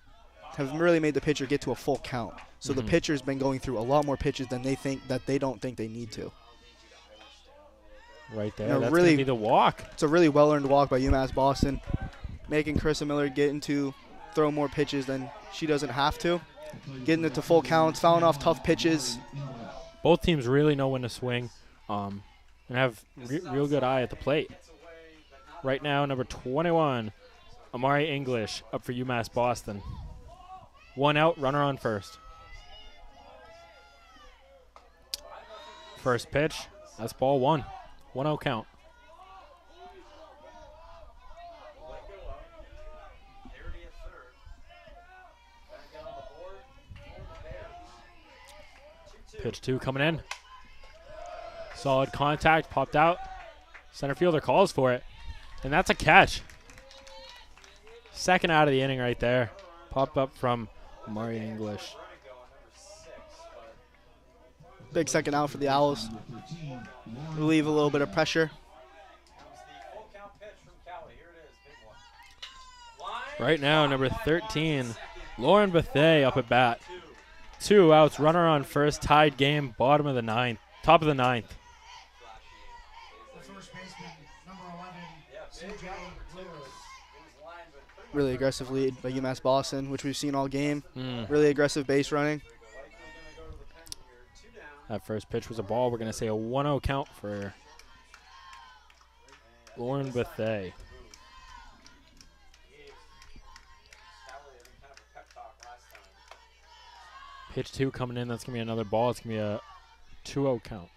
the pitcher get to a full count. So the pitcher's been going through a lot more pitches than they don't think they need to. Right there. You know, That's really, going to be the walk. It's a really well-earned walk by UMass-Boston, making Carissa Miller throw more pitches than she doesn't have to. Getting it to full counts, fouling off tough pitches. Both teams really know when to swing and have real good eye at the plate. Right now, number 21, Amari English, up for UMass-Boston. 1 out, runner on first. First pitch, that's ball 1. 1-0 count. Pitch 2 coming in. Solid contact, popped out. Center fielder calls for it. And that's a catch. Second out of the inning right there. Popped up from Amari English. Big second out for the Owls. Relieve a little bit of pressure. Right now, number 13, Lauren Bethea up at bat. 2 outs, runner on first, tied game, top of the ninth. Really aggressive lead by UMass-Boston, which we've seen all game. Really aggressive base running. That first pitch was a ball. We're going to say a 1-0 count for Lauren Bethea. Pitch 2 coming in. That's going to be another ball. It's going to be a 2-0 count.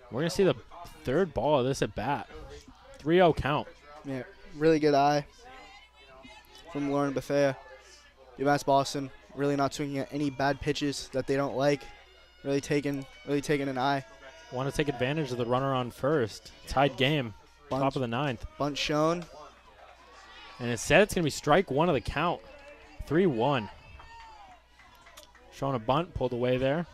We're going to see the third ball of this at bat. 3-0 count. Yeah, really good eye from Lauren Bethea. UMass-Boston really not swinging at any bad pitches that they don't like. Really taking an eye. Want to take advantage of the runner on first. Tied game. Top of the ninth. Bunt shown. And it said it's going to be strike 1 of the count. 3-1. Showing a bunt. Pulled away there.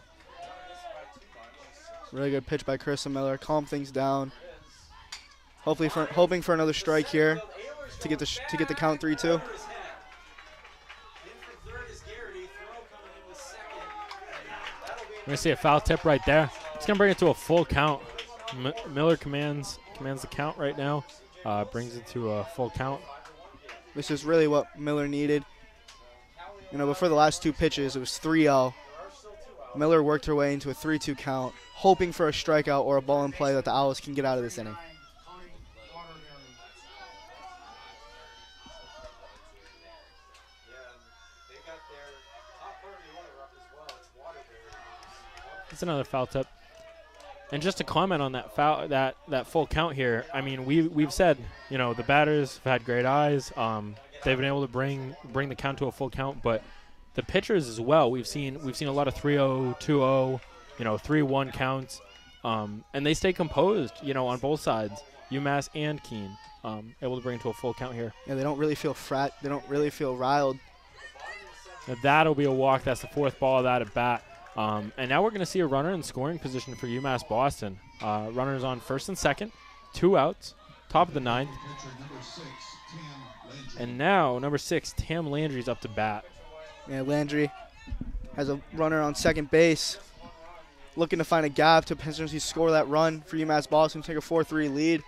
Really good pitch by Carissa Miller. Calm things down. Hoping for another strike here to get the count 3-2. We're going to see a foul tip right there. It's going to bring it to a full count. Miller commands the count right now. Brings it to a full count. This is really what Miller needed. You know, before the last 2 pitches, it was 3-0. Miller worked her way into a 3-2 count, hoping for a strikeout or a ball in play that the Owls can get out of this inning. It's another foul tip. And just to comment on that foul, that full count here, I mean, we've said, you know, the batters have had great eyes. They've been able to bring the count to a full count, but the pitchers as well. We've seen a lot of 3-0, 2-0, 3-1 counts, and they stay composed, on both sides, UMass and Keene, able to bring it to a full count here. Yeah, they don't really feel They don't really feel riled. Now that'll be a walk. That's the 4th ball of that at bat. And now we're going to see a runner in scoring position for UMass-Boston. Runners on first and second, 2 outs, top of the ninth. And now number 6, Tam Landry's up to bat. Yeah, Landry has a runner on second base, looking to find a gap to potentially score that run for UMass-Boston, take a 4-3 lead.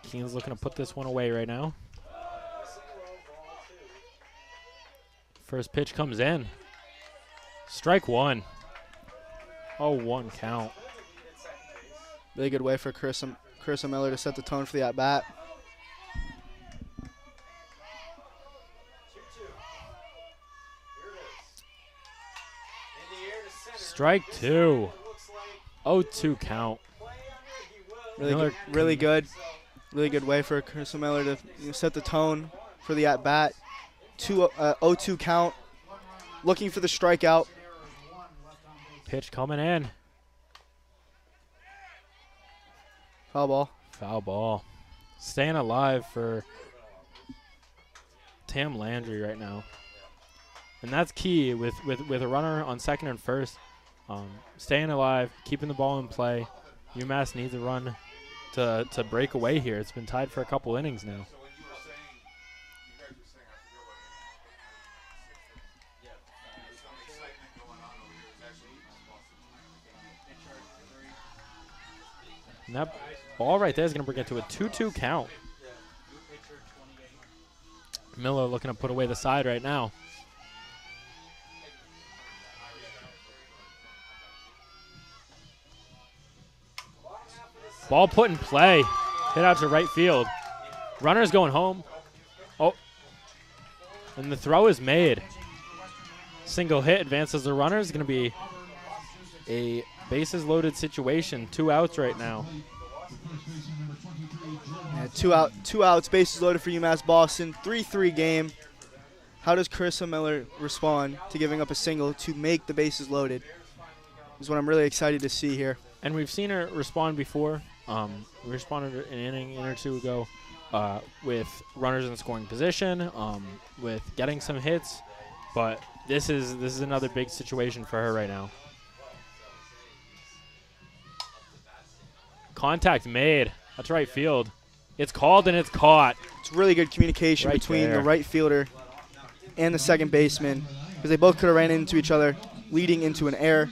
Keene's looking to put this one away right now. First pitch comes in. Strike 1. 0-1 count. Really good way for Carissa Miller to set the tone for the at-bat. Strike 2. 0-2 count. Really good way for Carissa Miller to set the tone for the at-bat. 0-2 count. looking for the strikeout. Pitch coming in. Foul ball. Foul ball. Staying alive for Tam Landry right now. And that's key with a runner on second and first. Staying alive, keeping the ball in play. UMass needs a run to break away here. It's been tied for a couple innings now. And that ball right there is going to bring it to a 2-2 count. Miller looking to put away the side right now. Ball put in play. Hit out to right field. Runner's going home. Oh. And the throw is made. Single hit advances the runner. Is going to be a bases loaded situation. 2 outs right now. Yeah, two outs, bases loaded for UMass-Boston. 3-3 game. How does Carissa Miller respond to giving up a single to make the bases loaded? Is what I'm really excited to see here. And we've seen her respond before. We responded an inning or two ago with runners in scoring position, with getting some hits. But this is another big situation for her right now. Contact made. That's right field. It's called and it's caught. It's really good communication Right between there. the right fielder and the second baseman, because they both could have ran into each other, leading into an error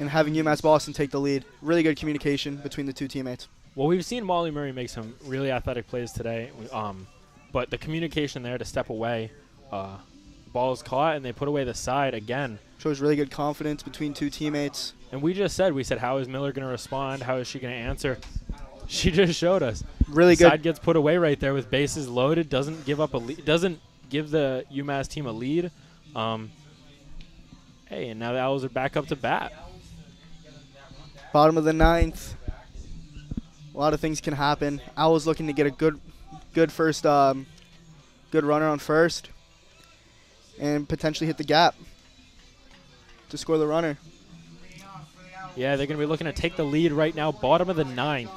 and having UMass-Boston take the lead. Really good communication between the two teammates. Well, we've seen Molly Murray make some really athletic plays today, but the communication there to step away, ball is caught and they put away the side again. Shows really good confidence between two teammates. And we said, how is Miller going to respond? How is she going to answer? She just showed us. Really good. Side gets put away right there with bases loaded. Doesn't give up a lead. Doesn't give the UMass team a lead. Hey, and now the Owls are back up to bat. Bottom of the 9th. A lot of things can happen. Owls looking to get a good first, good runner on first, and potentially hit the gap to score the runner. Yeah, they're going to be looking to take the lead right now. Bottom of the 9th.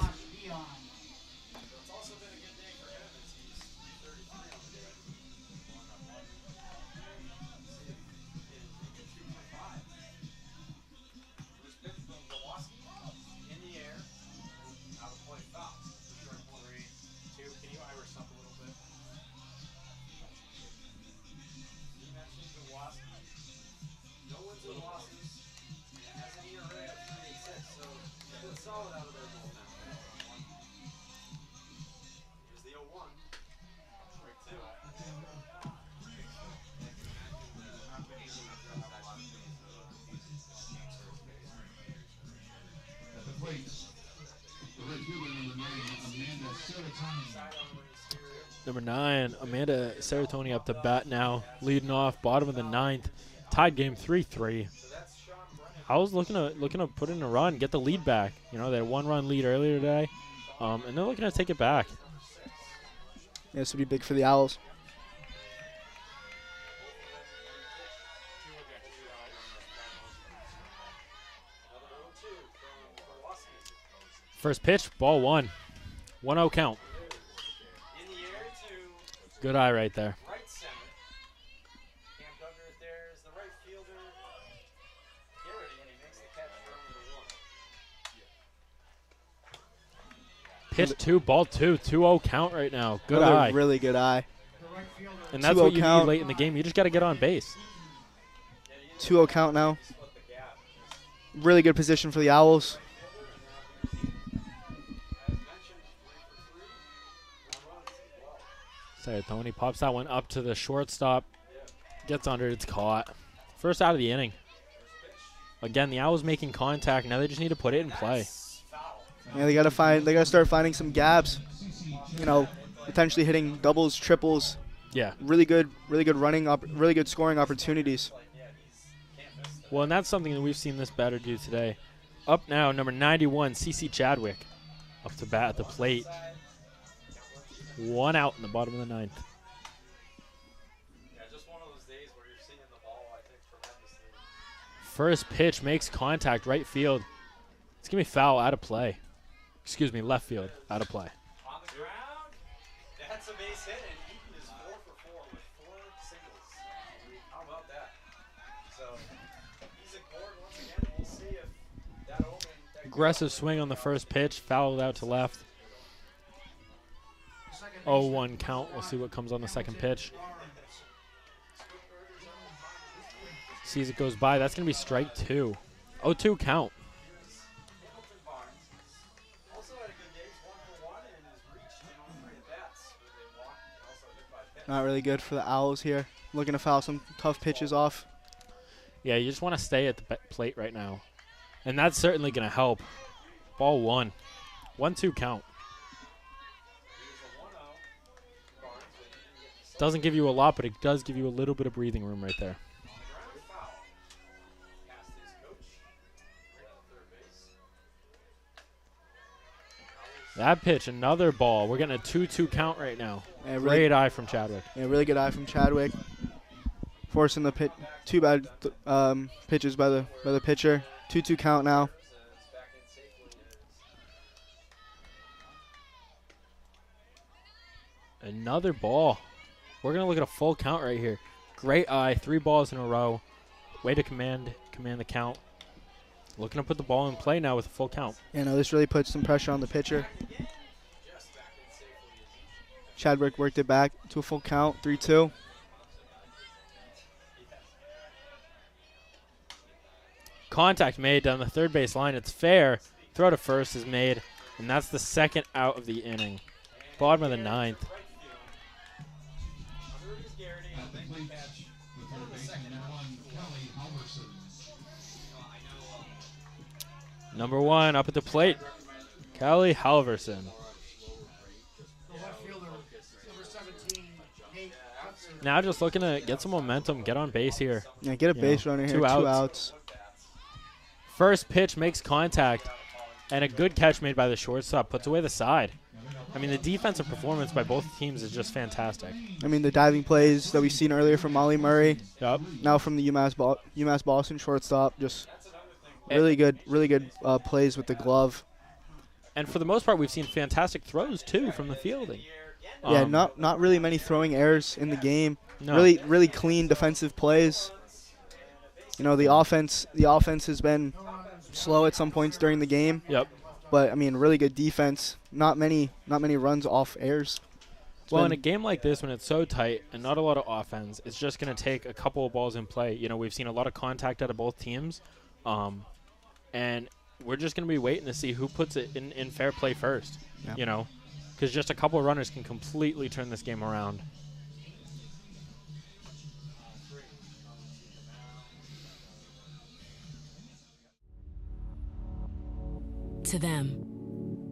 Number 9, Amanda Seratoni up to bat now, leading off, bottom of the 9th. Tied game 3-3. I was looking to put in a run, get the lead back. You know, they had a 1-run lead earlier today, and they're looking to take it back. Yeah, this would be big for the Owls. First pitch, ball 1. 1-0 count. Good eye right there. Pitch 2, ball 2, 2-0 count right now. Good Another eye. really good eye. And that's what you need late in the game. You just got to get on base. 2-0 count now. Really good position for the Owls. Tony pops that one up to the shortstop. Gets under, it's caught. First out of the inning. Again, the Owls making contact. Now they just need to put it in play. Yeah, they gotta start finding some gaps. You know, potentially hitting doubles, triples. Yeah. Really good running really good scoring opportunities. Well, and that's something that we've seen this batter do today. Up now, number 91, CC Chadwick. Up to bat at the plate. 1 out in the bottom of the 9th. Yeah, just one of those days where you're seeing the ball, I think, from First pitch makes contact, right field. It's going to be foul, out of play. Excuse me, left field, out of play. On the ground. That's a base hit, and Eaton is 4 for 4 with 4 singles. How about that? So he's ignored once again. We'll see if that open. Aggressive swing on the first pitch, fouled out to left. 0-1 count. We'll see what comes on the second pitch. Sees it goes by. That's going to be strike 2. 0-2 count. Not really good for the Owls here. Looking to foul some tough pitches off. Yeah, you just want to stay at the plate right now. And that's certainly going to help. Ball 1. 1-2 count. Doesn't give you a lot, but it does give you a little bit of breathing room right there. That pitch, another ball. We're getting a 2-2 count right now. Yeah, really, great eye from Chadwick. Yeah, really good eye from Chadwick. Forcing the pit. Two bad pitches by the pitcher. 2-2 count now. Another ball. We're gonna look at a full count right here. Great eye, 3 balls in a row. Way to command the count. Looking to put the ball in play now with a full count. Yeah, no, this really puts some pressure on the pitcher. Chadwick worked it back to a full count, 3-2. Contact made down the third base line. It's fair. Throw to first is made, and that's the second out of the inning. Bottom of the 9th. Number 1 up at the plate, Callie Halverson. Now just looking to get some momentum, get on base here. Yeah, get a base runner here, 2 outs. First pitch makes contact, and a good catch made by the shortstop puts away the side. I mean, the defensive performance by both teams is just fantastic. I mean, the diving plays that we've seen earlier from Molly Murray. Yep. Now from the UMass-Boston shortstop, just really good plays with the glove. And for the most part, we've seen fantastic throws too from the fielding. Yeah, not really many throwing errors in the game. No. Really clean defensive plays. You know, the offense has been slow at some points during the game. Yep. But I mean, really good defense. Not many runs off errors. Well, in a game like this, when it's so tight and not a lot of offense, it's just going to take a couple of balls in play. You know, we've seen a lot of contact out of both teams, and we're just going to be waiting to see who puts it in fair play first. Yeah. You know, because just a couple of runners can completely turn this game around. To them,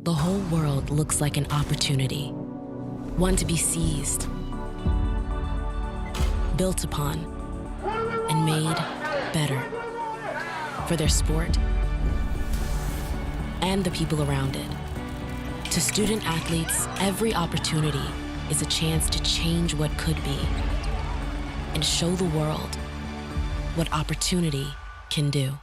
the whole world looks like an opportunity, one to be seized, built upon, and made better for their sport and the people around it. To student athletes, every opportunity is a chance to change what could be and show the world what opportunity can do.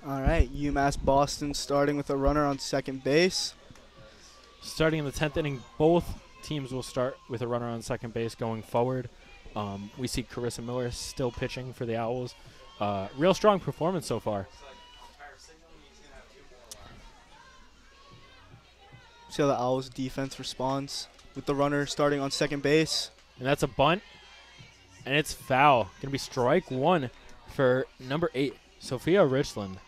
All right, UMass-Boston starting with a runner on second base. Starting in the 10th inning, both teams will start with a runner on second base going forward. We see Carissa Miller still pitching for the Owls. Real strong performance so far. See how the Owls defense responds with the runner starting on second base. And that's a bunt, and it's foul. Going to be strike 1 for number 8, Sophia Richland.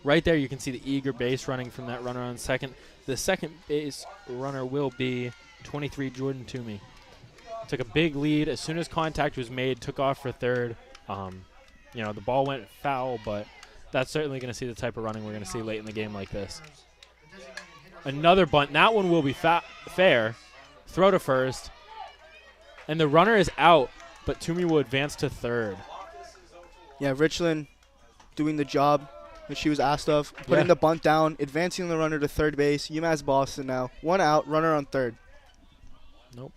Right there, you can see the eager base running from that runner on second. The second base runner will be 23 Jordan Toomey. Took a big lead as soon as contact was made, took off for third. The ball went foul, but that's certainly going to see the type of running we're going to see late in the game like this. Another bunt. That one will be fair. Throw to first. And the runner is out, but Toomey will advance to third. Yeah, Richland doing the job that she was asked of, putting the bunt down, advancing the runner to third base. UMass-Boston now. 1 out, runner on third. Nope.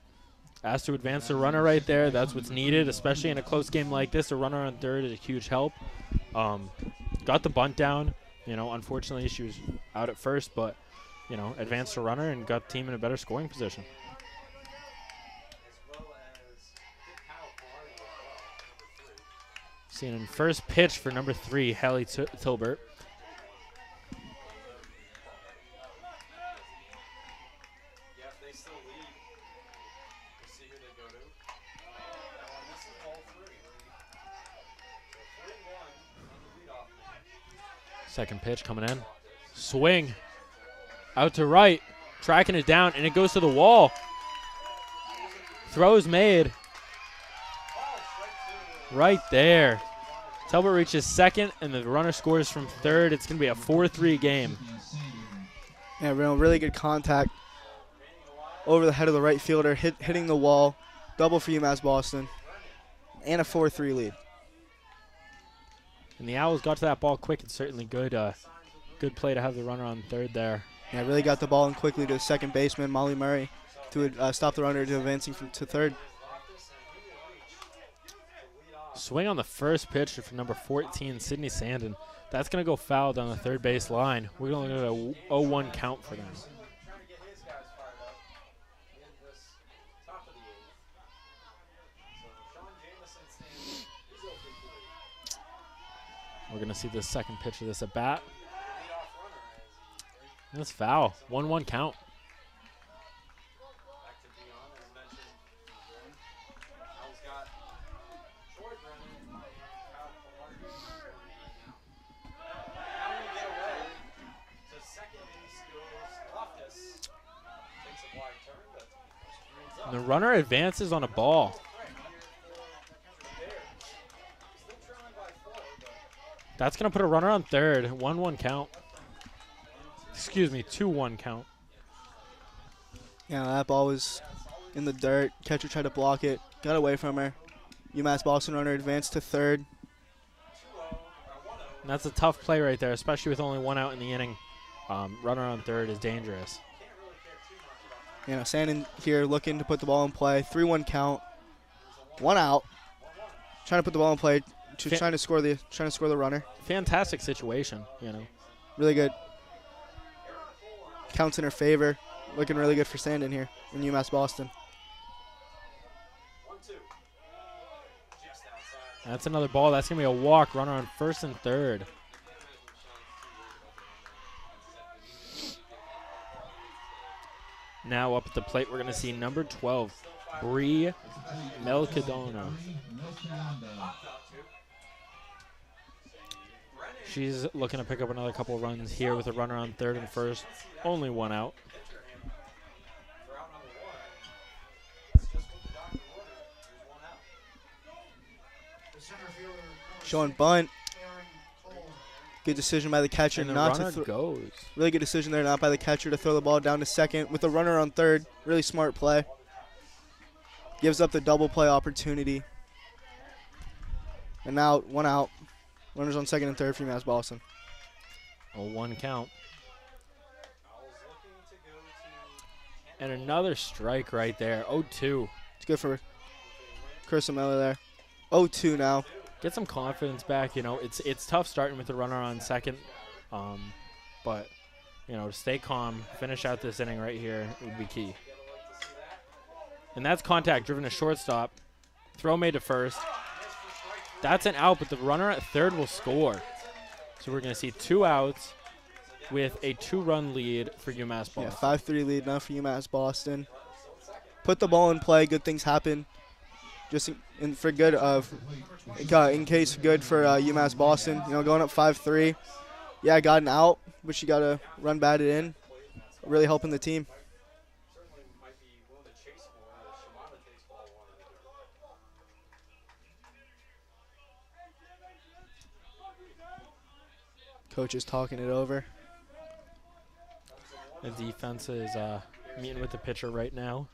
Asked to advance the runner right there. That's what's needed, especially in a close game like this. A runner on third is a huge help. Got the bunt down. Unfortunately, she was out at first, but, advanced the runner and got the team in a better scoring position. Seeing first pitch for number 3, Hallie Tilbert. Second pitch coming in. Swing. Out to right. Tracking it down, and it goes to the wall. Throws made. Right there. Tilbert reaches second, and the runner scores from third. It's going to be a 4-3 game. Yeah, really good contact over the head of the right fielder, hitting the wall. Double for UMass-Boston. And a 4-3 lead. And the Owls got to that ball quick. It's certainly good play to have the runner on third there. Yeah, really got the ball in quickly to the second baseman, Molly Murray, to stop the runner to advancing to third. Swing on the first pitch for number 14, Sydney Sandin. That's going to go foul down the third base line. We're going to look at a 0-1 count for them. We're going to see the second pitch of this at bat. That's foul. 1-1 count. And the runner advances on a ball. That's going to put a runner on third. 1-1 count. Excuse me, 2-1 count. Yeah, that ball was in the dirt. Catcher tried to block it. Got away from her. UMass-Boston runner advanced to third. And that's a tough play right there, especially with only 1 out in the inning. Runner on third is dangerous. Sandin here looking to put the ball in play. 3-1 count. 1 out. Trying to put the ball in play. Just trying to score the runner. Fantastic situation, Really good. Counts in her favor. Looking really good for Sandin here in UMass-Boston. That's another ball. That's going to be a walk. Runner on first and third. Now up at the plate, we're going to see number 12, Bree Melchidona. She's looking to pick up another couple of runs here with a runner on third and first. Only 1 out. Showing bunt. Good decision by the catcher And the not runner to goes. Really good decision there, not by the catcher, to throw the ball down to second with a runner on third. Really smart play. Gives up the double play opportunity. And now 1 out. Runners on second and third for UMass-Boston. A 1 count. And another strike right there. 0-2. It's good for Chris Miller there. 0-2 now. Get some confidence back. It's tough starting with the runner on second. But, to stay calm, finish out this inning right here would be key. And that's contact driven to shortstop. Throw made to first. That's an out, but the runner at third will score. So we're going to see 2 outs with a 2-run lead for UMass-Boston. Yeah, 5-3 lead now for UMass-Boston. Put the ball in play. Good things happen. Just in case good for UMass-Boston. Going up 5-3. Yeah, got an out, but she got to run batted in. Really helping the team. Coach is talking it over. The defense is meeting with the pitcher right now.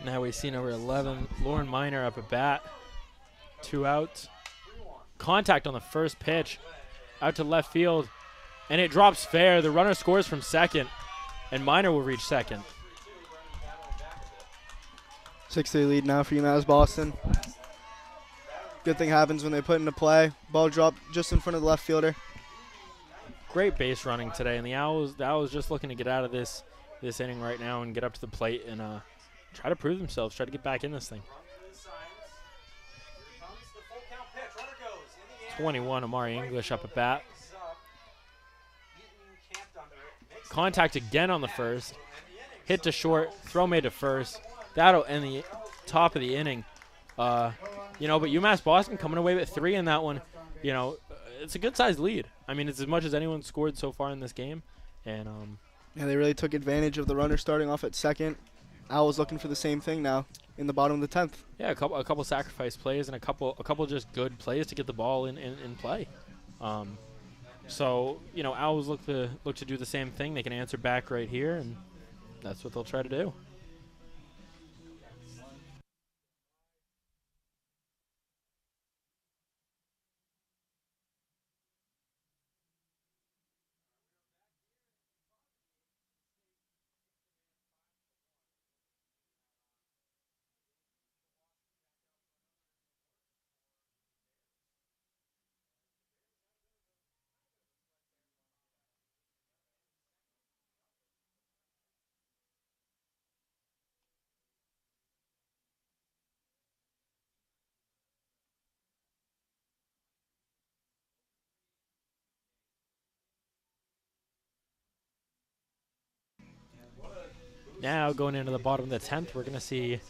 Now we see number 11, Lauren Miner up at bat. 2 outs. Contact on the first pitch. Out to left field. And it drops fair. The runner scores from second. And Miner will reach second. 6-3 lead now for UMass-Boston. Good thing happens when they put into play. Ball dropped just in front of the left fielder. Great base running today. And the Owls just looking to get out of this inning right now and get up to the plate and try to prove themselves, try to get back in this thing. 21, Amari English up at bat. Contact again on the first. Hit to short, throw made to first. That'll end the top of the inning. But UMass-Boston coming away with 3 in that one. It's a good-sized lead. I mean, it's as much as anyone's scored so far in this game. And yeah, they really took advantage of the runner starting off at second. Owls looking for the same thing now in the bottom of the 10th. Yeah, a couple sacrifice plays and a couple just good plays to get the ball in play. So Owls look to do the same thing. They can answer back right here, and that's what they'll try to do. Now going into the bottom of the 10th, we're going to see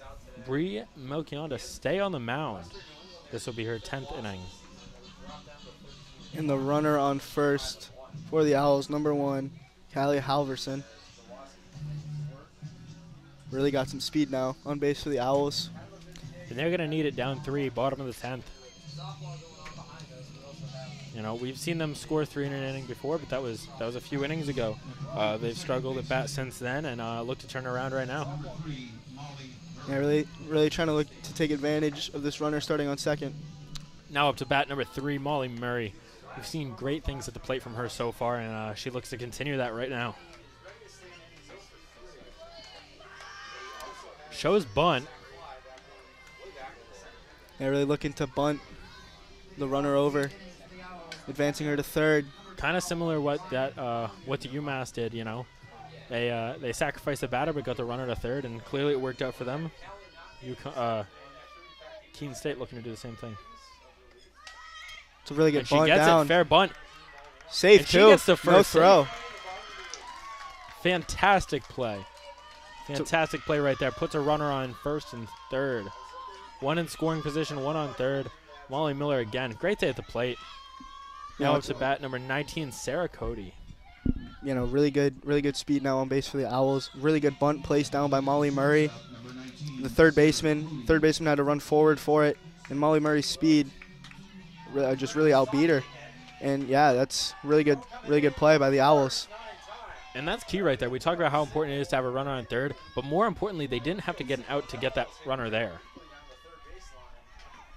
Bree Melchionda stay on the mound. This will be her 10th inning. And the runner on first for the Owls, number 1, Callie Halverson. Really got some speed now on base for the Owls. And they're going to need it down 3, bottom of the 10th. We've seen them score 3 in an inning before, but that was a few innings ago. They've struggled at bat since then and look to turn around right now. Yeah, really trying to look to take advantage of this runner starting on second. Now up to bat number 3, Molly Murray. We've seen great things at the plate from her so far, and she looks to continue that right now. Shows bunt. Yeah, really looking to bunt the runner over, advancing her to third. Kind of similar what the UMass did, They sacrificed the batter but got the runner to third, and clearly it worked out for them. Keene State looking to do the same thing. It's a really good and bunt she gets down. It, fair bunt. Safe, and too. She gets the first no throw. Save. Fantastic play. Fantastic play right there. Puts a runner on first and third. 1 in scoring position, 1 on third. Molly Miller again. Great day at the plate. Now up to bat number 19, Sarah Cody. Really good speed now on base for the Owls. Really good bunt placed down by Molly Murray. The third baseman had to run forward for it, and Molly Murray's speed just really outbeat her. And yeah, that's really good play by the Owls. And that's key right there. We talked about how important it is to have a runner on third, but more importantly, they didn't have to get an out to get that runner there.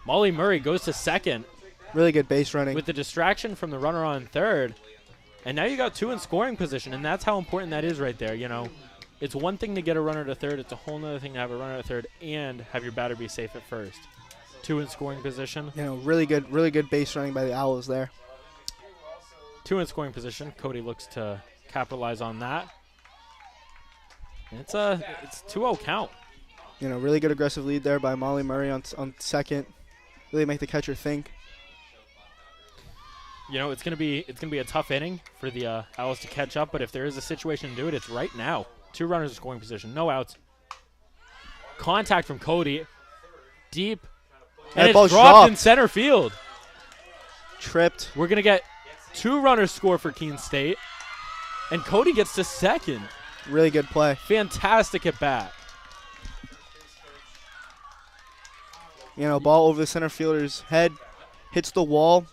Molly Murray goes to second. Really good base running. With the distraction from the runner on third, And now you got 2 in scoring position, and that's how important that is right there. You know, it's one thing to get a runner to third. It's a whole other thing to have a runner to third and have your batter be safe at first. 2 in scoring position. You know, really good base running by the Owls there. 2 in scoring position. Cody looks to capitalize on that. And it's 2-0 count. You know, really good aggressive lead there by Molly Murray on second. Really make the catcher think. You know, it's gonna be a tough inning for the Owls to catch up, but if there is a situation to do it, it's right now. 2 runners in scoring position, no outs. Contact from Cody, deep, and it's dropped in center field. Tripped. We're gonna get 2 runners score for Keene State, and Cody gets to second. Really good play. Fantastic at bat. You know, ball over the center fielder's head, hits the wall.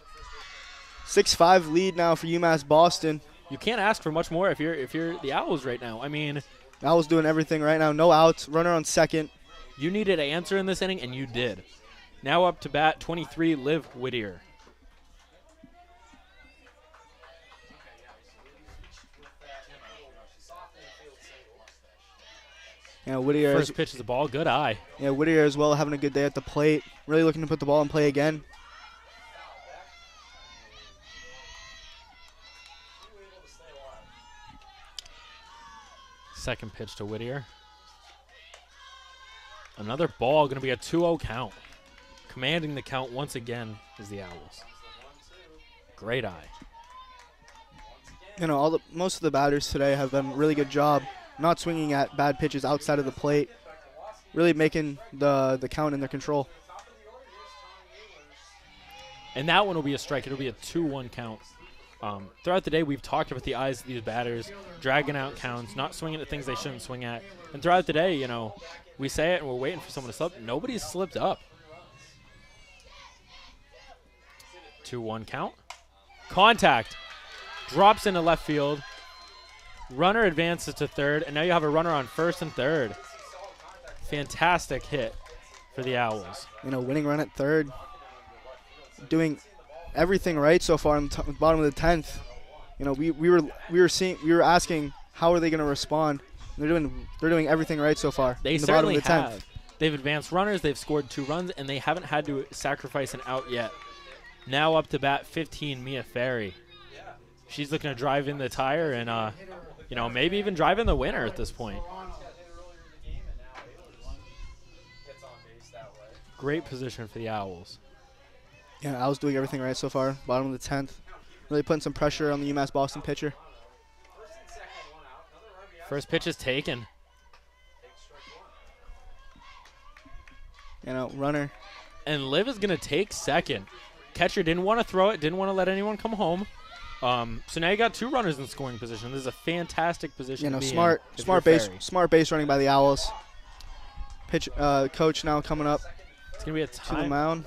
6-5 lead now for UMass-Boston. You can't ask for much more if you're the Owls right now. I mean, Owls doing everything right now. No outs. Runner on second. You needed an answer in this inning, and you did. Now up to bat, 23, Liv Whittier. You know, Whittier. First pitch is the ball. Good eye. Yeah, Whittier as well, having a good day at the plate. Really looking to put the ball in play again. Second pitch to Whittier. Another ball, going to be a 2-0 count. Commanding the count once again is the Owls. Great eye. You know, most of the batters today have done a really good job not swinging at bad pitches outside of the plate. Really making the count in their control. And that one will be a strike. It'll be a 2-1 count. Throughout the day, we've talked about the eyes of these batters, dragging out counts, not swinging at things they shouldn't swing at. And throughout the day, you know, we say it and we're waiting for someone to slip. Nobody's slipped up. 2-1 count. Contact. Drops into left field. Runner advances to third, and now you have a runner on first and third. Fantastic hit for the Owls. You know, winning run at third. Doing everything right so far in the bottom of the 10th. You know, we were asking how are they going to respond. They're doing everything right so far. They in the bottom certainly of the 10th. have. They've advanced runners. They've scored 2 runs, and they haven't had to sacrifice an out yet. Now up to bat 15, Mia Ferry. She's looking to drive in the tire and, you know, maybe even drive in the winner at this point. Great position for the Owls. Yeah, Owls doing everything right so far. Bottom of the 10th. Really putting some pressure on the UMass-Boston pitcher. First pitch is taken. You know, runner. And Liv is going to take second. Catcher didn't want to throw it, didn't want to let anyone come home. So now you got 2 runners in scoring position. This is a fantastic position. You know, to be smart base running by the Owls. Pitch coach now coming up. It's gonna be a to the mound.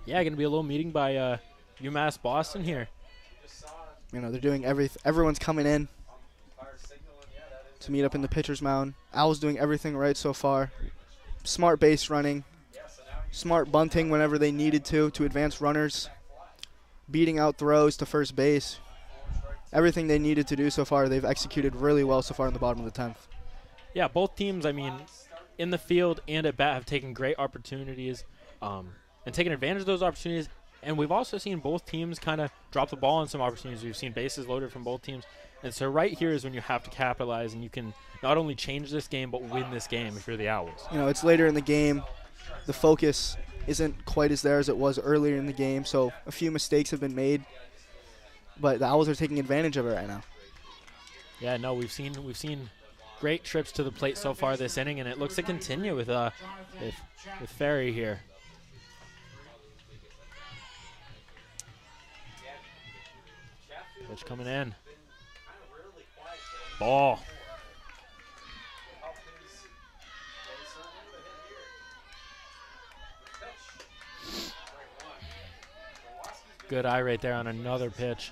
Yeah, gonna be a little meeting by UMass-Boston here. You know, they're doing everything. Everyone's coming in to meet up in the pitcher's mound. Owls doing everything right so far. Smart base running. Smart bunting whenever they needed to advance runners. Beating out throws to first base. Everything they needed to do so far, they've executed really well so far in the bottom of the 10th. Yeah, both teams, I mean, in the field and at bat have taken great opportunities and taken advantage of those opportunities. And we've also seen both teams kind of drop the ball on some opportunities. We've seen bases loaded from both teams. And so right here is when you have to capitalize, and you can not only change this game but win this game if you're the Owls. You know, it's later in the game. The focus isn't quite as there as it was earlier in the game, so a few mistakes have been made. But the Owls are taking advantage of it right now. Yeah, no, we've seen great trips to the plate so far this inning, and it looks to continue with Ferry here. Pitch coming in. Ball. Good eye right there on another pitch.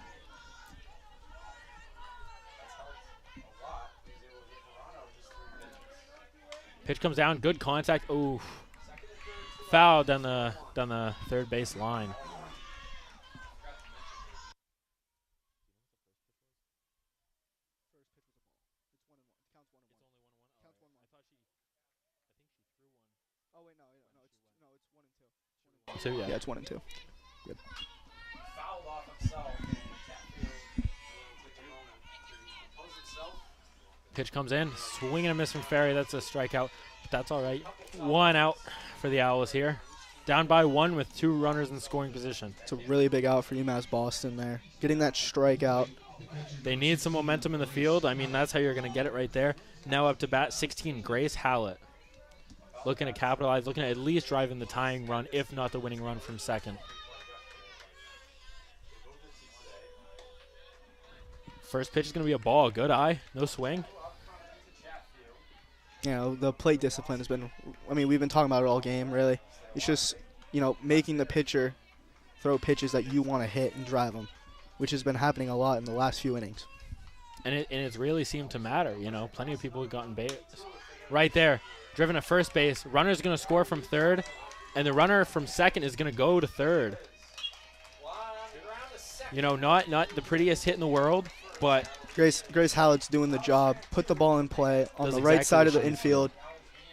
Pitch comes down, good contact. Ooh, foul down the third base line. Counts 1-1. I think she threw one. Oh wait, it's 1 and 2. Two, yeah. Yeah, it's 1 and 2. Good. Fouled off himself, and Chatfield will take a moment to compose himself. Pitch comes in, swing and a miss from Ferry. That's a strikeout, but that's all right. 1 out for the Owls here. Down by 1 with 2 runners in scoring position. It's a really big out for UMass-Boston there. Getting that strikeout. They need some momentum in the field. I mean, that's how you're going to get it right there. Now up to bat, 16, Grace Hallett. Looking to capitalize, looking at least driving the tying run, if not the winning run from second. First pitch is going to be a ball. Good eye. No swing. You know, the plate discipline has been, I mean, we've been talking about it all game, really. It's just, you know, making the pitcher throw pitches that you want to hit and drive them, which has been happening a lot in the last few innings. And it's really seemed to matter, you know. Plenty of people have gotten base. Right there, driven to first base. Runner's going to score from third, and the runner from second is going to go to third. You know, not the prettiest hit in the world, but Grace Hallett's doing the job. Put the ball in play on Does the right exactly side of what the she needs to infield,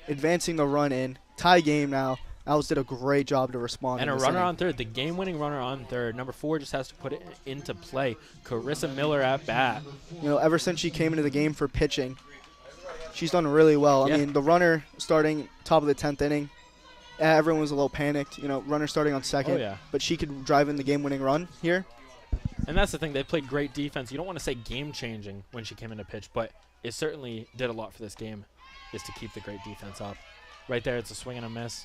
advancing the run in. Tie game now. Owls did a great job to respond. And in a this runner inning. on third, the game-winning runner on third. Number 4 just has to put it into play. Carissa Miller at bat. You know, ever since she came into the game for pitching, she's done really well. Yeah. I mean, the runner starting top of the 10th inning, everyone was a little panicked. You know, runner starting on second. Oh, yeah. But she could drive in the game-winning run here. And that's the thing. They played great defense. You don't want to say game-changing when she came into pitch, but it certainly did a lot for this game, is to keep the great defense up. Right there, it's a swing and a miss.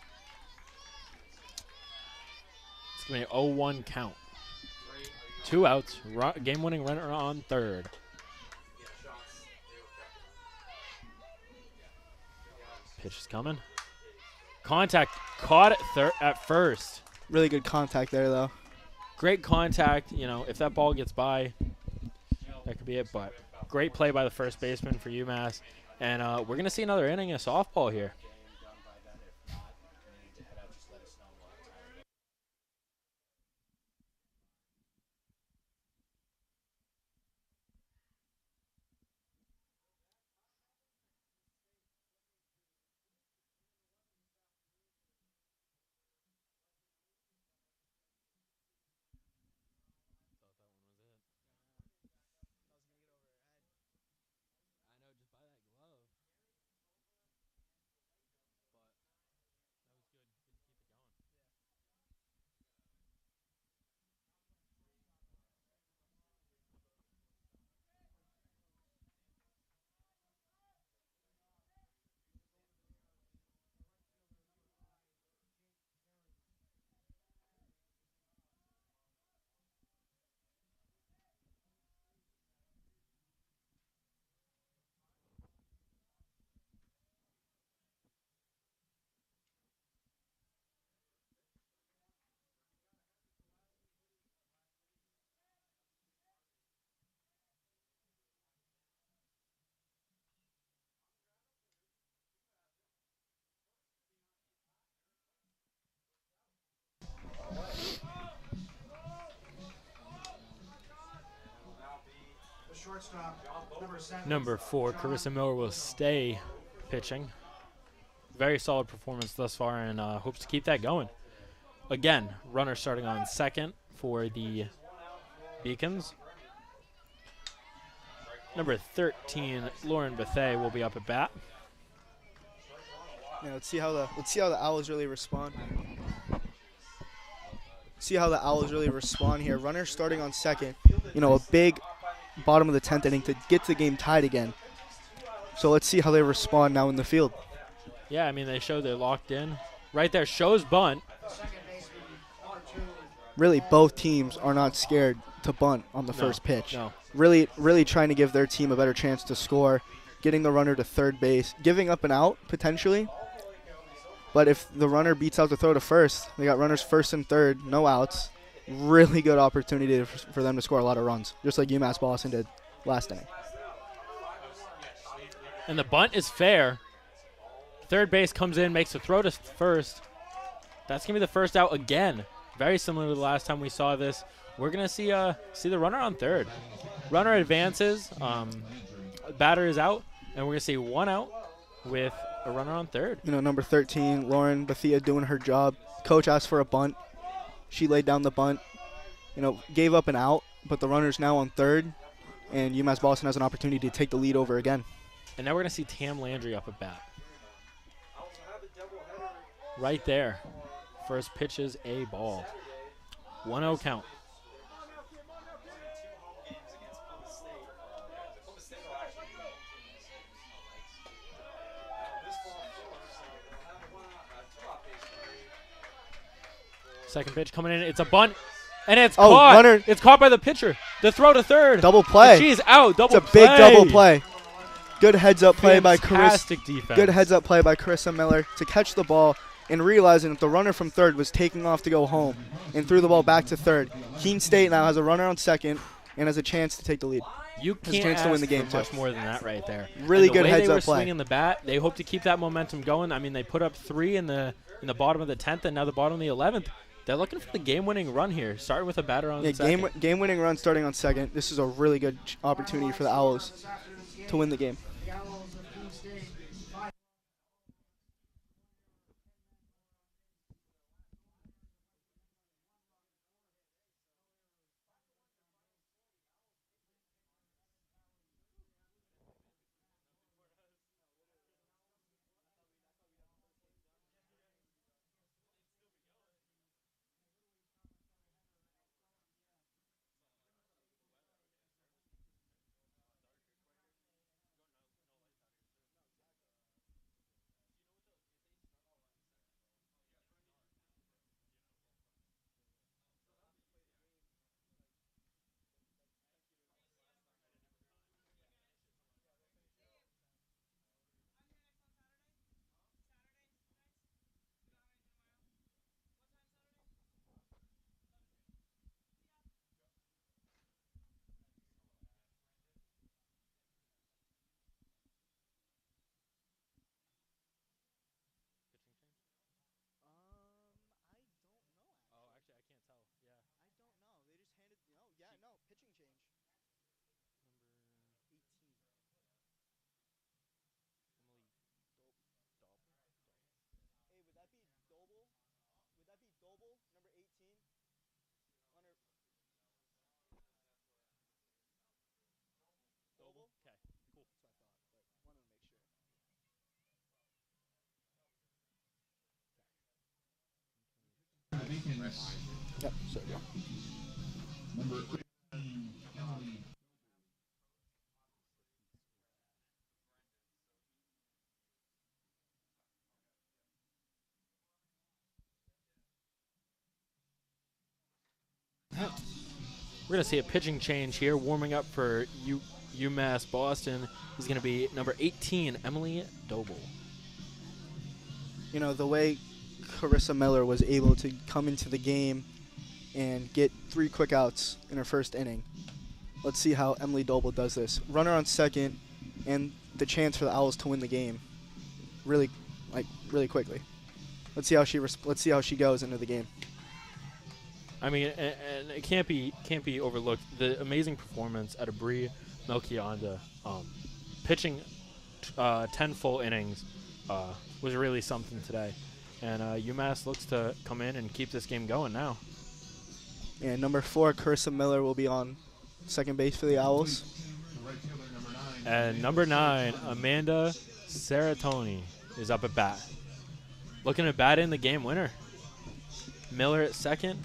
It's going to be an 0-1 count. 2 outs. Game-winning runner on third. Pitch is coming. Contact. Caught at first. Really good contact there, though. Great contact. You know, if that ball gets by, that could be it. But great play by the first baseman for UMass. And we're going to see another inning of softball here. Number 4, Carissa Miller will stay pitching. Very solid performance thus far, and hopes to keep that going. Again, runner starting on second for the Beacons. Number 13, Lauren Bethay will be up at bat. Yeah, let's see how the Owls really respond. See how the Owls really respond here. Runner starting on second. You know, a big bottom of the 10th inning to get the game tied again. So let's see how they respond now in the field. Yeah, I mean, they show they're locked in. Right there, shows bunt. Really, both teams are not scared to bunt on the first pitch. No. Really trying to give their team a better chance to score, getting the runner to third base, giving up an out potentially. But if the runner beats out the throw to first, they got runners first and third, no outs. Really good opportunity for them to score a lot of runs, just like UMass-Boston did last inning. And the bunt is fair. Third base comes in, makes a throw to first. That's going to be the first out again. Very similar to the last time we saw this. We're going to see the runner on third. Runner advances. Batter is out. And we're going to see one out with a runner on third. You know, number 13, Lauren Bethia doing her job. Coach asked for a bunt. She laid down the bunt, you know, gave up an out, but the runner's now on third, and UMass-Boston has an opportunity to take the lead over again. And now we're going to see Tam Landry up at bat. Right there. First pitch is a ball. 1-0 count. Second pitch coming in. It's a bunt. And it's caught. Runner. It's caught by the pitcher. The throw to third. Double play. And she's out. Double it's a play. big double play. Good heads-up play by Fantastic defense. Good heads-up play by Carissa Miller to catch the ball and realizing that the runner from third was taking off to go home and threw the ball back to third. Keene State now has a runner on second and has a chance to take the lead. You has can't a chance to win the game ask for much more than that right there. Really and good heads-up the way they were play. swinging the bat, they hope to keep that momentum going. I mean, they put up 3 in the bottom of the 10th and now the bottom of the 11th. They're looking for the game-winning run here, starting with a batter on second. Game-winning run starting on second. This is a really good opportunity for the Owls to win the game. Yep, so go. Number 13, Emily. We're going to see a pitching change here. Warming up for UMass-Boston is going to be number 18, Emily Doble. You know, the way Carissa Miller was able to come into the game and get 3 quick outs in her first inning. Let's see how Emily Doble does this. Runner on second and the chance for the Owls to win the game really quickly. Let's see how she goes into the game. I mean, and it can't be overlooked. The amazing performance out of Bree Melchionda, pitching 10 full innings, was really something today. And UMass looks to come in and keep this game going now. And number 4, Carissa Miller will be on second base for the Owls. And number 9, Amanda Saratoni is up at bat. Looking to bat in the game winner. Miller at second.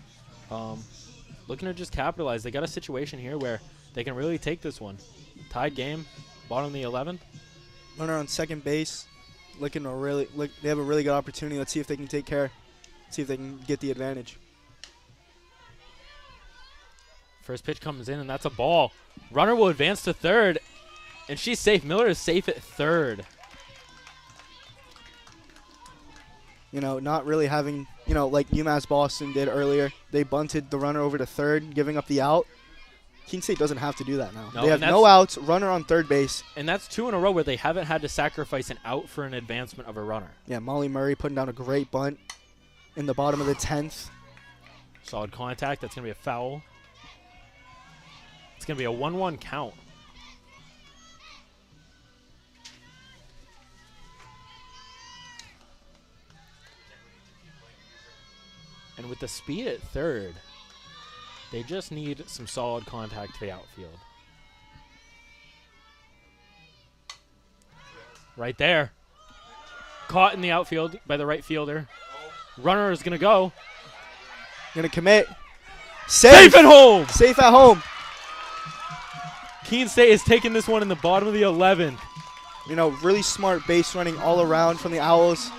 Looking to just capitalize. They got a situation here where they can really take this one. Tied game, bottom of the 11th. Runner on second base. Looking to they have a really good opportunity. Let's see if they can take care. See if they can get the advantage. First pitch comes in, and that's a ball. Runner will advance to third, and she's safe. Miller is safe at third. You know, not really having, you know, like UMass-Boston did earlier. They bunted the runner over to third, giving up the out. Keene State doesn't have to do that now. No, they have no outs, runner on third base. And that's 2 in a row where they haven't had to sacrifice an out for an advancement of a runner. Yeah, Molly Murray putting down a great bunt in the bottom of the 10th. Solid contact. That's going to be a foul. It's going to be a 1-1 count. with the speed at third, they just need some solid contact to the outfield. Right there. Caught in the outfield by the right fielder. Runner is going to go. Going to commit. Safe. Safe at home. Safe at home. Keene State is taking this one in the bottom of the 11th. You know, really smart base running all around from the Owls.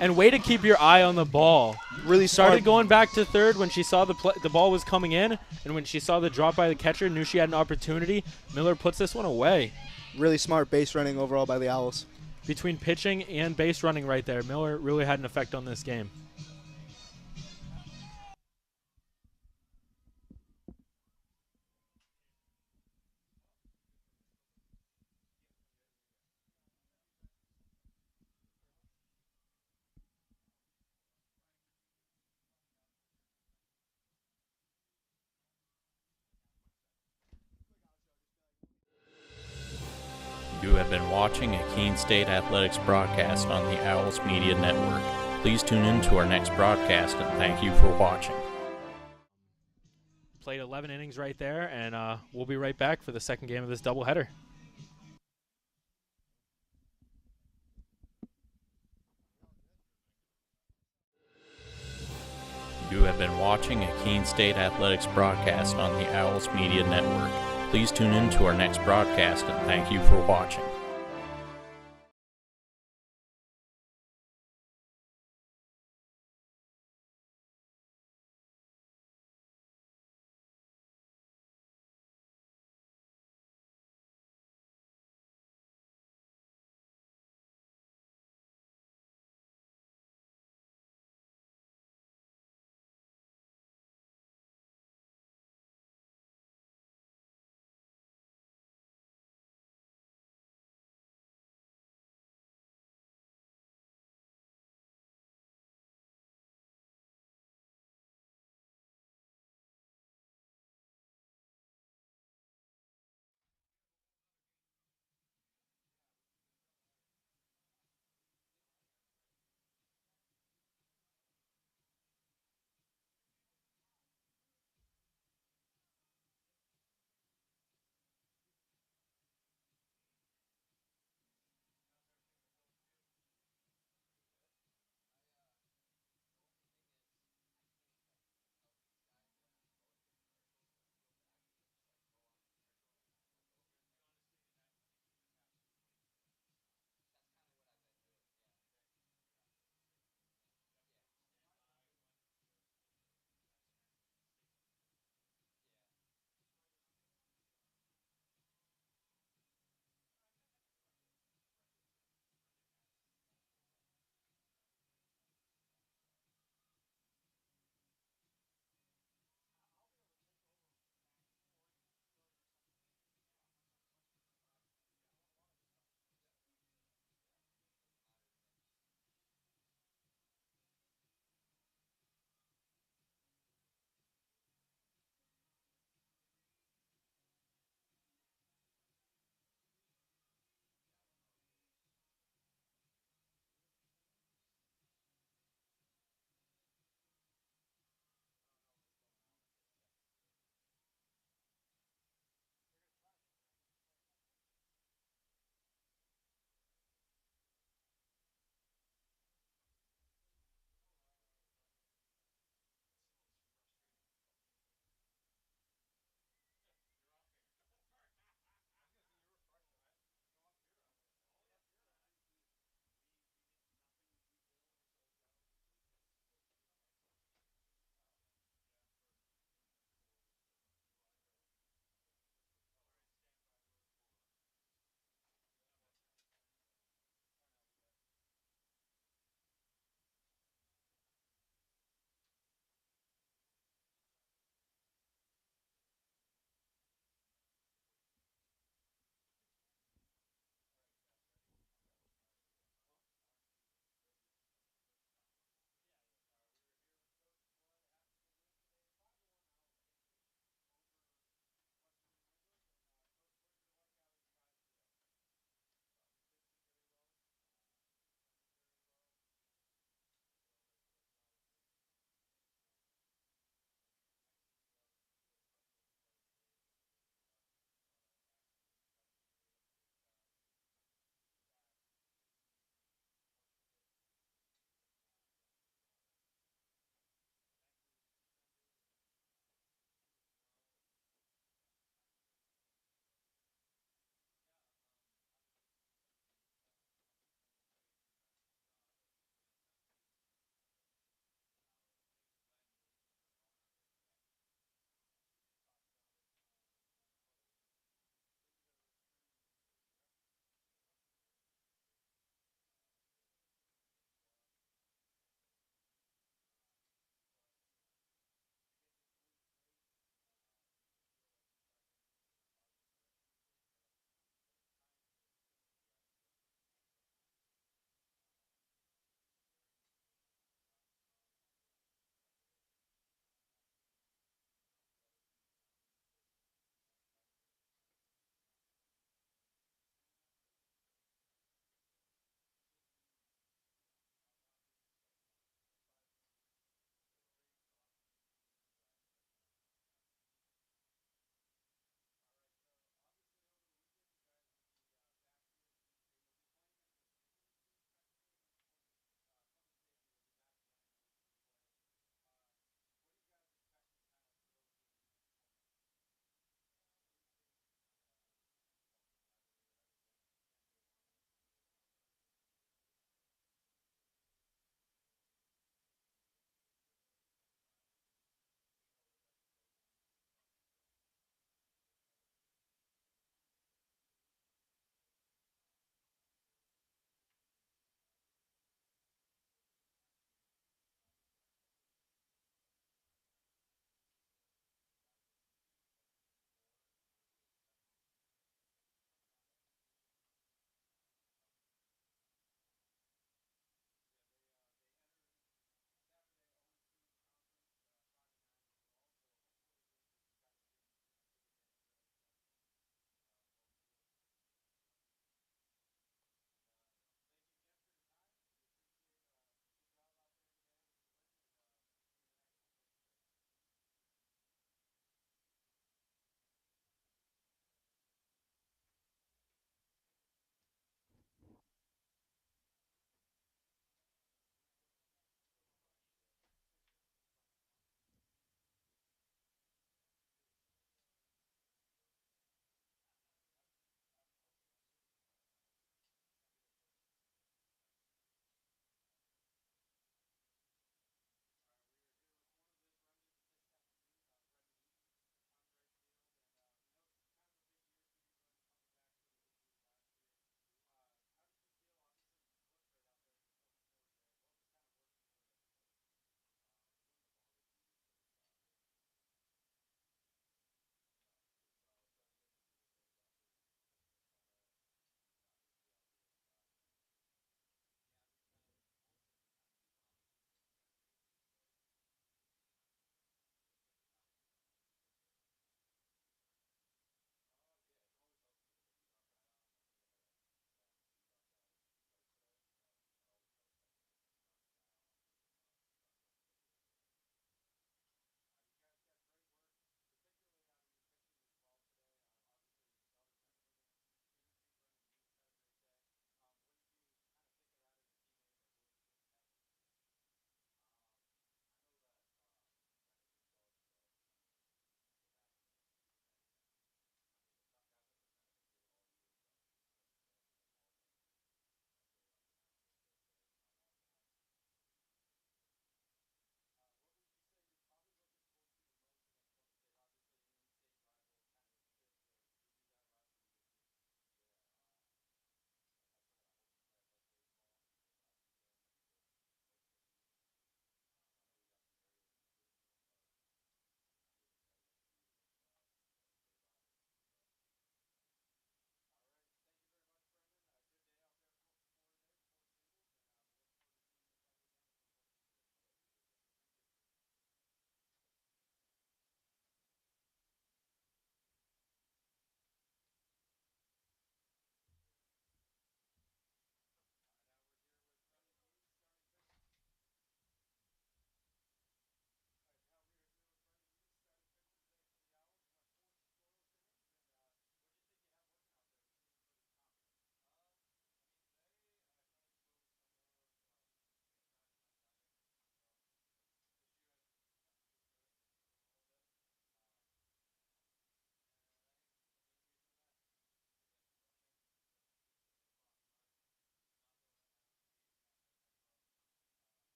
And way to keep your eye on the ball. Really started going back to third when she saw the ball was coming in, and when she saw the drop by the catcher, knew she had an opportunity. Miller puts this one away. Really smart base running overall by the Owls. Between pitching and base running right there, Miller really had an effect on this game. You have been watching a Keene State Athletics broadcast on the Owls Media Network. Please tune in to our next broadcast, and thank you for watching. Played 11 innings right there, and we'll be right back for the second game of this doubleheader. You have been watching a Keene State Athletics broadcast on the Owls Media Network. Please tune in to our next broadcast, and thank you for watching.